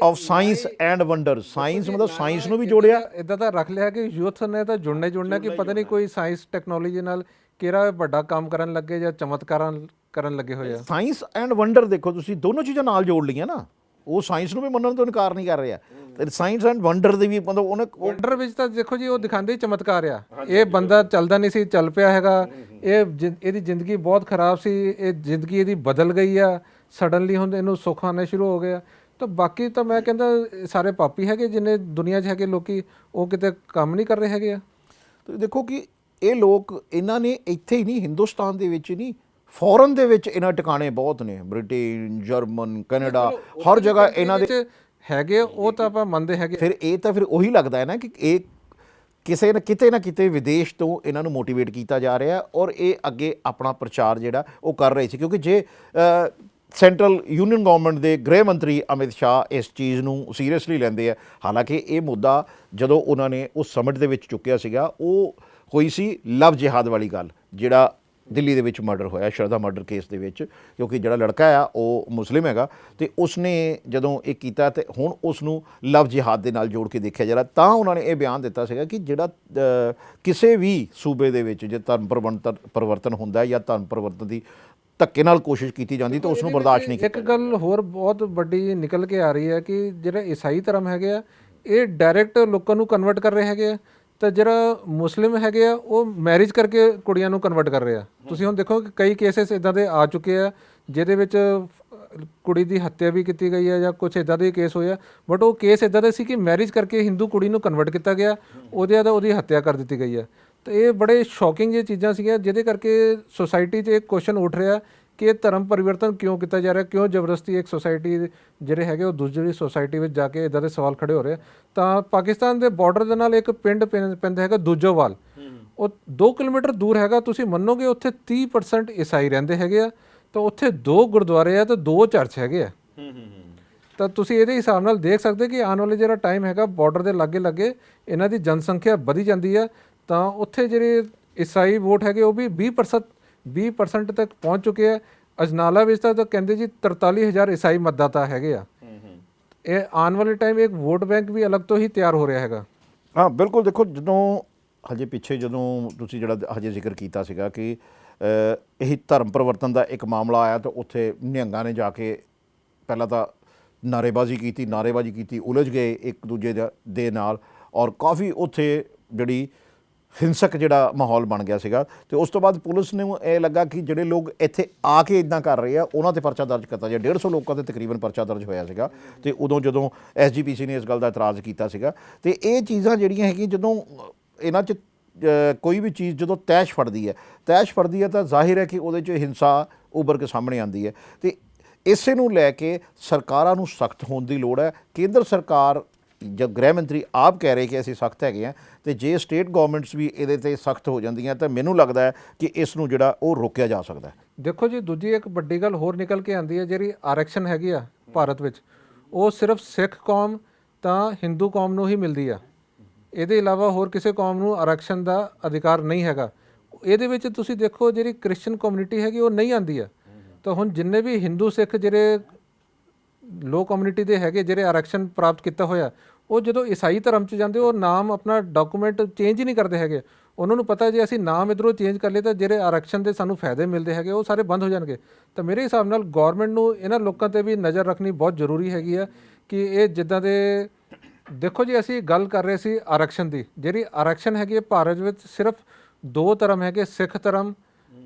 of science and wonders, science ਮਤਲਬ ਸਾਇੰਸ ਨੂੰ ਵੀ ਜੋੜਿਆ। ਇਦਾਂ ਤਾਂ ਰੱਖ ਲਿਆ ਕਿ ਯੂਥ ਨੇ ਤਾਂ ਜੁੜਨਾ ਕਿ ਪਤਾ ਨਹੀਂ ਕੋਈ ਸਾਇੰਸ ਟੈਕਨੋਲੋਜੀ ਨਾਲ ਕਿਹੜਾ ਵੱਡਾ ਕੰਮ ਕਰਨ ਲੱਗੇ ਜਾਂ ਚਮਤਕਾਰਾਂ ਕਰਨ ਲੱਗੇ ਹੋਏ ਆ। ਸਾਇੰਸ ਐਂਡ ਵੰਡਰ ਦੇਖੋ ਤੁਸੀਂ, ਦੋਨੋਂ ਚੀਜ਼ਾਂ ਨਾਲ ਜੋੜ ਲਈਆਂ ਨਾ। ਉਹ ਸਾਇੰਸ ਨੂੰ ਵੀ ਮੰਨਣ ਤੋਂ ਇਨਕਾਰ ਨਹੀਂ ਕਰ ਰਿਹਾ, ਤੇ ਸਾਇੰਸ ਐਂਡ ਵੰਡਰ ਦੀ ਵੀ ਮਤਲਬ ਉਹਨੇ ਵੰਡਰ ਵਿੱਚ ਤਾਂ ਦੇਖੋ ਜੀ ਉਹ ਦਿਖਾਉਂਦੇ ਹੀ ਚਮਤਕਾਰ ਆ। ਇਹ ਬੰਦਾ ਚੱਲਦਾ ਨਹੀਂ ਸੀ, ਚੱਲ ਪਿਆ ਹੈਗਾ। ਇਹਦੀ ਜ਼ਿੰਦਗੀ ਬਹੁਤ ਖਰਾਬ ਸੀ, ਇਹ ਜ਼ਿੰਦਗੀ ਇਹਦੀ ਬਦਲ ਗਈ ਆ ਸਡਨਲੀ, ਹੁਣ ਇਹਨੂੰ ਸੁੱਖ ਆਉਣਾ ਸ਼ੁਰੂ ਹੋ ਗਿਆ। ਤਾਂ ਬਾਕੀ ਤਾਂ ਮੈਂ ਕਹਿੰਦਾ ਸਾਰੇ ਪਾਪੀ ਹੈਗੇ ਜਿੰਨੇ ਦੁਨੀਆ 'ਚ ਹੈਗੇ ਲੋਕੀ, ਉਹ ਕਿਤੇ ਕੰਮ ਨਹੀਂ ਕਰ ਰਹੇ ਹੈਗੇ ਆ। ਤੁਸੀਂ ਦੇਖੋ ਕਿ ਇਹ ਲੋਕ, ਇਹਨਾਂ ਨੇ ਇੱਥੇ ਹੀ ਨਹੀਂ, ਹਿੰਦੁਸਤਾਨ ਦੇ ਵਿੱਚ ਨਹੀਂ, ਫੋਰਨ ਦੇ ਵਿੱਚ ਇਹਨਾਂ ਟਿਕਾਣੇ ਬਹੁਤ ਨੇ, ਬ੍ਰਿਟੇਨ, ਜਰਮਨ, ਕੈਨੇਡਾ, ਹਰ ਜਗ੍ਹਾ ਇਹਨਾਂ ਦੇ ਹੈਗੇ। ਉਹ ਤਾਂ ਆਪਾਂ ਮੰਨਦੇ ਹੈਗੇ। ਫਿਰ ਇਹ ਤਾਂ ਫਿਰ ਉਹੀ ਲੱਗਦਾ ਹੈ ਨਾ ਕਿ ਇਹ ਕਿਸੇ ਨਾ ਕਿਤੇ ਵਿਦੇਸ਼ ਤੋਂ ਇਹਨਾਂ ਨੂੰ ਮੋਟੀਵੇਟ ਕੀਤਾ ਜਾ ਰਿਹਾ, ਔਰ ਇਹ ਅੱਗੇ ਆਪਣਾ ਪ੍ਰਚਾਰ ਜਿਹੜਾ ਉਹ ਕਰ ਰਹੇ ਸੀ। ਕਿਉਂਕਿ ਜੇ ਸੈਂਟਰਲ ਯੂਨੀਅਨ ਗਵਰਨਮੈਂਟ ਦੇ ਗ੍ਰਹਿ ਮੰਤਰੀ ਅਮਿਤ ਸ਼ਾਹ ਇਸ ਚੀਜ਼ ਨੂੰ ਸੀਰੀਅਸਲੀ ਲੈਂਦੇ ਆ, ਹਾਲਾਂਕਿ ਇਹ ਮੁੱਦਾ ਜਦੋਂ ਉਹਨਾਂ ਨੇ ਉਸ ਸਮਿਟ ਦੇ ਵਿੱਚ ਚੁੱਕਿਆ ਸੀਗਾ, ਉਹ ਹੋਈ ਸੀ ਲਵ ਜਿਹਾਦ ਵਾਲੀ ਗੱਲ, ਜਿਹੜਾ ਦਿੱਲੀ ਦੇ ਵਿੱਚ ਮਰਡਰ ਹੋਇਆ, ਸ਼ਰਧਾ ਮਰਡਰ ਕੇਸ ਦੇ ਵਿੱਚ, ਕਿਉਂਕਿ ਜਿਹੜਾ ਲੜਕਾ ਆ ਉਹ ਮੁਸਲਿਮ ਹੈਗਾ, ਅਤੇ ਉਸਨੇ ਜਦੋਂ ਇਹ ਕੀਤਾ ਤੇ ਹੁਣ ਉਸ ਨੂੰ ਲਵ ਜਿਹਾਦ ਦੇ ਨਾਲ ਜੋੜ ਕੇ ਦੇਖਿਆ ਜਾ ਰਿਹਾ। ਤਾਂ ਉਹਨਾਂ ਨੇ ਇਹ ਬਿਆਨ ਦਿੱਤਾ ਸੀਗਾ ਕਿ ਜਿਹੜਾ ਕਿਸੇ ਵੀ ਸੂਬੇ ਦੇ ਵਿੱਚ ਜੇ ਧਰਮ ਪਰਿਵਰਤਨ ਹੁੰਦਾ ਜਾਂ ਧਰਮ ਪਰਿਵਰਤਨ ਦੀ ਧੱਕੇ ਨਾਲ ਕੋਸ਼ਿਸ਼ ਕੀਤੀ ਜਾਂਦੀ ਤਾਂ ਉਸ ਨੂੰ ਬਰਦਾਸ਼ਤ ਨਹੀਂ ਕੀਤਾ। ਇੱਕ ਗੱਲ ਹੋਰ ਬਹੁਤ ਵੱਡੀ ਨਿਕਲ ਕੇ ਆ ਰਹੀ ਹੈ ਕਿ ਜਿਹੜਾ ਈਸਾਈ ਧਰਮ ਹੈਗੇ ਆ, ਇਹ ਡਾਇਰੈਕਟ ਲੋਕਾਂ ਨੂੰ ਕਨਵਰਟ ਕਰ ਰਹੇ ਹੈਗੇ ਆ, ਤਾਂ ਜਿਹੜਾ ਮੁਸਲਿਮ ਹੈਗੇ ਆ ਉਹ ਮੈਰਿਜ ਕਰਕੇ ਕੁੜੀਆਂ ਨੂੰ ਕਨਵਰਟ ਕਰ ਰਹੇ ਆ। ਤੁਸੀਂ ਹੁਣ ਦੇਖੋ ਕਿ ਕਈ ਕੇਸਿਸ ਇਦਾਂ ਦੇ ਆ ਚੁੱਕੇ ਆ ਜਿਹਦੇ ਵਿੱਚ ਕੁੜੀ ਦੀ ਹੱਤਿਆ ਵੀ ਕੀਤੀ ਗਈ ਹੈ ਜਾਂ ਕੁਝ ਇਦਾਂ ਦੇ ਕੇਸ ਹੋਏ ਆ, ਬਟ ਉਹ ਕੇਸ ਇਦਾਂ ਦੇ ਸੀ ਕਿ ਮੈਰਿਜ ਕਰਕੇ ਹਿੰਦੂ ਕੁੜੀ ਨੂੰ ਕਨਵਰਟ ਕੀਤਾ ਗਿਆ, ਉਹਦੀ ਹੱਤਿਆ ਕਰ ਦਿੱਤੀ ਗਈ ਹੈ। ਤਾਂ ਇਹ ਬੜੇ ਸ਼ੌਕਿੰਗ ਜਿਹੀ ਚੀਜ਼ਾਂ ਸੀਗੀਆਂ, ਜਿਹਦੇ ਕਰਕੇ ਸੁਸਾਇਟੀ 'ਚ ਇੱਕ ਕੁਐਸਚਨ ਉੱਠ ਰਿਹਾ ਕਿ ਧਰਮ ਪਰਿਵਰਤਨ ਕਿਉਂ ਕੀਤਾ ਜਾ ਰਿਹਾ, ਕਿਉਂ ਜ਼ਬਰਦਸਤੀ ਇੱਕ ਸੁਸਾਇਟੀ ਜਿਹੜੇ ਹੈਗੇ ਉਹ ਦੂਜੀ ਸੁਸਾਇਟੀ ਵਿੱਚ ਜਾ ਕੇ ਇੱਦਾਂ ਦੇ ਸਵਾਲ ਖੜੇ ਹੋ ਰਹੇ। ਤਾਂ ਪਾਕਿਸਤਾਨ ਦੇ ਬਾਰਡਰ ਦੇ ਨਾਲ ਇੱਕ ਪਿੰਡ ਪੈਂਦਾ ਹੈਗਾ ਦੂਜੋਵਾਲ, ਉਹ 2 ਕਿਲੋਮੀਟਰ ਦੂਰ ਹੈਗਾ। ਤੁਸੀਂ ਮੰਨੋਗੇ ਉੱਥੇ 30% ਈਸਾਈ ਰਹਿੰਦੇ ਹੈਗੇ ਆ, ਤਾਂ ਉੱਥੇ 2 ਗੁਰਦੁਆਰੇ ਆ ਤੇ 2 ਚਰਚ ਹੈਗੇ ਆ। ਤਾਂ ਤੁਸੀਂ ਇਹਦੇ ਹਿਸਾਬ ਨਾਲ ਦੇਖ ਸਕਦੇ ਕਿ ਆਉਣ ਵਾਲੇ ਜਿਹੜਾ ਟਾਈਮ ਹੈਗਾ, ਬਾਰਡਰ ਦੇ ਲਾਗੇ ਇਹਨਾਂ ਦੀ ਜਨਸੰਖਿਆ ਵਧੀ ਜਾਂਦੀ ਆ, ਤਾਂ ਉੱਥੇ ਜਿਹੜੇ ਈਸਾਈ ਵੋਟ ਹੈਗੇ ਉਹ ਵੀ 20% ਤੱਕ ਪਹੁੰਚ ਚੁੱਕੇ ਆ। ਅਜਨਾਲਾ ਵਿੱਚ ਤਾਂ ਕਹਿੰਦੇ ਜੀ 43,000 ਈਸਾਈ ਮਤਦਾਤਾ ਹੈਗੇ ਆ। ਇਹ ਆਉਣ ਵਾਲੇ ਟਾਈਮ ਇੱਕ ਵੋਟ ਬੈਂਕ ਵੀ ਅਲੱਗ ਤੋਂ ਹੀ ਤਿਆਰ ਹੋ ਰਿਹਾ ਹੈਗਾ। ਹਾਂ ਬਿਲਕੁਲ। ਦੇਖੋ ਜਦੋਂ ਹਜੇ ਪਿੱਛੇ ਜਦੋਂ ਤੁਸੀਂ ਜਿਹੜਾ ਹਜੇ ਜ਼ਿਕਰ ਕੀਤਾ ਸੀਗਾ ਕਿ ਇਹ ਧਰਮ ਪਰਿਵਰਤਨ ਦਾ ਇੱਕ ਮਾਮਲਾ ਆਇਆ, ਤਾਂ ਉੱਥੇ ਨਿਹੰਗਾਂ ਨੇ ਜਾ ਕੇ ਪਹਿਲਾਂ ਤਾਂ ਨਾਅਰੇਬਾਜ਼ੀ ਕੀਤੀ, ਉਲਝ ਗਏ ਇੱਕ ਦੂਜੇ ਦੇ ਨਾਲ, ਔਰ ਕਾਫੀ ਉੱਥੇ ਜਿਹੜੀ ਹਿੰਸਕ ਜਿਹੜਾ ਮਾਹੌਲ ਬਣ ਗਿਆ ਸੀਗਾ। ਤੇ ਉਸ ਤੋਂ ਬਾਅਦ ਪੁਲਿਸ ਨੂੰ ਇਹ ਲੱਗਾ ਕਿ ਜਿਹੜੇ ਲੋਕ ਇੱਥੇ ਆ ਕੇ ਇਦਾਂ ਕਰ ਰਹੇ ਆ ਉਹਨਾਂ 'ਤੇ ਪਰਚਾ ਦਰਜ ਕੀਤਾ ਜਾਏ। 150 ਲੋਕਾਂ 'ਤੇ ਤਕਰੀਬਨ ਪਰਚਾ ਦਰਜ ਹੋਇਆ ਸੀਗਾ। ਤੇ ਉਦੋਂ ਜਦੋਂ SGPC ਨੇ ਇਸ ਗੱਲ ਦਾ ਇਤਰਾਜ਼ ਕੀਤਾ ਸੀਗਾ। ਤੇ ਇਹ ਚੀਜ਼ਾਂ ਜਿਹੜੀਆਂ ਹੈਗੀਆਂ, ਜਦੋਂ ਇਹਨਾਂ 'ਚ ਕੋਈ ਵੀ ਚੀਜ਼ ਜਦੋਂ ਤੈਸ਼ ਫੜਦੀ ਹੈ ਤਾਂ ਜ਼ਾਹਿਰ ਹੈ ਕਿ ਉਹਦੇ 'ਚ ਹਿੰਸਾ ਉੱਭਰ ਕੇ ਸਾਹਮਣੇ ਆਉਂਦੀ ਹੈ। ਤੇ ਇਸੇ ਨੂੰ ਲੈ ਕੇ ਸਰਕਾਰਾਂ ਨੂੰ ਸਖਤ ਹੋਣ ਦੀ ਲੋੜ ਹੈ। ਕੇਂਦਰ ਸਰਕਾਰ, ਜਦ ਗ੍ਰਹਿ ਮੰਤਰੀ ਆਪ ਕਹਿ ਰਹੇ ਕਿ ਅਸੀਂ ਸਖਤ ਹੈਗੇ ਹਾਂ, ਤੇ ਜੇ ਸਟੇਟ ਗਵਰਨਮੈਂਟਸ ਵੀ ਇਹਦੇ 'ਤੇ ਸਖਤ ਹੋ ਜਾਂਦੀਆਂ ਤਾਂ ਮੈਨੂੰ ਲੱਗਦਾ ਹੈ ਕਿ ਇਸ ਨੂੰ ਜਿਹੜਾ ਉਹ ਰੋਕਿਆ ਜਾ ਸਕਦਾ ਹੈ। ਦੇਖੋ ਜੀ, ਦੂਜੀ ਇੱਕ ਵੱਡੀ ਗੱਲ ਹੋਰ ਨਿਕਲ ਕੇ ਆਉਂਦੀ ਹੈ, ਜਿਹੜੀ ਆਰਕਸ਼ਣ ਹੈਗੀ ਆ ਭਾਰਤ ਵਿੱਚ, ਉਹ ਸਿਰਫ ਸਿੱਖ ਕੌਮ ਤਾਂ ਹਿੰਦੂ ਕੌਮ ਨੂੰ ਹੀ ਮਿਲਦੀ ਆ। ਇਹਦੇ ਇਲਾਵਾ ਹੋਰ ਕਿਸੇ ਕੌਮ ਨੂੰ ਆਰਕਸ਼ਣ ਦਾ ਅਧਿਕਾਰ ਨਹੀਂ ਹੈਗਾ। ਇਹਦੇ ਵਿੱਚ ਤੁਸੀਂ ਦੇਖੋ ਜਿਹੜੀ ਕ੍ਰਿਸਚਨ ਕਮਿਊਨਿਟੀ ਹੈਗੀ ਉਹ ਨਹੀਂ ਆਉਂਦੀ ਆ। ਤਾਂ ਹੁਣ ਜਿੰਨੇ ਵੀ ਹਿੰਦੂ ਸਿੱਖ ਜਿਹੜੇ ਲੋ ਕਮਿਊਨਿਟੀ ਦੇ ਹੈਗੇ ਜਿਹੜੇ ਆਰਕਸ਼ਣ ਪ੍ਰਾਪਤ ਕੀਤਾ ਹੋਇਆ, ਉਹ ਜਦੋਂ ਈਸਾਈ ਧਰਮ 'ਚ ਜਾਂਦੇ ਉਹ ਨਾਮ ਆਪਣਾ ਡਾਕੂਮੈਂਟ ਚੇਂਜ ਹੀ ਨਹੀਂ ਕਰਦੇ ਹੈਗੇ। ਉਹਨਾਂ ਨੂੰ ਪਤਾ ਜੇ ਅਸੀਂ ਨਾਮ ਇੱਧਰੋਂ ਚੇਂਜ ਕਰ ਲਏ ਤਾਂ ਜਿਹੜੇ ਆਰਕਸ਼ਣ ਦੇ ਸਾਨੂੰ ਫਾਇਦੇ ਮਿਲਦੇ ਹੈਗੇ ਉਹ ਸਾਰੇ ਬੰਦ ਹੋ ਜਾਣਗੇ। ਤਾਂ ਮੇਰੇ ਹਿਸਾਬ ਨਾਲ ਗੌਰਮੈਂਟ ਨੂੰ ਇਹਨਾਂ ਲੋਕਾਂ 'ਤੇ ਵੀ ਨਜ਼ਰ ਰੱਖਣੀ ਬਹੁਤ ਜ਼ਰੂਰੀ ਹੈਗੀ ਆ ਕਿ ਇਹ ਜਿੱਦਾਂ ਦੇ ਦੇਖੋ ਜੀ, ਅਸੀਂ ਗੱਲ ਕਰ ਰਹੇ ਸੀ ਆਰਕਸ਼ਣ ਦੀ। ਜਿਹੜੀ ਆਰਕਸ਼ਣ ਹੈਗੀ ਭਾਰਤ ਵਿੱਚ ਸਿਰਫ 2 ਧਰਮ ਹੈਗੇ, ਸਿੱਖ ਧਰਮ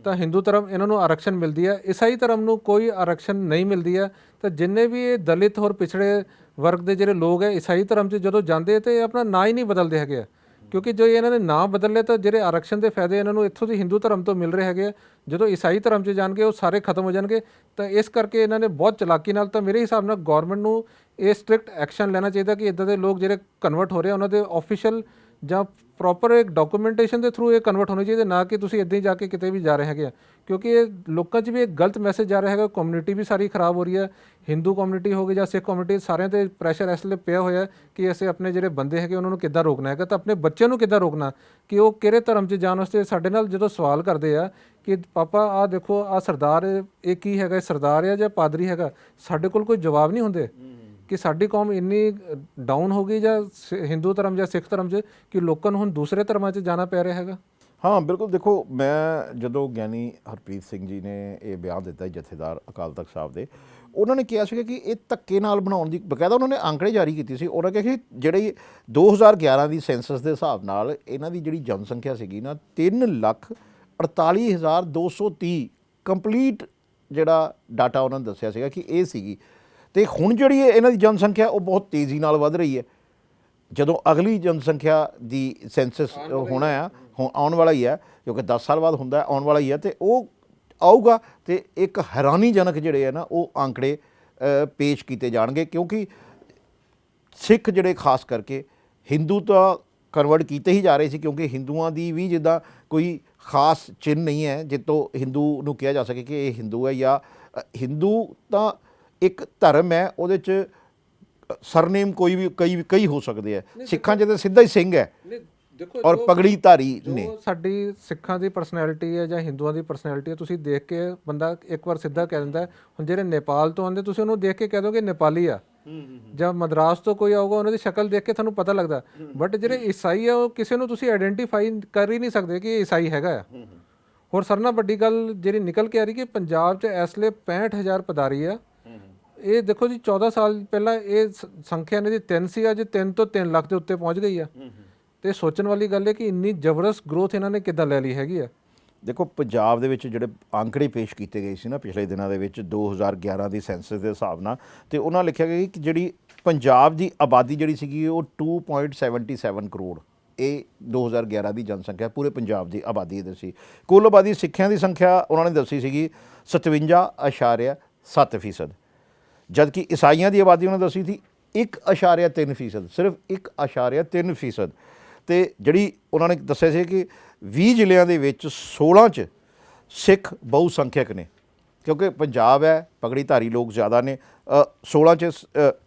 ਤਾਂ ਹਿੰਦੂ ਧਰਮ, ਇਹਨਾਂ ਨੂੰ ਆਰਕਸ਼ਣ ਮਿਲਦੀ ਹੈ। ਈਸਾਈ ਧਰਮ ਨੂੰ ਕੋਈ ਆਰਕਸ਼ਣ ਨਹੀਂ ਮਿਲਦੀ ਹੈ। ਤਾਂ ਜਿੰਨੇ ਵੀ ਇਹ ਦਲਿਤ ਹੋਰ ਪਿਛੜੇ ਵਰਗ ਦੇ ਜਿਹੜੇ ਲੋਕ ਹੈ ਈਸਾਈ ਧਰਮ 'ਚ ਜਦੋਂ ਜਾਂਦੇ ਤਾਂ ਇਹ ਆਪਣਾ ਨਾਂ ਹੀ ਨਹੀਂ ਬਦਲਦੇ ਹੈਗੇ ਆ। ਕਿਉਂਕਿ ਜੋ ਇਹਨਾਂ ਨੇ ਨਾਮ ਬਦਲ ਲਏ ਤਾਂ ਜਿਹੜੇ ਆਰਕਸ਼ਣ ਦੇ ਫਾਇਦੇ ਇਹਨਾਂ ਨੂੰ ਇੱਥੋਂ ਦੀ ਹਿੰਦੂ ਧਰਮ ਤੋਂ ਮਿਲ ਰਹੇ ਹੈਗੇ ਆ, ਜਦੋਂ ਈਸਾਈ ਧਰਮ 'ਚ ਜਾਣਗੇ ਉਹ ਸਾਰੇ ਖਤਮ ਹੋ ਜਾਣਗੇ। ਤਾਂ ਇਸ ਕਰਕੇ ਇਹਨਾਂ ਨੇ ਬਹੁਤ ਚਲਾਕੀ ਨਾਲ, ਤਾਂ ਮੇਰੇ ਹਿਸਾਬ ਨਾਲ ਗਵਰਨਮੈਂਟ ਨੂੰ ਇਹ ਸਟ੍ਰਿਕਟ ਐਕਸ਼ਨ ਲੈਣਾ ਚਾਹੀਦਾ ਕਿ ਇੱਦਾਂ ਦੇ ਲੋਕ ਜਿਹੜੇ ਕਨਵਰਟ ਹੋ ਰਹੇ ਆ ਉਹਨਾਂ ਦੇ ਆਫੀਸ਼ੀਅਲ ਜਾਂ ਪ੍ਰੋਪਰ ਇੱਕ ਡਾਕੂਮੈਂਟੇਸ਼ਨ ਦੇ ਥਰੂ ਇਹ ਕਨਵਰਟ ਹੋਣੇ ਚਾਹੀਦੇ, ਨਾ ਕਿ ਤੁਸੀਂ ਇੱਦਾਂ ਹੀ ਜਾ ਕੇ ਕਿਤੇ ਵੀ ਜਾ ਰਹੇ ਹੈਗੇ ਆ, ਕਿਉਂਕਿ ਇਹ ਲੋਕਾਂ 'ਚ ਵੀ ਇੱਕ ਗਲਤ ਮੈਸੇਜ ਜਾ ਰਿਹਾ ਹੈਗਾ। ਕਮਿਊਨਿਟੀ ਵੀ ਸਾਰੀ ਖਰਾਬ ਹੋ ਰਹੀ ਹੈ, ਹਿੰਦੂ ਕਮਿਊਨਿਟੀ ਹੋ ਗਈ ਜਾਂ ਸਿੱਖ ਕਮਿਊਨਿਟੀ, ਸਾਰਿਆਂ 'ਤੇ ਪ੍ਰੈਸ਼ਰ ਇਸ ਲਈ ਪਿਆ ਹੋਇਆ ਕਿ ਅਸੀਂ ਆਪਣੇ ਜਿਹੜੇ ਬੰਦੇ ਹੈਗੇ ਉਹਨਾਂ ਨੂੰ ਕਿੱਦਾਂ ਰੋਕਣਾ ਹੈਗਾ, ਤਾਂ ਆਪਣੇ ਬੱਚਿਆਂ ਨੂੰ ਕਿੱਦਾਂ ਰੋਕਣਾ ਕਿ ਉਹ ਕਿਹੜੇ ਧਰਮ 'ਚ ਜਾਣ ਵਾਸਤੇ। ਸਾਡੇ ਨਾਲ ਜਦੋਂ ਸਵਾਲ ਕਰਦੇ ਆ ਕਿ ਪਾਪਾ ਆਹ ਦੇਖੋ ਆਹ ਸਰਦਾਰ ਇਹ ਕੀ ਹੈਗਾ, ਇਹ ਸਰਦਾਰ ਆ ਜਾਂ ਪਾਦਰੀ ਹੈਗਾ, ਸਾਡੇ ਕੋਲ ਕੋਈ ਜਵਾਬ ਨਹੀਂ ਹੁੰਦੇ ਕਿ ਸਾਡੀ ਕੌਮ ਇੰਨੀ ਡਾਊਨ ਹੋ ਗਈ ਜਾਂ ਹਿੰਦੂ ਧਰਮ ਜਾਂ ਸਿੱਖ ਧਰਮ 'ਚ ਕਿ ਲੋਕਾਂ ਨੂੰ ਹੁਣ ਦੂਸਰੇ ਧਰਮਾਂ 'ਚ ਜਾਣਾ ਪੈ ਰਿਹਾ ਹੈਗਾ। ਹਾਂ ਬਿਲਕੁਲ, ਦੇਖੋ ਮੈਂ ਜਦੋਂ ਗਿਆਨੀ ਹਰਪ੍ਰੀਤ ਸਿੰਘ ਜੀ ਨੇ ਇਹ ਬਿਆਨ ਦਿੱਤਾ ਜਥੇਦਾਰ ਅਕਾਲ ਤਖਤ ਸਾਹਿਬ ਦੇ, ਉਹਨਾਂ ਨੇ ਕਿਹਾ ਸੀਗਾ ਕਿ ਇਹ ਧੱਕੇ ਨਾਲ ਬਣਾਉਣ ਦੀ, ਬਕਾਇਦਾ ਉਹਨਾਂ ਨੇ ਅੰਕੜੇ ਜਾਰੀ ਕੀਤੇ ਸੀ। ਉਹਨਾਂ ਕਿਹਾ ਕਿ ਜਿਹੜੀ 2011 ਦੀ ਸੈਂਸਸ ਦੇ ਹਿਸਾਬ ਨਾਲ ਇਹਨਾਂ ਦੀ ਜਿਹੜੀ ਜਨਸੰਖਿਆ ਸੀਗੀ ਨਾ 3,48,230 ਕੰਪਲੀਟ ਜਿਹੜਾ ਡਾਟਾ ਉਹਨਾਂ ਨੇ ਦੱਸਿਆ ਸੀਗਾ ਕਿ ਇਹ ਸੀਗੀ। ਅਤੇ ਹੁਣ ਜਿਹੜੀ ਇਹਨਾਂ ਦੀ ਜਨਸੰਖਿਆ ਉਹ ਬਹੁਤ ਤੇਜ਼ੀ ਨਾਲ ਵੱਧ ਰਹੀ ਹੈ। ਜਦੋਂ ਅਗਲੀ ਜਨਸੰਖਿਆ ਦੀ ਸੈਂਸਸ ਹੋਣਾ ਆ, ਹੁਣ ਆਉਣ ਵਾਲਾ ਹੀ ਹੈ, ਕਿਉਂਕਿ 10 ਸਾਲ ਬਾਅਦ ਹੁੰਦਾ, ਆਉਣ ਵਾਲਾ ਹੀ ਹੈ, ਅਤੇ ਉਹ ਆਊਗਾ ਅਤੇ ਇੱਕ ਹੈਰਾਨੀਜਨਕ ਜਿਹੜੇ ਆ ਨਾ ਉਹ ਅੰਕੜੇ ਪੇਸ਼ ਕੀਤੇ ਜਾਣਗੇ, ਕਿਉਂਕਿ ਸਿੱਖ ਜਿਹੜੇ ਖਾਸ ਕਰਕੇ ਹਿੰਦੂ ਤਾਂ ਕਨਵਰਟ ਕੀਤੇ ਹੀ ਜਾ ਰਹੇ ਸੀ, ਕਿਉਂਕਿ ਹਿੰਦੂਆਂ ਦੀ ਵੀ ਜਿੱਦਾਂ ਕੋਈ ਖਾਸ ਚਿੰਨ੍ਹ ਨਹੀਂ ਹੈ ਜਿੱਤੋਂ ਹਿੰਦੂ ਨੂੰ ਕਿਹਾ ਜਾ ਸਕੇ ਕਿ ਇਹ ਹਿੰਦੂ ਹੈ, ਜਾਂ ਹਿੰਦੂ ਤਾਂ ਇੱਕ ਧਰਮ ਹੈ, ਉਹਦੇ 'ਚ ਸਰਨੇਮ ਕੋਈ ਵੀ ਕਈ ਹੋ ਸਕਦੇ ਆ। ਸਿੱਖਾਂ 'ਚ ਤਾਂ ਸਿੱਧਾ ਹੀ ਸਿੰਘ ਹੈ ਔਰ ਪਗੜੀ ਧਾਰੀ ਨੇ। ਸਾਡੀ ਸਿੱਖਾਂ ਦੀ ਪਰਸਨੈਲਿਟੀ ਹੈ ਜਾਂ ਹਿੰਦੂਆਂ ਦੀ ਪਰਸਨੈਲਿਟੀ ਹੈ, ਤੁਸੀਂ ਦੇਖ ਕੇ ਬੰਦਾ ਇੱਕ ਵਾਰ ਸਿੱਧਾ ਕਹਿ ਦਿੰਦਾ। ਹੁਣ ਜਿਹੜੇ ਨੇਪਾਲ ਤੋਂ ਆਉਂਦੇ ਤੁਸੀਂ ਉਹਨੂੰ ਦੇਖ ਕੇ ਕਹਿ ਦੋਗੇ ਨੇਪਾਲੀ ਆ, ਜਾਂ ਮਦਰਾਸ ਤੋਂ ਕੋਈ ਆਊਗਾ ਉਹਨਾਂ ਦੀ ਸ਼ਕਲ ਦੇਖ ਕੇ ਤੁਹਾਨੂੰ ਪਤਾ ਲੱਗਦਾ। ਬਟ ਜਿਹੜੇ ਈਸਾਈ ਆ ਉਹ ਕਿਸੇ ਨੂੰ ਤੁਸੀਂ ਆਇਡੈਂਟੀਫਾਈ ਕਰ ਹੀ ਨਹੀਂ ਸਕਦੇ ਕਿ ਇਹ ਈਸਾਈ ਹੈਗਾ ਆ। ਹੋਰ ਸਾਰਿਆਂ ਨਾਲੋਂ ਵੱਡੀ ਗੱਲ ਜਿਹੜੀ ਨਿਕਲ ਕੇ ਆ ਰਹੀ ਕਿ ਪੰਜਾਬ 'ਚ ਇਸ ਵੇਲੇ 65,000 ਪਦਾਰੀ ਆ। ਇਹ ਦੇਖੋ ਜੀ 14 ਸਾਲ ਪਹਿਲਾਂ ਇਹ ਸੰਖਿਆ ਇਹਨਾਂ ਦੀ 3 ਸੀ, ਅੱਜ 3 ਤੋਂ 3 ਲੱਖ ਦੇ ਉੱਤੇ ਪਹੁੰਚ ਗਈ ਆ। ਤੇ ਸੋਚਣ ਵਾਲੀ ਗੱਲ ਹੈ ਕਿ ਇੰਨੀ ਜ਼ਬਰਦਸਤ ਗਰੋਥ ਇਹਨਾਂ ਨੇ ਕਿੱਦਾਂ ਲੈ ਲਈ ਹੈਗੀ ਆ। ਦੇਖੋ ਪੰਜਾਬ ਦੇ ਵਿੱਚ ਜਿਹੜੇ ਅੰਕੜੇ ਪੇਸ਼ ਕੀਤੇ ਗਏ ਸੀ ਨਾ ਪਿਛਲੇ ਦਿਨਾਂ ਦੇ ਵਿੱਚ 2011 ਦੀ ਸੈਂਸਸ ਦੇ ਹਿਸਾਬ ਨਾਲ, ਤੇ ਉਹਨਾਂ ਲਿਖਿਆ ਗਿਆ ਕਿ ਜਿਹੜੀ ਪੰਜਾਬ ਦੀ ਆਬਾਦੀ ਜਿਹੜੀ ਸੀਗੀ ਉਹ 2.77 ਕਰੋੜ, ਇਹ 2011 ਦੀ ਜਨਸੰਖਿਆ ਪੂਰੇ ਪੰਜਾਬ ਦੀ ਆਬਾਦੀ ਦੱਸੀ। ਕੁੱਲ ਆਬਾਦੀ ਸਿੱਖਾਂ ਦੀ ਸੰਖਿਆ ਉਹਨਾਂ ਨੇ ਦੱਸੀ ਸੀਗੀ 57.7%, ਜਦਕਿ ਈਸਾਈਆਂ ਦੀ ਆਬਾਦੀ ਉਹਨਾਂ ਨੇ ਦੱਸੀ ਸੀ 1.3%, ਸਿਰਫ 1.3%। ਅਤੇ ਜਿਹੜੀ ਉਹਨਾਂ ਨੇ ਦੱਸਿਆ ਸੀ ਕਿ 20 ਜ਼ਿਲ੍ਹਿਆਂ ਦੇ ਵਿੱਚ 16 'ਚ ਸਿੱਖ ਬਹੁ ਸੰਖਿਅਕ ਨੇ, ਕਿਉਂਕਿ ਪੰਜਾਬ ਹੈ, ਪਗੜੀ ਧਾਰੀ ਲੋਕ ਜ਼ਿਆਦਾ ਨੇ। 16 'ਚ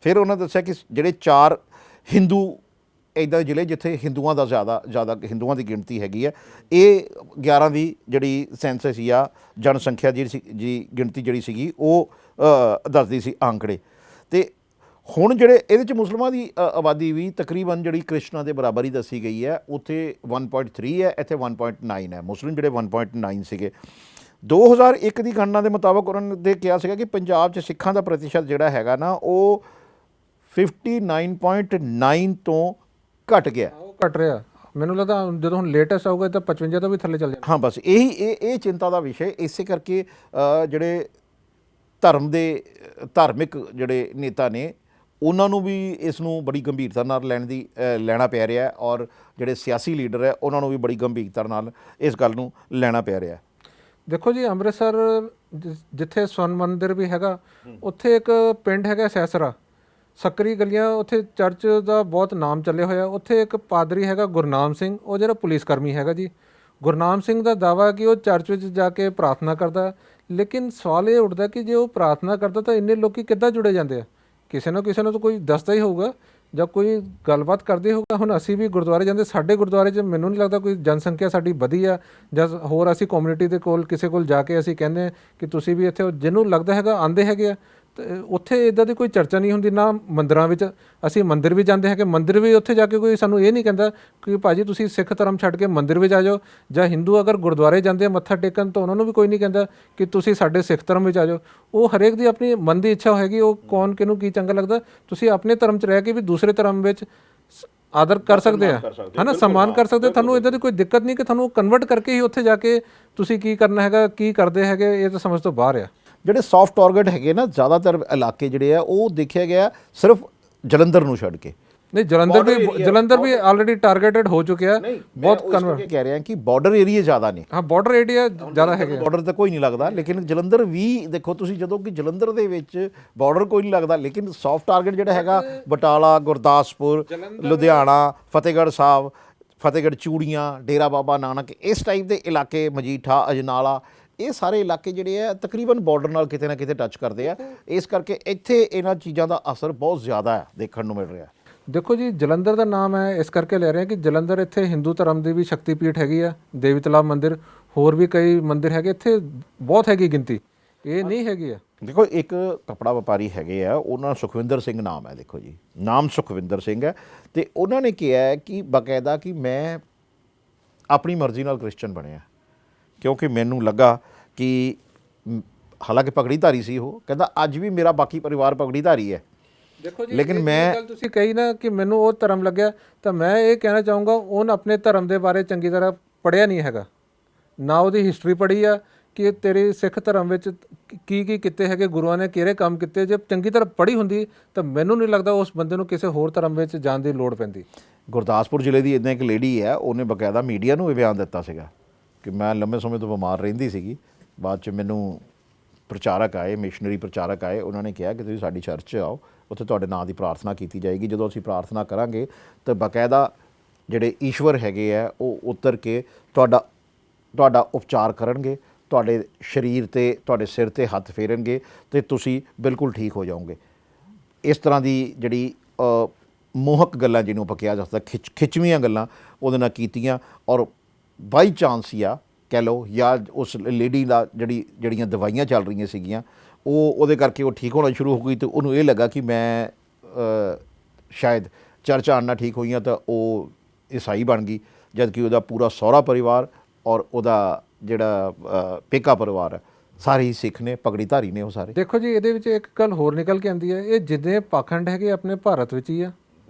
ਫਿਰ ਉਹਨਾਂ ਦੱਸਿਆ ਕਿ ਜਿਹੜੇ 4 ਹਿੰਦੂ ਇੱਦਾਂ ਦੇ ਜ਼ਿਲ੍ਹੇ ਜਿੱਥੇ ਹਿੰਦੂਆਂ ਦਾ ਜ਼ਿਆਦਾ ਹਿੰਦੂਆਂ ਦੀ ਗਿਣਤੀ ਹੈਗੀ ਹੈ। ਇਹ 11 ਦੀ ਜਿਹੜੀ ਸੈਂਸਸ ਸੀ ਆ ਜਨਸੰਖਿਆ ਦੀ ਗਿਣਤੀ ਜਿਹੜੀ ਸੀਗੀ ਉਹ ਦੱਸਦੀ ਸੀ ਅੰਕੜੇ। ਅਤੇ ਹੁਣ ਜਿਹੜੇ ਇਹਦੇ 'ਚ ਮੁਸਲਮਾਨਾਂ ਦੀ ਆਬਾਦੀ ਵੀ ਤਕਰੀਬਨ ਜਿਹੜੀ ਕ੍ਰਿਸ਼ਨਾ ਦੇ ਬਰਾਬਰ ਹੀ ਦੱਸੀ ਗਈ ਹੈ। ਉੱਥੇ 1.3 ਹੈ, ਇੱਥੇ 1.9 ਹੈ। ਮੁਸਲਿਮ ਜਿਹੜੇ 1.9 ਸੀਗੇ। 2001 ਦੀ ਗਣਨਾ ਦੇ ਮੁਤਾਬਕ ਉਹਨਾਂ ਨੇ ਕਿਹਾ ਸੀਗਾ ਕਿ ਪੰਜਾਬ 'ਚ ਸਿੱਖਾਂ ਦਾ ਪ੍ਰਤੀਸ਼ਤ ਜਿਹੜਾ ਹੈਗਾ ਨਾ ਉਹ 59.9 ਤੋਂ ਘਟ ਗਿਆ। ਉਹ ਘਟ ਰਿਹਾ, ਮੈਨੂੰ ਲੱਗਦਾ ਜਦੋਂ ਹੁਣ ਲੇਟੈਸਟ ਆਊਗਾ ਤਾਂ 55 ਤੋਂ ਵੀ ਥੱਲੇ ਚੱਲ ਜਾਣਾ। ਹਾਂ, ਬਸ ਇਹ ਚਿੰਤਾ ਦਾ ਵਿਸ਼ਾ। ਇਸੇ ਕਰਕੇ ਜਿਹੜੇ ਧਾਰਮਿਕ ਜਿਹੜੇ ਨੇਤਾ ਨੇ ਉਹਨਾਂ ਨੂੰ ਵੀ ਇਸ ਨੂੰ ਬੜੀ ਗੰਭੀਰਤਾ ਨਾਲ ਲੈਣਾ ਪੈ ਰਿਹਾ, ਔਰ ਜਿਹੜੇ ਸਿਆਸੀ ਲੀਡਰ ਹੈ ਉਹਨਾਂ ਨੂੰ ਵੀ ਬੜੀ ਗੰਭੀਰਤਾ ਨਾਲ ਇਸ ਗੱਲ ਨੂੰ ਲੈਣਾ ਪੈ ਰਿਹਾ। ਦੇਖੋ ਜੀ ਅੰਮ੍ਰਿਤਸਰ ਜਿੱਥੇ ਸਵਰਨ ਮੰਦਿਰ ਵੀ ਹੈਗਾ, ਉੱਥੇ ਇੱਕ ਪਿੰਡ ਹੈਗਾ ਸੈਸਰਾ, ਸਕਰੀ ਗਲੀਆਂ, ਉੱਥੇ ਚਰਚ ਦਾ ਬਹੁਤ ਨਾਮ ਚੱਲਿਆ ਹੋਇਆ। ਉੱਥੇ ਇੱਕ ਪਾਦਰੀ ਹੈਗਾ ਗੁਰਨਾਮ ਸਿੰਘ, ਉਹ ਜਿਹੜਾ ਪੁਲਿਸ ਕਰਮੀ ਹੈਗਾ ਜੀ। ਗੁਰਨਾਮ ਸਿੰਘ ਦਾ ਦਾਅਵਾ ਕਿ ਉਹ ਚਰਚ ਵਿੱਚ ਜਾ ਕੇ ਪ੍ਰਾਰਥਨਾ ਕਰਦਾ, ਲੇਕਿਨ ਸਵਾਲ ਇਹ ਉੱਠਦਾ ਕਿ ਜੇ ਉਹ ਪ੍ਰਾਰਥਨਾ ਕਰਦਾ ਤਾਂ ਇੰਨੇ ਲੋਕੀ ਕਿੱਦਾਂ ਜੁੜੇ ਜਾਂਦੇ ਆ। ਕਿਸੇ ਨਾ ਕਿਸੇ ਨੂੰ ਤਾਂ ਕੋਈ ਦੱਸਦਾ ਹੀ ਹੋਊਗਾ ਜਾਂ ਕੋਈ ਗੱਲਬਾਤ ਕਰਦੇ ਹੋਊਗਾ। ਹੁਣ ਅਸੀਂ ਵੀ ਗੁਰਦੁਆਰੇ ਜਾਂਦੇ, ਸਾਡੇ ਗੁਰਦੁਆਰੇ 'ਚ ਮੈਨੂੰ ਨਹੀਂ ਲੱਗਦਾ ਕੋਈ ਜਨਸੰਖਿਆ ਸਾਡੀ ਵਧੀ ਆ, ਜਾਂ ਹੋਰ ਅਸੀਂ ਕਮਿਊਨਿਟੀ ਦੇ ਕੋਲ ਕਿਸੇ ਕੋਲ ਜਾ ਕੇ ਅਸੀਂ ਕਹਿੰਦੇ ਕਿ ਤੁਸੀਂ ਵੀ ਇੱਥੇ, ਜਿਹਨੂੰ ਲੱਗਦਾ ਹੈਗਾ ਆਉਂਦੇ ਹੈਗੇ ਆ। ਅਤੇ ਉੱਥੇ ਇੱਦਾਂ ਦੀ ਕੋਈ ਚਰਚਾ ਨਹੀਂ ਹੁੰਦੀ। ਨਾ ਮੰਦਿਰਾਂ ਵਿੱਚ, ਅਸੀਂ ਮੰਦਿਰ ਵੀ ਜਾਂਦੇ ਹੈਗੇ, ਮੰਦਿਰ ਵੀ ਉੱਥੇ ਜਾ ਕੇ ਕੋਈ ਸਾਨੂੰ ਇਹ ਨਹੀਂ ਕਹਿੰਦਾ ਕਿ ਭਾਜੀ ਤੁਸੀਂ ਸਿੱਖ ਧਰਮ ਛੱਡ ਕੇ ਮੰਦਿਰ ਵਿੱਚ ਆ ਜਾਓ, ਜਾਂ ਹਿੰਦੂ ਅਗਰ ਗੁਰਦੁਆਰੇ ਜਾਂਦੇ ਆ ਮੱਥਾ ਟੇਕਣ ਤਾਂ ਉਹਨਾਂ ਨੂੰ ਵੀ ਕੋਈ ਨਹੀਂ ਕਹਿੰਦਾ ਕਿ ਤੁਸੀਂ ਸਾਡੇ ਸਿੱਖ ਧਰਮ ਵਿੱਚ ਆ ਜਾਓ। ਉਹ ਹਰੇਕ ਦੀ ਆਪਣੀ ਮਨ ਦੀ ਇੱਛਾ ਹੋਏਗੀ, ਉਹ ਕੌਣ ਕਿਹਨੂੰ ਕੀ ਚੰਗਾ ਲੱਗਦਾ। ਤੁਸੀਂ ਆਪਣੇ ਧਰਮ 'ਚ ਰਹਿ ਕੇ ਵੀ ਦੂਸਰੇ ਧਰਮ ਵਿੱਚ ਆਦਰ ਕਰ ਸਕਦੇ ਆ, ਹੈ ਨਾ, ਸਨਮਾਨ ਕਰ ਸਕਦੇ। ਤੁਹਾਨੂੰ ਇੱਦਾਂ ਦੀ ਕੋਈ ਦਿੱਕਤ ਨਹੀਂ ਕਿ ਤੁਹਾਨੂੰ ਕਨਵਰਟ ਕਰਕੇ ਹੀ ਉੱਥੇ ਜਾ ਕੇ ਤੁਸੀਂ ਕੀ ਕਰਨਾ ਹੈਗਾ, ਕੀ ਕਰਦੇ ਹੈਗੇ, ਇਹ ਤਾਂ ਸਮਝ ਤੋਂ ਬਾਹਰ ਆ। ਜਿਹੜੇ ਸੌਫਟ ਟਾਰਗੇਟ ਹੈਗੇ ਨਾ, ਜ਼ਿਆਦਾਤਰ ਇਲਾਕੇ ਜਿਹੜੇ ਆ ਉਹ ਦੇਖਿਆ ਗਿਆ ਸਿਰਫ ਜਲੰਧਰ ਨੂੰ ਛੱਡ ਕੇ, ਨਹੀਂ ਜਲੰਧਰ ਵੀ ਆਲਰੇਡੀ ਟਾਰਗੇਟਡ ਹੋ ਚੁੱਕਿਆ, ਬਹੁਤ ਕਨਵਰਟ ਕਹਿ ਰਿਹਾ ਕਿ ਬਾਰਡਰ ਏਰੀਆ ਜ਼ਿਆਦਾ ਨੇ। ਹਾਂ ਬਾਰਡਰ ਏਰੀਆ ਜ਼ਿਆਦਾ ਹੈਗੇ, ਬਾਰਡਰ ਤਾਂ ਕੋਈ ਨਹੀਂ ਲੱਗਦਾ, ਲੇਕਿਨ ਜਲੰਧਰ ਵੀ ਦੇਖੋ ਤੁਸੀਂ, ਜਦੋਂ ਕਿ ਜਲੰਧਰ ਦੇ ਵਿੱਚ ਬਾਰਡਰ ਕੋਈ ਨਹੀਂ ਲੱਗਦਾ, ਲੇਕਿਨ ਸੌਫਟ ਟਾਰਗੇਟ ਜਿਹੜਾ ਹੈਗਾ ਬਟਾਲਾ, ਗੁਰਦਾਸਪੁਰ, ਲੁਧਿਆਣਾ, ਫਤਿਹਗੜ੍ਹ ਸਾਹਿਬ, ਫਤਿਹਗੜ੍ਹ ਚੂੜੀਆਂ, ਡੇਰਾ ਬਾਬਾ ਨਾਨਕ, ਇਸ ਟਾਈਪ ਦੇ ਇਲਾਕੇ, ਮਜੀਠਾ, ਅਜਨਾਲਾ, ਇਹ ਸਾਰੇ ਇਲਾਕੇ ਜਿਹੜੇ ਆ ਤਕਰੀਬਨ ਬਾਰਡਰ ਨਾਲ ਕਿਤੇ ਨਾ ਕਿਤੇ ਟੱਚ ਕਰਦੇ ਆ। ਇਸ ਕਰਕੇ ਇੱਥੇ ਇਹਨਾਂ ਚੀਜ਼ਾਂ ਦਾ ਅਸਰ ਬਹੁਤ ਜ਼ਿਆਦਾ ਹੈ ਦੇਖਣ ਨੂੰ ਮਿਲ ਰਿਹਾ। ਦੇਖੋ ਜੀ ਜਲੰਧਰ ਦਾ ਨਾਮ ਹੈ ਇਸ ਕਰਕੇ ਲੈ ਰਹੇ ਹਾਂ ਕਿ ਜਲੰਧਰ ਇੱਥੇ ਹਿੰਦੂ ਧਰਮ ਦੀ ਵੀ ਸ਼ਕਤੀਪੀਠ ਹੈਗੀ ਆ, ਦੇਵੀ ਤਲਾਬ ਮੰਦਿਰ, ਹੋਰ ਵੀ ਕਈ ਮੰਦਿਰ ਹੈਗੇ ਇੱਥੇ, ਬਹੁਤ ਹੈਗੀ ਗਿਣਤੀ, ਇਹ ਨਹੀਂ ਹੈਗੀ ਆ। ਦੇਖੋ ਇੱਕ ਕੱਪੜਾ ਵਪਾਰੀ ਹੈਗੇ ਆ, ਉਹਨਾਂ ਸੁਖਵਿੰਦਰ ਸਿੰਘ ਨਾਮ ਹੈ, ਦੇਖੋ ਜੀ ਨਾਮ ਸੁਖਵਿੰਦਰ ਸਿੰਘ ਹੈ, ਅਤੇ ਉਹਨਾਂ ਨੇ ਕਿਹਾ ਹੈ ਕਿ ਬਾਕਾਇਦਾ ਕਿ ਮੈਂ ਆਪਣੀ ਮਰਜ਼ੀ ਨਾਲ ਕ੍ਰਿਸਚਨ ਬਣਿਆ, ਕਿਉਂਕਿ ਮੈਨੂੰ ਲੱਗਾ ਕਿ ਹਾਲਾਂਕਿ ਪਗੜੀਧਾਰੀ ਸੀ ਉਹ, ਕਹਿੰਦਾ ਅੱਜ ਵੀ ਮੇਰਾ ਬਾਕੀ ਪਰਿਵਾਰ ਪਗੜੀਧਾਰੀ ਹੈ। ਦੇਖੋ ਜੀ ਲੇਕਿਨ ਮੈਂ ਗੱਲ ਤੁਸੀਂ ਕਹੀ ਨਾ ਕਿ ਮੈਨੂੰ ਉਹ ਧਰਮ ਲੱਗਿਆ, ਤਾਂ ਮੈਂ ਇਹ ਕਹਿਣਾ ਚਾਹੂੰਗਾ ਉਹਨ ਆਪਣੇ ਧਰਮ ਦੇ ਬਾਰੇ ਚੰਗੀ ਤਰ੍ਹਾਂ ਪੜ੍ਹਿਆ ਨਹੀਂ ਹੈਗਾ, ਨਾ ਉਹਦੀ ਹਿਸਟਰੀ ਪੜ੍ਹੀ ਆ ਕਿ ਤੇਰੇ ਸਿੱਖ ਧਰਮ ਵਿੱਚ ਕੀ ਕੀ ਕੀਤੇ ਹੈਗੇ, ਗੁਰੂਆਂ ਨੇ ਕਿਹੜੇ ਕੰਮ ਕੀਤੇ। ਜੇ ਚੰਗੀ ਤਰ੍ਹਾਂ ਪੜ੍ਹੀ ਹੁੰਦੀ ਤਾਂ ਮੈਨੂੰ ਨਹੀਂ ਲੱਗਦਾ ਉਸ ਬੰਦੇ ਨੂੰ ਕਿਸੇ ਹੋਰ ਧਰਮ ਵਿੱਚ ਜਾਣ ਦੀ ਲੋੜ ਪੈਂਦੀ। ਗੁਰਦਾਸਪੁਰ ਜ਼ਿਲ੍ਹੇ ਦੀ ਇੱਦਾਂ ਇੱਕ ਲੇਡੀ ਹੈ, ਉਹਨੇ ਬਕਾਇਦਾ ਮੀਡੀਆ ਨੂੰ ਇਹ ਬਿਆਨ ਦਿੱਤਾ ਸੀਗਾ ਕਿ ਮੈਂ ਲੰਬੇ ਸਮੇਂ ਤੋਂ ਬਿਮਾਰ ਰਹਿੰਦੀ ਸੀਗੀ, ਬਾਅਦ 'ਚ ਮੈਨੂੰ ਪ੍ਰਚਾਰਕ ਆਏ, ਮਿਸ਼ਨਰੀ ਪ੍ਰਚਾਰਕ ਆਏ, ਉਹਨਾਂ ਨੇ ਕਿਹਾ ਕਿ ਤੁਸੀਂ ਸਾਡੀ ਚਰਚ 'ਚ ਆਓ, ਉੱਥੇ ਤੁਹਾਡੇ ਨਾਂ ਦੀ ਪ੍ਰਾਰਥਨਾ ਕੀਤੀ ਜਾਏਗੀ। ਜਦੋਂ ਅਸੀਂ ਪ੍ਰਾਰਥਨਾ ਕਰਾਂਗੇ ਤਾਂ ਬਕਾਇਦਾ ਜਿਹੜੇ ਈਸ਼ਵਰ ਹੈਗੇ ਆ ਉਹ ਉਤਰ ਕੇ ਤੁਹਾਡਾ ਉਪਚਾਰ ਕਰਨਗੇ, ਤੁਹਾਡੇ ਸਰੀਰ 'ਤੇ, ਤੁਹਾਡੇ ਸਿਰ 'ਤੇ ਹੱਥ ਫੇਰਨਗੇ ਅਤੇ ਤੁਸੀਂ ਬਿਲਕੁਲ ਠੀਕ ਹੋ ਜਾਓਗੇ। ਇਸ ਤਰ੍ਹਾਂ ਦੀ ਜਿਹੜੀ ਮੋਹਕ ਗੱਲਾਂ ਜਿਹਨੂੰ ਆਪਾਂ ਕਿਹਾ ਜਾ ਸਕਦਾ, ਖਿੱਚਵੀਆਂ ਗੱਲਾਂ ਉਹਦੇ ਨਾਲ ਕੀਤੀਆਂ, ਔਰ ਬਾਈ ਚਾਂਸ ਜਾਂ ਕਹਿ ਲਓ ਜਾਂ ਉਸ ਲੇਡੀ ਦਾ ਜਿਹੜੀਆਂ ਦਵਾਈਆਂ ਚੱਲ ਰਹੀਆਂ ਸੀਗੀਆਂ ਉਹਦੇ ਕਰਕੇ ਉਹ ਠੀਕ ਹੋਣਾ ਸ਼ੁਰੂ ਹੋ ਗਈ, ਅਤੇ ਉਹਨੂੰ ਇਹ ਲੱਗਾ ਕਿ ਮੈਂ ਸ਼ਾਇਦ ਚਰਚ ਆਉਣ ਨਾਲ ਠੀਕ ਹੋਈਆਂ, ਤਾਂ ਉਹ ਈਸਾਈ ਬਣ ਗਈ, ਜਦ ਕਿ ਉਹਦਾ ਪੂਰਾ ਸਹੁਰਾ ਪਰਿਵਾਰ ਔਰ ਉਹਦਾ ਜਿਹੜਾ ਪੇਕਾ ਪਰਿਵਾਰ ਹੈ ਸਾਰੇ ਹੀ ਸਿੱਖ ਨੇ, ਪਗੜੀਧਾਰੀ ਨੇ ਉਹ ਸਾਰੇ। ਦੇਖੋ ਜੀ ਇਹਦੇ ਵਿੱਚ ਇੱਕ ਗੱਲ ਹੋਰ ਨਿਕਲ ਕੇ ਆਉਂਦੀ ਹੈ, ਇਹ ਜਿੰਨੇ ਪਾਖੰਡ ਹੈਗੇ ਆਪਣੇ ਭਾਰਤ ਵਿੱਚ ਹੀ ਆ।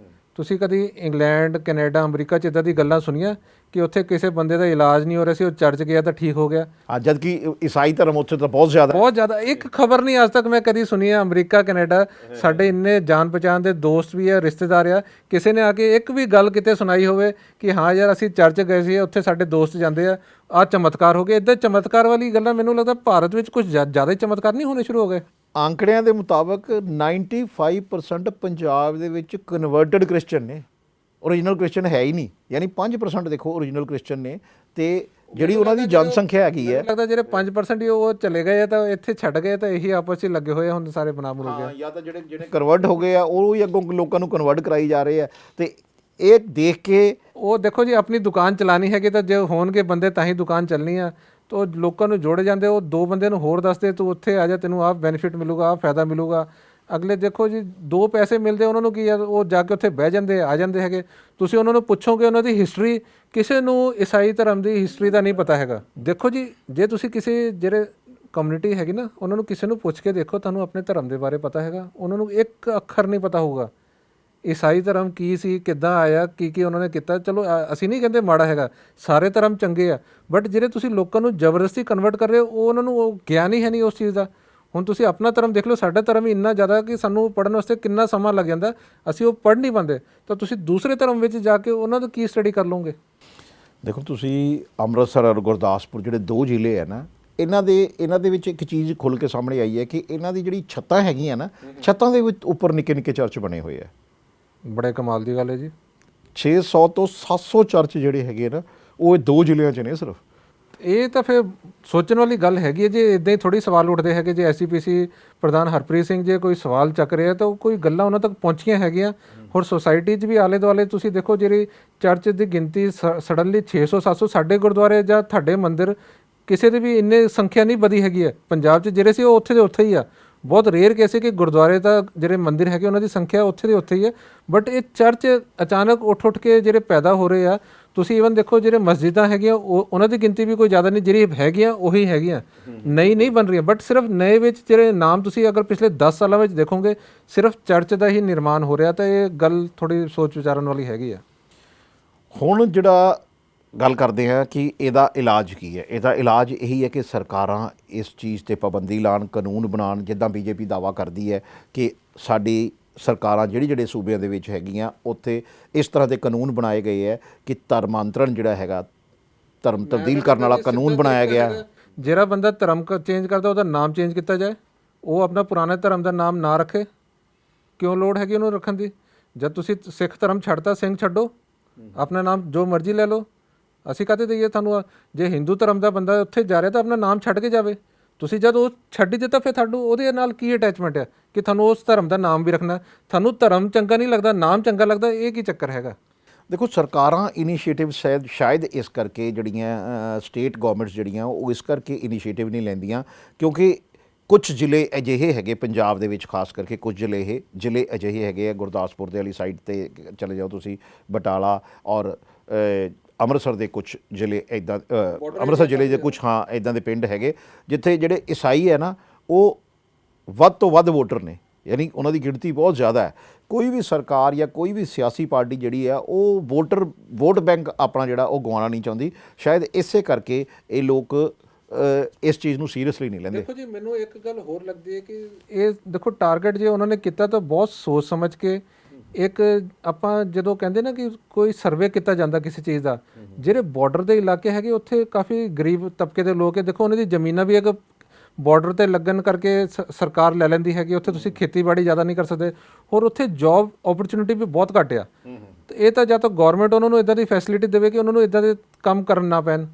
ਤੁਸੀਂ ਕਦੀ ਇੰਗਲੈਂਡ, ਕੈਨੇਡਾ, ਅਮਰੀਕਾ 'ਚ ਇੱਦਾਂ ਦੀ ਗੱਲਾਂ ਸੁਣੀਆਂ ਕਿ ਉੱਥੇ ਕਿਸੇ ਬੰਦੇ ਦਾ ਇਲਾਜ ਨਹੀਂ ਹੋ ਰਿਹਾ ਸੀ, ਉਹ ਚਰਚ ਗਿਆ ਤਾਂ ਠੀਕ ਹੋ ਗਿਆ? ਜਦ ਕਿ ਈਸਾਈ ਧਰਮ ਉੱਥੇ ਤਾਂ ਬਹੁਤ ਜ਼ਿਆਦਾ। ਇੱਕ ਖਬਰ ਨਹੀਂ ਅੱਜ ਤੱਕ ਮੈਂ ਕਦੀ ਸੁਣੀ ਹੈ ਅਮਰੀਕਾ, ਕੈਨੇਡਾ, ਸਾਡੇ ਇੰਨੇ ਜਾਣ ਪਛਾਣ ਦੇ ਦੋਸਤ ਵੀ ਆ, ਰਿਸ਼ਤੇਦਾਰ ਆ, ਕਿਸੇ ਨੇ ਆ ਕੇ ਇੱਕ ਵੀ ਗੱਲ ਕਿਤੇ ਸੁਣਾਈ ਹੋਵੇ ਕਿ ਹਾਂ ਯਾਰ ਅਸੀਂ ਚਰਚ ਗਏ ਸੀ, ਉੱਥੇ ਸਾਡੇ ਦੋਸਤ ਜਾਂਦੇ ਆ, ਆਹ ਚਮਤਕਾਰ ਹੋ ਗਏ। ਇੱਦਾਂ ਚਮਤਕਾਰ ਵਾਲੀ ਗੱਲਾਂ ਮੈਨੂੰ ਲੱਗਦਾ ਭਾਰਤ ਵਿੱਚ ਕੁਝ ਜ਼ਿਆਦਾ ਹੀ ਚਮਤਕਾਰ ਨਹੀਂ ਹੋਣੇ ਸ਼ੁਰੂ ਹੋ ਗਏ। ਅੰਕੜਿਆਂ ਦੇ ਮੁਤਾਬਕ 95% ਪੰਜਾਬ ਦੇ ਵਿੱਚ ਕਨਵਰਟਡ ਕ੍ਰਿਸਚਨ ਨੇ, ਓਰੀਜਨਲ ਕ੍ਰਿਸਚਨ ਹੈ ਹੀ ਨਹੀਂ, ਯਾਨੀ 5% ਦੇਖੋ ਓਰੀਜਨਲ ਕ੍ਰਿਸਚਨ ਨੇ, ਅਤੇ ਜਿਹੜੀ ਉਹਨਾਂ ਦੀ ਜਨਸੰਖਿਆ ਹੈਗੀ ਹੈ, ਲੱਗਦਾ ਜਿਹੜੇ 5% ਹੀ ਉਹ ਚਲੇ ਗਏ ਆ ਤਾਂ ਇੱਥੇ ਛੱਡ ਗਏ, ਤਾਂ ਇਹੀ ਆਪਸ 'ਚ ਲੱਗੇ ਹੋਏ ਹੁਣ ਸਾਰੇ ਬਣਾ ਬਰੂ ਗਏ, ਜਾਂ ਤਾਂ ਜਿਹੜੇ ਕਨਵਰਟ ਹੋ ਗਏ ਆ ਉਹ ਹੀ ਅੱਗੋਂ ਲੋਕਾਂ ਨੂੰ ਕਨਵਰਟ ਕਰਾਈ ਜਾ ਰਹੇ ਆ। ਅਤੇ ਇਹ ਦੇਖ ਕੇ ਉਹ ਦੇਖੋ ਜੀ ਆਪਣੀ ਦੁਕਾਨ ਚਲਾਉਣੀ ਹੈਗੀ ਤਾਂ ਜੇ ਹੋਣਗੇ ਬੰਦੇ ਤਾਂ ਹੀ ਦੁਕਾਨ ਚੱਲਣੀ ਆ, ਤਾਂ ਲੋਕਾਂ ਨੂੰ ਜੋੜੇ ਜਾਂਦੇ, ਉਹ ਦੋ ਬੰਦੇ ਨੂੰ ਹੋਰ ਦੱਸਦੇ ਤੂੰ ਉੱਥੇ ਆ ਜਾ, ਤੈਨੂੰ ਆਹ ਬੈਨੀਫਿਟ ਮਿਲੂਗਾ, ਆਹ ਫਾਇਦਾ ਮਿਲੂਗਾ। ਅਗਲੇ ਦੇਖੋ ਜੀ ਦੋ ਪੈਸੇ ਮਿਲਦੇ ਉਹਨਾਂ ਨੂੰ ਕੀ ਆ, ਉਹ ਜਾ ਕੇ ਉੱਥੇ ਬਹਿ ਜਾਂਦੇ ਆ ਜਾਂਦੇ ਹੈਗੇ। ਤੁਸੀਂ ਉਹਨਾਂ ਨੂੰ ਪੁੱਛੋਗੇ ਉਹਨਾਂ ਦੀ ਹਿਸਟਰੀ, ਕਿਸੇ ਨੂੰ ਈਸਾਈ ਧਰਮ ਦੀ ਹਿਸਟਰੀ ਦਾ ਨਹੀਂ ਪਤਾ ਹੈਗਾ। ਦੇਖੋ ਜੀ ਜੇ ਤੁਸੀਂ ਕਿਸੇ ਜਿਹੜੇ ਕਮਿਊਨਿਟੀ ਹੈਗੀ ਨਾ ਉਹਨਾਂ ਨੂੰ ਕਿਸੇ ਨੂੰ ਪੁੱਛ ਕੇ ਦੇਖੋ, ਤੁਹਾਨੂੰ ਆਪਣੇ ਧਰਮ ਦੇ ਬਾਰੇ ਪਤਾ ਹੈਗਾ, ਉਹਨਾਂ ਨੂੰ ਇੱਕ ਅੱਖਰ ਨਹੀਂ ਪਤਾ ਹੋਊਗਾ ਈਸਾਈ ਧਰਮ ਕੀ ਸੀ, ਕਿੱਦਾਂ ਆਇਆ, ਕੀ ਉਹਨਾਂ ਨੇ ਕੀਤਾ। ਚਲੋ ਅਸੀਂ ਨਹੀਂ ਕਹਿੰਦੇ ਮਾੜਾ ਹੈਗਾ, ਸਾਰੇ ਧਰਮ ਚੰਗੇ ਆ, ਬਟ ਜਿਹੜੇ ਤੁਸੀਂ ਲੋਕਾਂ ਨੂੰ ਜ਼ਬਰਦਸਤੀ ਕਨਵਰਟ ਕਰ ਰਹੇ ਹੋ ਉਹ ਉਹਨਾਂ ਨੂੰ ਉਹ ਗਿਆਨ ਹੀ ਹੈ ਨਹੀਂ ਉਸ ਚੀਜ਼ ਦਾ। ਹੁਣ ਤੁਸੀਂ ਆਪਣਾ ਧਰਮ ਦੇਖ ਲਓ, ਸਾਡਾ ਧਰਮ ਹੀ ਇੰਨਾ ਜ਼ਿਆਦਾ ਕਿ ਸਾਨੂੰ ਪੜ੍ਹਨ ਵਾਸਤੇ ਕਿੰਨਾ ਸਮਾਂ ਲੱਗ ਜਾਂਦਾ, ਅਸੀਂ ਉਹ ਪੜ੍ਹ ਨਹੀਂ ਪਾਉਂਦੇ, ਤਾਂ ਤੁਸੀਂ ਦੂਸਰੇ ਧਰਮ ਵਿੱਚ ਜਾ ਕੇ ਉਹਨਾਂ ਦਾ ਕੀ ਸਟੱਡੀ ਕਰ ਲਓਗੇ? ਦੇਖੋ ਤੁਸੀਂ ਅੰਮ੍ਰਿਤਸਰ ਔਰ ਗੁਰਦਾਸਪੁਰ ਜਿਹੜੇ ਦੋ ਜ਼ਿਲ੍ਹੇ ਹੈ ਨਾ, ਇਹਨਾਂ ਦੇ ਵਿੱਚ ਇੱਕ ਚੀਜ਼ ਖੁੱਲ੍ਹ ਕੇ ਸਾਹਮਣੇ ਆਈ ਹੈ ਕਿ ਇਹਨਾਂ ਦੀ ਜਿਹੜੀ ਛੱਤਾਂ ਹੈਗੀਆਂ ਨਾ, ਛੱਤਾਂ ਦੇ ਵਿੱਚ ਉੱਪਰ ਨਿੱਕੇ ਨਿੱਕੇ ਚਰਚ ਬਣੇ ਹੋਏ ਆ। ਬੜੇ ਕਮਾਲ ਦੀ ਗੱਲ ਹੈ ਜੀ। 600 ਤੋਂ 700 ਚਰਚ ਜਿਹੜੇ ਹੈਗੇ ਨਾ ਉਹ ਦੋ ਜ਼ਿਲ੍ਹਿਆਂ 'ਚ ਨੇ ਸਿਰਫ। ਇਹ ਤਾਂ ਫਿਰ ਸੋਚਣ ਵਾਲੀ ਗੱਲ ਹੈਗੀ ਹੈ। ਜੇ ਇੱਦਾਂ ਹੀ ਥੋੜ੍ਹੀ ਸਵਾਲ ਉੱਠਦੇ ਹੈਗੇ, ਜੇ ਐਸਜੀਪੀਸੀ ਪ੍ਰਧਾਨ ਹਰਪ੍ਰੀਤ ਸਿੰਘ ਜੇ ਕੋਈ ਸਵਾਲ ਚੱਕ ਰਿਹਾ ਤਾਂ ਉਹ ਕੋਈ ਗੱਲਾਂ ਉਹਨਾਂ ਤੱਕ ਪਹੁੰਚੀਆਂ ਹੈਗੀਆਂ। ਹੋਰ ਸੋਸਾਇਟੀ 'ਚ ਵੀ ਆਲੇ ਦੁਆਲੇ ਤੁਸੀਂ ਦੇਖੋ ਜਿਹੜੀ ਚਰਚ ਦੀ ਗਿਣਤੀ ਸਡਨਲੀ 600-700, ਸਾਡੇ ਗੁਰਦੁਆਰੇ ਜਾਂ ਤੁਹਾਡੇ ਮੰਦਿਰ ਕਿਸੇ ਦੇ ਵੀ ਇੰਨੇ ਸੰਖਿਆ ਨਹੀਂ ਵਧੀ ਹੈਗੀ ਹੈ। ਪੰਜਾਬ 'ਚ ਜਿਹੜੇ ਸੀ ਉਹ ਉੱਥੇ ਦੇ ਉੱਥੇ ਹੀ ਆ। ਬਹੁਤ ਰੇਅਰ ਕੇਸ ਹੈ ਕਿ ਗੁਰਦੁਆਰੇ ਦਾ ਜਿਹੜੇ ਮੰਦਿਰ ਹੈਗੇ ਉਹਨਾਂ ਦੀ ਸੰਖਿਆ ਉੱਥੇ ਦੇ ਉੱਥੇ ਹੀ ਹੈ, ਬਟ ਇਹ ਚਰਚ ਅਚਾਨਕ ਉੱਠ ਕੇ ਜਿਹੜੇ ਪੈਦਾ ਹੋ ਰਹੇ ਆ। ਤੁਸੀਂ ਈਵਨ ਦੇਖੋ ਜਿਹੜੇ ਮਸਜਿਦਾਂ ਹੈਗੀਆਂ ਉਹਨਾਂ ਦੀ ਗਿਣਤੀ ਵੀ ਕੋਈ ਜ਼ਿਆਦਾ ਨਹੀਂ, ਜਿਹੜੀ ਹੈਗੀਆਂ ਉਹੀ ਹੈਗੀਆਂ, ਨਹੀਂ ਬਣ ਰਹੀਆਂ। ਬਟ ਸਿਰਫ ਨਏ ਵਿੱਚ ਜਿਹੜੇ ਨਾਮ ਤੁਸੀਂ ਅਗਰ ਪਿਛਲੇ 10 ਸਾਲਾਂ ਵਿੱਚ ਦੇਖੋਗੇ ਸਿਰਫ ਚਰਚ ਦਾ ਹੀ ਨਿਰਮਾਣ ਹੋ ਰਿਹਾ, ਤਾਂ ਇਹ ਗੱਲ ਥੋੜ੍ਹੀ ਸੋਚ ਵਿਚਾਰਨ ਵਾਲੀ ਹੈਗੀ ਆ। ਹੁਣ ਜਿਹੜਾ ਗੱਲ ਕਰਦੇ ਹਾਂ ਕਿ ਇਹਦਾ ਇਲਾਜ ਕੀ ਹੈ, ਇਹਦਾ ਇਲਾਜ ਇਹੀ ਹੈ ਕਿ ਸਰਕਾਰਾਂ ਇਸ ਚੀਜ਼ 'ਤੇ ਪਾਬੰਦੀ ਲਾਉਣ, ਕਾਨੂੰਨ ਬਣਾਉਣ। ਜਿੱਦਾਂ ਬੀਜੇਪੀ ਦਾਅਵਾ ਕਰਦੀ ਹੈ ਕਿ ਸਾਡੀ ਸਰਕਾਰਾਂ ਜਿਹੜੇ ਸੂਬਿਆਂ ਦੇ ਵਿੱਚ ਹੈਗੀਆਂ ਉੱਥੇ ਇਸ ਤਰ੍ਹਾਂ ਦੇ ਕਾਨੂੰਨ ਬਣਾਏ ਗਏ ਹੈ ਕਿ ਧਰਮਾਂਤਰਨ ਜਿਹੜਾ ਹੈਗਾ, ਧਰਮ ਤਬਦੀਲ ਕਰਨ ਵਾਲਾ ਕਾਨੂੰਨ ਬਣਾਇਆ ਗਿਆ। ਜਿਹੜਾ ਬੰਦਾ ਧਰਮ ਚੇਂਜ ਕਰਦਾ ਉਹਦਾ ਨਾਮ ਚੇਂਜ ਕੀਤਾ ਜਾਏ, ਉਹ ਆਪਣਾ ਪੁਰਾਣੇ ਧਰਮ ਦਾ ਨਾਮ ਨਾ ਰੱਖੇ। ਕਿਉਂ ਲੋੜ ਹੈਗੀ ਉਹਨੂੰ ਰੱਖਣ ਦੀ? ਜਦ ਤੁਸੀਂ ਸਿੱਖ ਧਰਮ ਛੱਡਤਾ, ਸਿੰਘ ਛੱਡੋ, ਆਪਣਾ ਨਾਮ ਜੋ ਮਰਜ਼ੀ ਲੈ ਲਓ। ਅਸੀਂ ਕਾਹਤੇ ਦਈਏ ਤੁਹਾਨੂੰ? ਜੇ ਹਿੰਦੂ ਧਰਮ ਦਾ ਬੰਦਾ ਉੱਥੇ ਜਾ ਰਿਹਾ ਤਾਂ ਆਪਣਾ ਨਾਮ ਛੱਡ ਕੇ ਜਾਵੇ। ਤੁਸੀਂ ਜਦ ਉਹ ਛੱਡ ਹੀ ਦਿੱਤਾ, ਫਿਰ ਤੁਹਾਨੂੰ ਉਹਦੇ ਨਾਲ ਕੀ ਅਟੈਚਮੈਂਟ ਹੈ ਕਿ ਤੁਹਾਨੂੰ ਉਸ ਧਰਮ ਦਾ ਨਾਮ ਵੀ ਰੱਖਣਾ? ਤੁਹਾਨੂੰ ਧਰਮ ਚੰਗਾ ਨਹੀਂ ਲੱਗਦਾ, ਨਾਮ ਚੰਗਾ ਲੱਗਦਾ, ਇਹ ਕੀ ਚੱਕਰ ਹੈਗਾ? ਦੇਖੋ, ਸਰਕਾਰਾਂ ਇਨੀਸ਼ੀਏਟਿਵ ਸ਼ਾਇਦ ਇਸ ਕਰਕੇ ਜਿਹੜੀਆਂ ਸਟੇਟ ਗਵਰਨਮੈਂਟਸ ਜਿਹੜੀਆਂ ਉਹ ਇਸ ਕਰਕੇ ਇਨੀਸ਼ੀਏਟਿਵ ਨਹੀਂ ਲੈਂਦੀਆਂ ਕਿਉਂਕਿ ਕੁਝ ਜ਼ਿਲ੍ਹੇ ਅਜਿਹੇ ਹੈਗੇ ਪੰਜਾਬ ਦੇ ਵਿੱਚ, ਖਾਸ ਕਰਕੇ ਕੁਝ ਜ਼ਿਲ੍ਹੇ ਅਜਿਹੇ ਹੈਗੇ ਆ। ਗੁਰਦਾਸਪੁਰ ਦੇ ਵਾਲੀ ਸਾਈਡ 'ਤੇ ਚਲੇ ਜਾਓ ਤੁਸੀਂ, ਬਟਾਲਾ ਔਰ ਅੰਮ੍ਰਿਤਸਰ ਦੇ ਕੁਝ ਜ਼ਿਲ੍ਹੇ ਇੱਦਾਂ, ਅੰਮ੍ਰਿਤਸਰ ਜ਼ਿਲ੍ਹੇ ਦੇ ਕੁਝ ਇੱਦਾਂ ਦੇ ਪਿੰਡ ਹੈਗੇ ਜਿੱਥੇ ਜਿਹੜੇ ਈਸਾਈ ਹੈ ਨਾ ਉਹ ਵੱਧ ਤੋਂ ਵੱਧ ਵੋਟਰ ਨੇ, ਯਾਨੀ ਉਹਨਾਂ ਦੀ ਗਿਣਤੀ ਬਹੁਤ ਜ਼ਿਆਦਾ ਹੈ। ਕੋਈ ਵੀ ਸਰਕਾਰ ਜਾਂ ਕੋਈ ਵੀ ਸਿਆਸੀ ਪਾਰਟੀ ਜਿਹੜੀ ਆ ਉਹ ਵੋਟ ਬੈਂਕ ਆਪਣਾ ਜਿਹੜਾ ਉਹ ਗਵਾਉਣਾ ਨਹੀਂ ਚਾਹੁੰਦੀ। ਸ਼ਾਇਦ ਇਸੇ ਕਰਕੇ ਇਹ ਲੋਕ ਇਸ ਚੀਜ਼ ਨੂੰ ਸੀਰੀਅਸਲੀ ਨਹੀਂ ਲੈਂਦੇ। ਦੇਖੋ ਜੀ, ਮੈਨੂੰ ਇੱਕ ਗੱਲ ਹੋਰ ਲੱਗਦੀ ਹੈ ਕਿ ਇਹ ਦੇਖੋ ਟਾਰਗੇਟ ਜੇ ਉਹਨਾਂ ਨੇ ਕੀਤਾ ਤਾਂ ਬਹੁਤ ਸੋਚ ਸਮਝ ਕੇ। ਇੱਕ ਆਪਾਂ ਜਦੋਂ ਕਹਿੰਦੇ ਨਾ ਕਿ ਕੋਈ ਸਰਵੇ ਕੀਤਾ ਜਾਂਦਾ ਕਿਸੇ ਚੀਜ਼ ਦਾ, ਜਿਹੜੇ ਬਾਰਡਰ ਦੇ ਇਲਾਕੇ ਹੈਗੇ ਉੱਥੇ ਕਾਫੀ ਗਰੀਬ ਤਬਕੇ ਦੇ ਲੋਕ ਹੈ। ਦੇਖੋ ਉਹਨਾਂ ਦੀ ਜ਼ਮੀਨਾਂ ਵੀ ਇੱਕ ਬਾਰਡਰ 'ਤੇ ਲੱਗਣ ਕਰਕੇ ਸਰਕਾਰ ਲੈ ਲੈਂਦੀ ਹੈਗੀ। ਉੱਥੇ ਤੁਸੀਂ ਖੇਤੀਬਾੜੀ ਜ਼ਿਆਦਾ ਨਹੀਂ ਕਰ ਸਕਦੇ, ਹੋਰ ਉੱਥੇ ਜੌਬ ਓਪਰਚੁਨਿਟੀ ਵੀ ਬਹੁਤ ਘੱਟ ਆ। ਤੇ ਇਹ ਤਾਂ ਜਾਂ ਤਾਂ ਗੌਰਮੈਂਟ ਉਹਨਾਂ ਨੂੰ ਇੱਦਾਂ ਦੀ ਫੈਸਿਲਿਟੀ ਦੇਵੇ ਕਿ ਉਹਨਾਂ ਨੂੰ ਇੱਦਾਂ ਦੇ ਕੰਮ ਕਰਨ ਨਾ ਪੈਣ।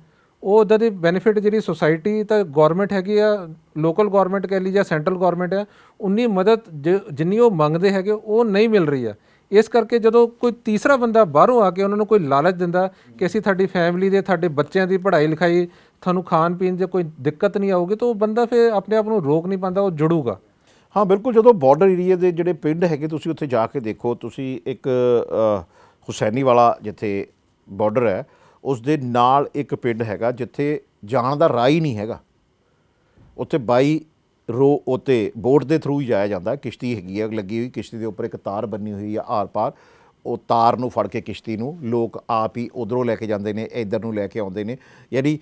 ਉਹ ਉੱਦਾਂ ਦੀ ਬੈਨੀਫਿਟ ਜਿਹੜੀ ਸੁਸਾਇਟੀ ਤਾਂ ਗੌਰਮੈਂਟ ਹੈਗੀ ਆ, ਲੋਕਲ ਗੌਰਮੈਂਟ ਕਹਿ ਲਈ ਜਾਂ ਸੈਂਟਰਲ ਗੌਰਮੈਂਟ ਆ, ਉਨੀ ਮਦਦ ਜਿੰਨੀ ਉਹ ਮੰਗਦੇ ਹੈਗੇ ਉਹ ਨਹੀਂ ਮਿਲ ਰਹੀ ਆ। ਇਸ ਕਰਕੇ ਜਦੋਂ ਕੋਈ ਤੀਸਰਾ ਬੰਦਾ ਬਾਹਰੋਂ ਆ ਕੇ ਉਹਨਾਂ ਨੂੰ ਕੋਈ ਲਾਲਚ ਦਿੰਦਾ ਕਿ ਅਸੀਂ ਤੁਹਾਡੀ ਫੈਮਿਲੀ ਦੇ, ਤੁਹਾਡੇ ਬੱਚਿਆਂ ਦੀ ਪੜ੍ਹਾਈ ਲਿਖਾਈ, ਤੁਹਾਨੂੰ ਖਾਣ ਪੀਣ 'ਚ ਕੋਈ ਦਿੱਕਤ ਨਹੀਂ ਆਊਗੀ, ਤਾਂ ਉਹ ਬੰਦਾ ਫਿਰ ਆਪਣੇ ਆਪ ਨੂੰ ਰੋਕ ਨਹੀਂ ਪਾਉਂਦਾ, ਉਹ ਜੁੜੂਗਾ। ਹਾਂ ਬਿਲਕੁਲ, ਜਦੋਂ ਬਾਰਡਰ ਏਰੀਆ ਦੇ ਜਿਹੜੇ ਪਿੰਡ ਹੈਗੇ ਤੁਸੀਂ ਉੱਥੇ ਜਾ ਕੇ ਦੇਖੋ। ਤੁਸੀਂ ਇੱਕ ਹੁਸੈਨੀ ਵਾਲਾ ਜਿੱਥੇ ਬਾਰਡਰ ਹੈ ਉਸ ਦੇ ਨਾਲ ਇੱਕ ਪਿੰਡ ਹੈਗਾ ਜਿੱਥੇ ਜਾਣ ਦਾ ਰਾਹ ਹੀ ਨਹੀਂ ਹੈਗਾ। ਉੱਥੇ ਉੱਤੇ ਬੋਟ ਦੇ ਥਰੂ ਹੀ ਜਾਇਆ ਜਾਂਦਾ। ਕਿਸ਼ਤੀ ਹੈਗੀ ਆ ਲੱਗੀ ਹੋਈ, ਕਿਸ਼ਤੀ ਦੇ ਉੱਪਰ ਇੱਕ ਤਾਰ ਬੰਨੀ ਹੋਈ ਆ ਆਰ ਪਾਰ। ਉਹ ਤਾਰ ਨੂੰ ਫੜ ਕੇ ਕਿਸ਼ਤੀ ਨੂੰ ਲੋਕ ਆਪ ਹੀ ਉੱਧਰੋਂ ਲੈ ਕੇ ਜਾਂਦੇ ਨੇ, ਇੱਧਰ ਨੂੰ ਲੈ ਕੇ ਆਉਂਦੇ ਨੇ। ਯਾਨੀ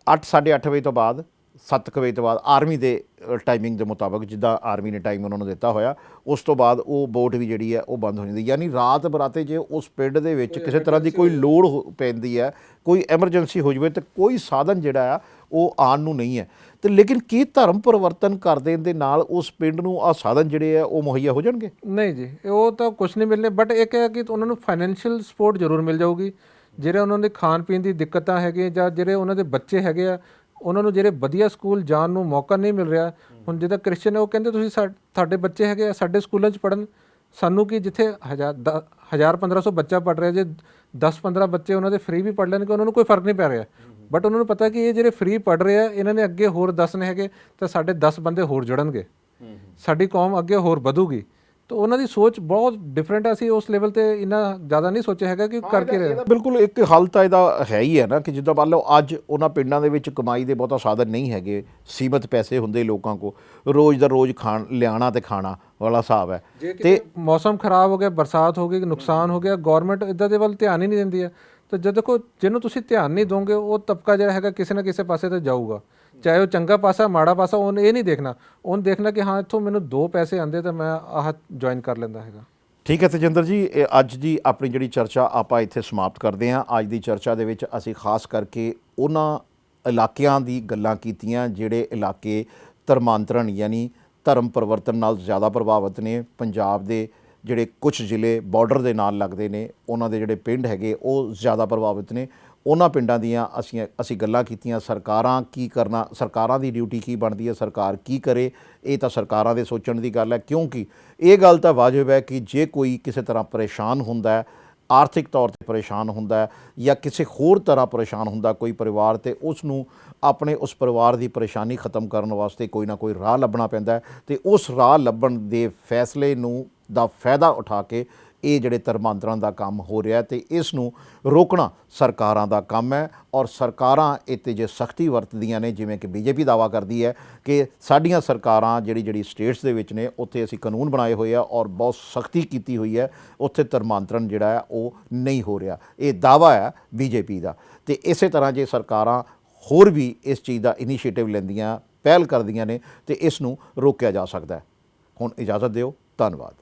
8-8:30 ਵਜੇ ਤੋਂ ਬਾਅਦ 7 ਵਜੇ ਤੋਂ ਬਾਅਦ ਆਰਮੀ ਦੇ ਟਾਈਮਿੰਗ ਦੇ ਮੁਤਾਬਕ, ਜਿੱਦਾਂ ਆਰਮੀ ਨੇ ਟਾਈਮ ਉਹਨਾਂ ਨੂੰ ਦਿੱਤਾ ਹੋਇਆ, ਉਸ ਤੋਂ ਬਾਅਦ ਉਹ ਬੋਟ ਵੀ ਜਿਹੜੀ ਹੈ ਉਹ ਬੰਦ ਹੋ ਜਾਂਦੀ। ਯਾਨੀ ਰਾਤ ਬਰਾਤੇ ਜੇ ਉਸ ਪਿੰਡ ਦੇ ਵਿੱਚ ਕਿਸੇ ਤਰ੍ਹਾਂ ਦੀ ਕੋਈ ਲੋੜ ਪੈਂਦੀ ਹੈ, ਕੋਈ ਐਮਰਜੈਂਸੀ ਹੋ ਜਾਵੇ, ਤਾਂ ਕੋਈ ਸਾਧਨ ਜਿਹੜਾ ਆ ਉਹ ਆਉਣ ਨੂੰ ਨਹੀਂ ਹੈ। ਤੇ ਲੇਕਿਨ ਕੀ ਧਰਮ ਪਰਿਵਰਤਨ ਕਰ ਦੇਣ ਦੇ ਨਾਲ ਉਸ ਪਿੰਡ ਨੂੰ ਆਹ ਸਾਧਨ ਜਿਹੜੇ ਆ ਉਹ ਮੁਹੱਈਆ ਹੋ ਜਾਣਗੇ? ਨਹੀਂ ਜੀ, ਉਹ ਤਾਂ ਕੁਝ ਨਹੀਂ ਮਿਲਣੇ। ਬਟ ਇੱਕ ਹੈ ਕਿ ਉਹਨਾਂ ਨੂੰ ਫਾਈਨੈਂਸ਼ੀਅਲ ਸਪੋਰਟ ਜ਼ਰੂਰ ਮਿਲ ਜਾਊਗੀ। ਜਿਹੜੇ ਉਹਨਾਂ ਦੇ ਖਾਣ ਪੀਣ ਦੀ ਦਿੱਕਤਾਂ ਹੈਗੀਆਂ ਜਾਂ ਜਿਹੜੇ ਉਹਨਾਂ ਦੇ ਬੱਚੇ ਹੈਗੇ ਆ, ਉਹਨਾਂ ਨੂੰ ਜਿਹੜੇ ਵਧੀਆ ਸਕੂਲ ਜਾਣ ਨੂੰ ਮੌਕਾ ਨਹੀਂ ਮਿਲ ਰਿਹਾ। ਹੁਣ ਜਿੱਦਾਂ ਕ੍ਰਿਸਚਨ ਹੈ ਉਹ ਕਹਿੰਦੇ ਤੁਸੀਂ ਸਾਡੇ ਬੱਚੇ ਹੈਗੇ ਆ ਸਾਡੇ ਸਕੂਲਾਂ 'ਚ ਪੜ੍ਹਨ, ਸਾਨੂੰ ਕੀ ਜਿੱਥੇ 1000-1500 ਬੱਚਾ ਪੜ੍ਹ ਰਿਹਾ, ਜੇ 10-15 ਬੱਚੇ ਉਹਨਾਂ ਦੇ ਫ੍ਰੀ ਵੀ ਪੜ੍ਹ ਲੈਣਗੇ ਉਹਨਾਂ ਨੂੰ ਕੋਈ ਫਰਕ ਨਹੀਂ ਪੈ ਰਿਹਾ। ਬਟ ਉਹਨਾਂ ਨੂੰ ਪਤਾ ਕਿ ਇਹ ਜਿਹੜੇ ਫ੍ਰੀ ਪੜ੍ਹ ਰਹੇ ਆ ਇਹਨਾਂ ਨੇ ਅੱਗੇ ਹੋਰ 10 ਨੇ ਹੈਗੇ ਤਾਂ ਸਾਡੇ 10 ਬੰਦੇ ਹੋਰ ਜੁੜਨਗੇ, ਸਾਡੀ ਕੌਮ ਅੱਗੇ ਹੋਰ ਵਧੂਗੀ। ਤਾਂ ਉਹਨਾਂ ਦੀ ਸੋਚ ਬਹੁਤ ਡਿਫਰੈਂਟ ਆ। ਅਸੀਂ ਉਸ ਲੈਵਲ 'ਤੇ ਇੰਨਾ ਜ਼ਿਆਦਾ ਨਹੀਂ ਸੋਚਿਆ ਹੈਗਾ ਕਿ ਕਰਕੇ ਰਹੇ। ਬਿਲਕੁਲ, ਇੱਕ ਹੱਲ ਤਾਂ ਇਹਦਾ ਹੈ ਹੀ ਹੈ ਨਾ ਕਿ ਜਿੱਦਾਂ ਮੰਨ ਲਓ ਅੱਜ ਉਹਨਾਂ ਪਿੰਡਾਂ ਦੇ ਵਿੱਚ ਕਮਾਈ ਦੇ ਬਹੁਤਾ ਸਾਧਨ ਨਹੀਂ ਹੈਗੇ, ਸੀਮਤ ਪੈਸੇ ਹੁੰਦੇ ਲੋਕਾਂ ਕੋਲ, ਰੋਜ਼ ਦਾ ਰੋਜ਼ ਲਿਆਉਣਾ ਤੇ ਖਾਣਾ ਵਾਲਾ ਹਿਸਾਬ ਹੈ। ਤੇ ਮੌਸਮ ਖਰਾਬ ਹੋ ਗਿਆ, ਬਰਸਾਤ ਹੋ ਗਈ, ਨੁਕਸਾਨ ਹੋ ਗਿਆ, ਗੌਰਮੈਂਟ ਇੱਦਾਂ ਦੇ ਵੱਲ ਧਿਆਨ ਹੀ ਨਹੀਂ ਦਿੰਦੀ ਹੈ। ਤਾਂ ਜਦ ਦੇਖੋ ਜਿਹਨੂੰ ਤੁਸੀਂ ਧਿਆਨ ਨਹੀਂ ਦੋਗੇ ਉਹ ਤਬਕਾ ਜਿਹੜਾ ਹੈਗਾ ਕਿਸੇ ਨਾ ਕਿਸੇ ਪਾਸੇ 'ਤੇ ਜਾਊਗਾ, ਚਾਹੇ ਉਹ ਚੰਗਾ ਪਾਸਾ ਮਾੜਾ ਪਾਸਾ, ਉਹਨੇ ਇਹ ਨਹੀਂ ਦੇਖਣਾ। ਉਹਨੇ ਦੇਖਣਾ ਕਿ ਹਾਂ ਇੱਥੋਂ ਮੈਨੂੰ 2 ਪੈਸੇ ਆਉਂਦੇ ਤਾਂ ਮੈਂ ਆਹ ਜੁਆਇਨ ਕਰ ਲੈਂਦਾ ਹੈਗਾ। ਠੀਕ ਹੈ ਤੇਜਿੰਦਰ ਜੀ, ਅੱਜ ਦੀ ਆਪਣੀ ਜਿਹੜੀ ਚਰਚਾ ਆਪਾਂ ਇੱਥੇ ਸਮਾਪਤ ਕਰਦੇ ਹਾਂ। ਅੱਜ ਦੀ ਚਰਚਾ ਦੇ ਵਿੱਚ ਅਸੀਂ ਖਾਸ ਕਰਕੇ ਉਹਨਾਂ ਇਲਾਕਿਆਂ ਦੀ ਗੱਲਾਂ ਕੀਤੀਆਂ ਜਿਹੜੇ ਇਲਾਕੇ ਧਰਮਾਂਤਰਨ ਯਾਨੀ ਧਰਮ ਪਰਿਵਰਤਨ ਨਾਲ ਜ਼ਿਆਦਾ ਪ੍ਰਭਾਵਿਤ ਨੇ। ਪੰਜਾਬ ਦੇ ਜਿਹੜੇ ਕੁਝ ਜ਼ਿਲ੍ਹੇ ਬਾਰਡਰ ਦੇ ਨਾਲ ਲੱਗਦੇ ਨੇ, ਉਹਨਾਂ ਦੇ ਜਿਹੜੇ ਪਿੰਡ ਹੈਗੇ ਉਹ ਜ਼ਿਆਦਾ ਪ੍ਰਭਾਵਿਤ ਨੇ। ਉਹਨਾਂ ਪਿੰਡਾਂ ਦੀਆਂ ਅਸੀਂ ਗੱਲਾਂ ਕੀਤੀਆਂ। ਸਰਕਾਰਾਂ ਕੀ ਕਰਨਾ, ਸਰਕਾਰਾਂ ਦੀ ਡਿਊਟੀ ਕੀ ਬਣਦੀ ਹੈ, ਸਰਕਾਰ ਕੀ ਕਰੇ, ਇਹ ਤਾਂ ਸਰਕਾਰਾਂ ਦੇ ਸੋਚਣ ਦੀ ਗੱਲ ਹੈ। ਕਿਉਂਕਿ ਇਹ ਗੱਲ ਤਾਂ ਵਾਜਬ ਹੈ ਕਿ ਜੇ ਕੋਈ ਕਿਸੇ ਤਰ੍ਹਾਂ ਪਰੇਸ਼ਾਨ ਹੁੰਦਾ ਹੈ, ਆਰਥਿਕ ਤੌਰ 'ਤੇ ਪਰੇਸ਼ਾਨ ਹੁੰਦਾ ਜਾਂ ਕਿਸੇ ਹੋਰ ਤਰ੍ਹਾਂ ਪਰੇਸ਼ਾਨ ਹੁੰਦਾ ਕੋਈ ਪਰਿਵਾਰ, ਤੇ ਉਸ ਨੂੰ ਆਪਣੇ ਉਸ ਪਰਿਵਾਰ ਦੀ ਪਰੇਸ਼ਾਨੀ ਖਤਮ ਕਰਨ ਵਾਸਤੇ ਕੋਈ ਨਾ ਕੋਈ ਰਾਹ ਲੱਭਣਾ ਪੈਂਦਾ ਹੈ। ਤੇ ਉਸ ਰਾਹ ਲੱਭਣ ਦੇ ਫੈਸਲੇ ਦਾ ਫਾਇਦਾ ਉਠਾ ਕੇ ਇਹ ਜਿਹੜੇ ਧਰਮਾਂਤਰਾਂ ਦਾ ਕੰਮ ਹੋ ਰਿਹਾ ਤੇ ਇਸ ਨੂੰ ਰੋਕਣਾ ਸਰਕਾਰਾਂ ਦਾ ਕੰਮ ਹੈ। ਔਰ ਸਰਕਾਰਾਂ ਇਹ 'ਤੇ ਜੇ ਸਖਤੀ ਵਰਤਦੀਆਂ ਨੇ, ਜਿਵੇਂ ਕਿ ਬੀਜੇਪੀ ਦਾਅਵਾ ਕਰਦੀ ਹੈ ਕਿ ਸਾਡੀਆਂ ਸਰਕਾਰਾਂ ਜਿਹੜੀ ਸਟੇਟਸ ਦੇ ਵਿੱਚ ਨੇ ਉੱਥੇ ਅਸੀਂ ਕਾਨੂੰਨ ਬਣਾਏ ਹੋਏ ਆ ਔਰ ਬਹੁਤ ਸਖਤੀ ਕੀਤੀ ਹੋਈ ਹੈ, ਉੱਥੇ ਧਰਮਾਂਤਰਨ ਜਿਹੜਾ ਹੈ ਉਹ ਨਹੀਂ ਹੋ ਰਿਹਾ। ਇਹ ਦਾਅਵਾ ਹੈ ਬੀਜੇਪੀ ਦਾ। ਤੇ ਇਸੇ ਤਰ੍ਹਾਂ ਜੇ ਸਰਕਾਰਾਂ ਹੋਰ ਵੀ ਇਸ ਚੀਜ਼ ਦਾ ਇਨੀਸ਼ੀਏਟਿਵ ਲੈਂਦੀਆਂ, ਪਹਿਲ ਕਰਦੀਆਂ ਨੇ, ਤੇ ਇਸ ਨੂੰ ਰੋਕਿਆ ਜਾ ਸਕਦਾ ਹੈ। ਹੁਣ ਇਜਾਜ਼ਤ ਦਿਓ, ਧੰਨਵਾਦ।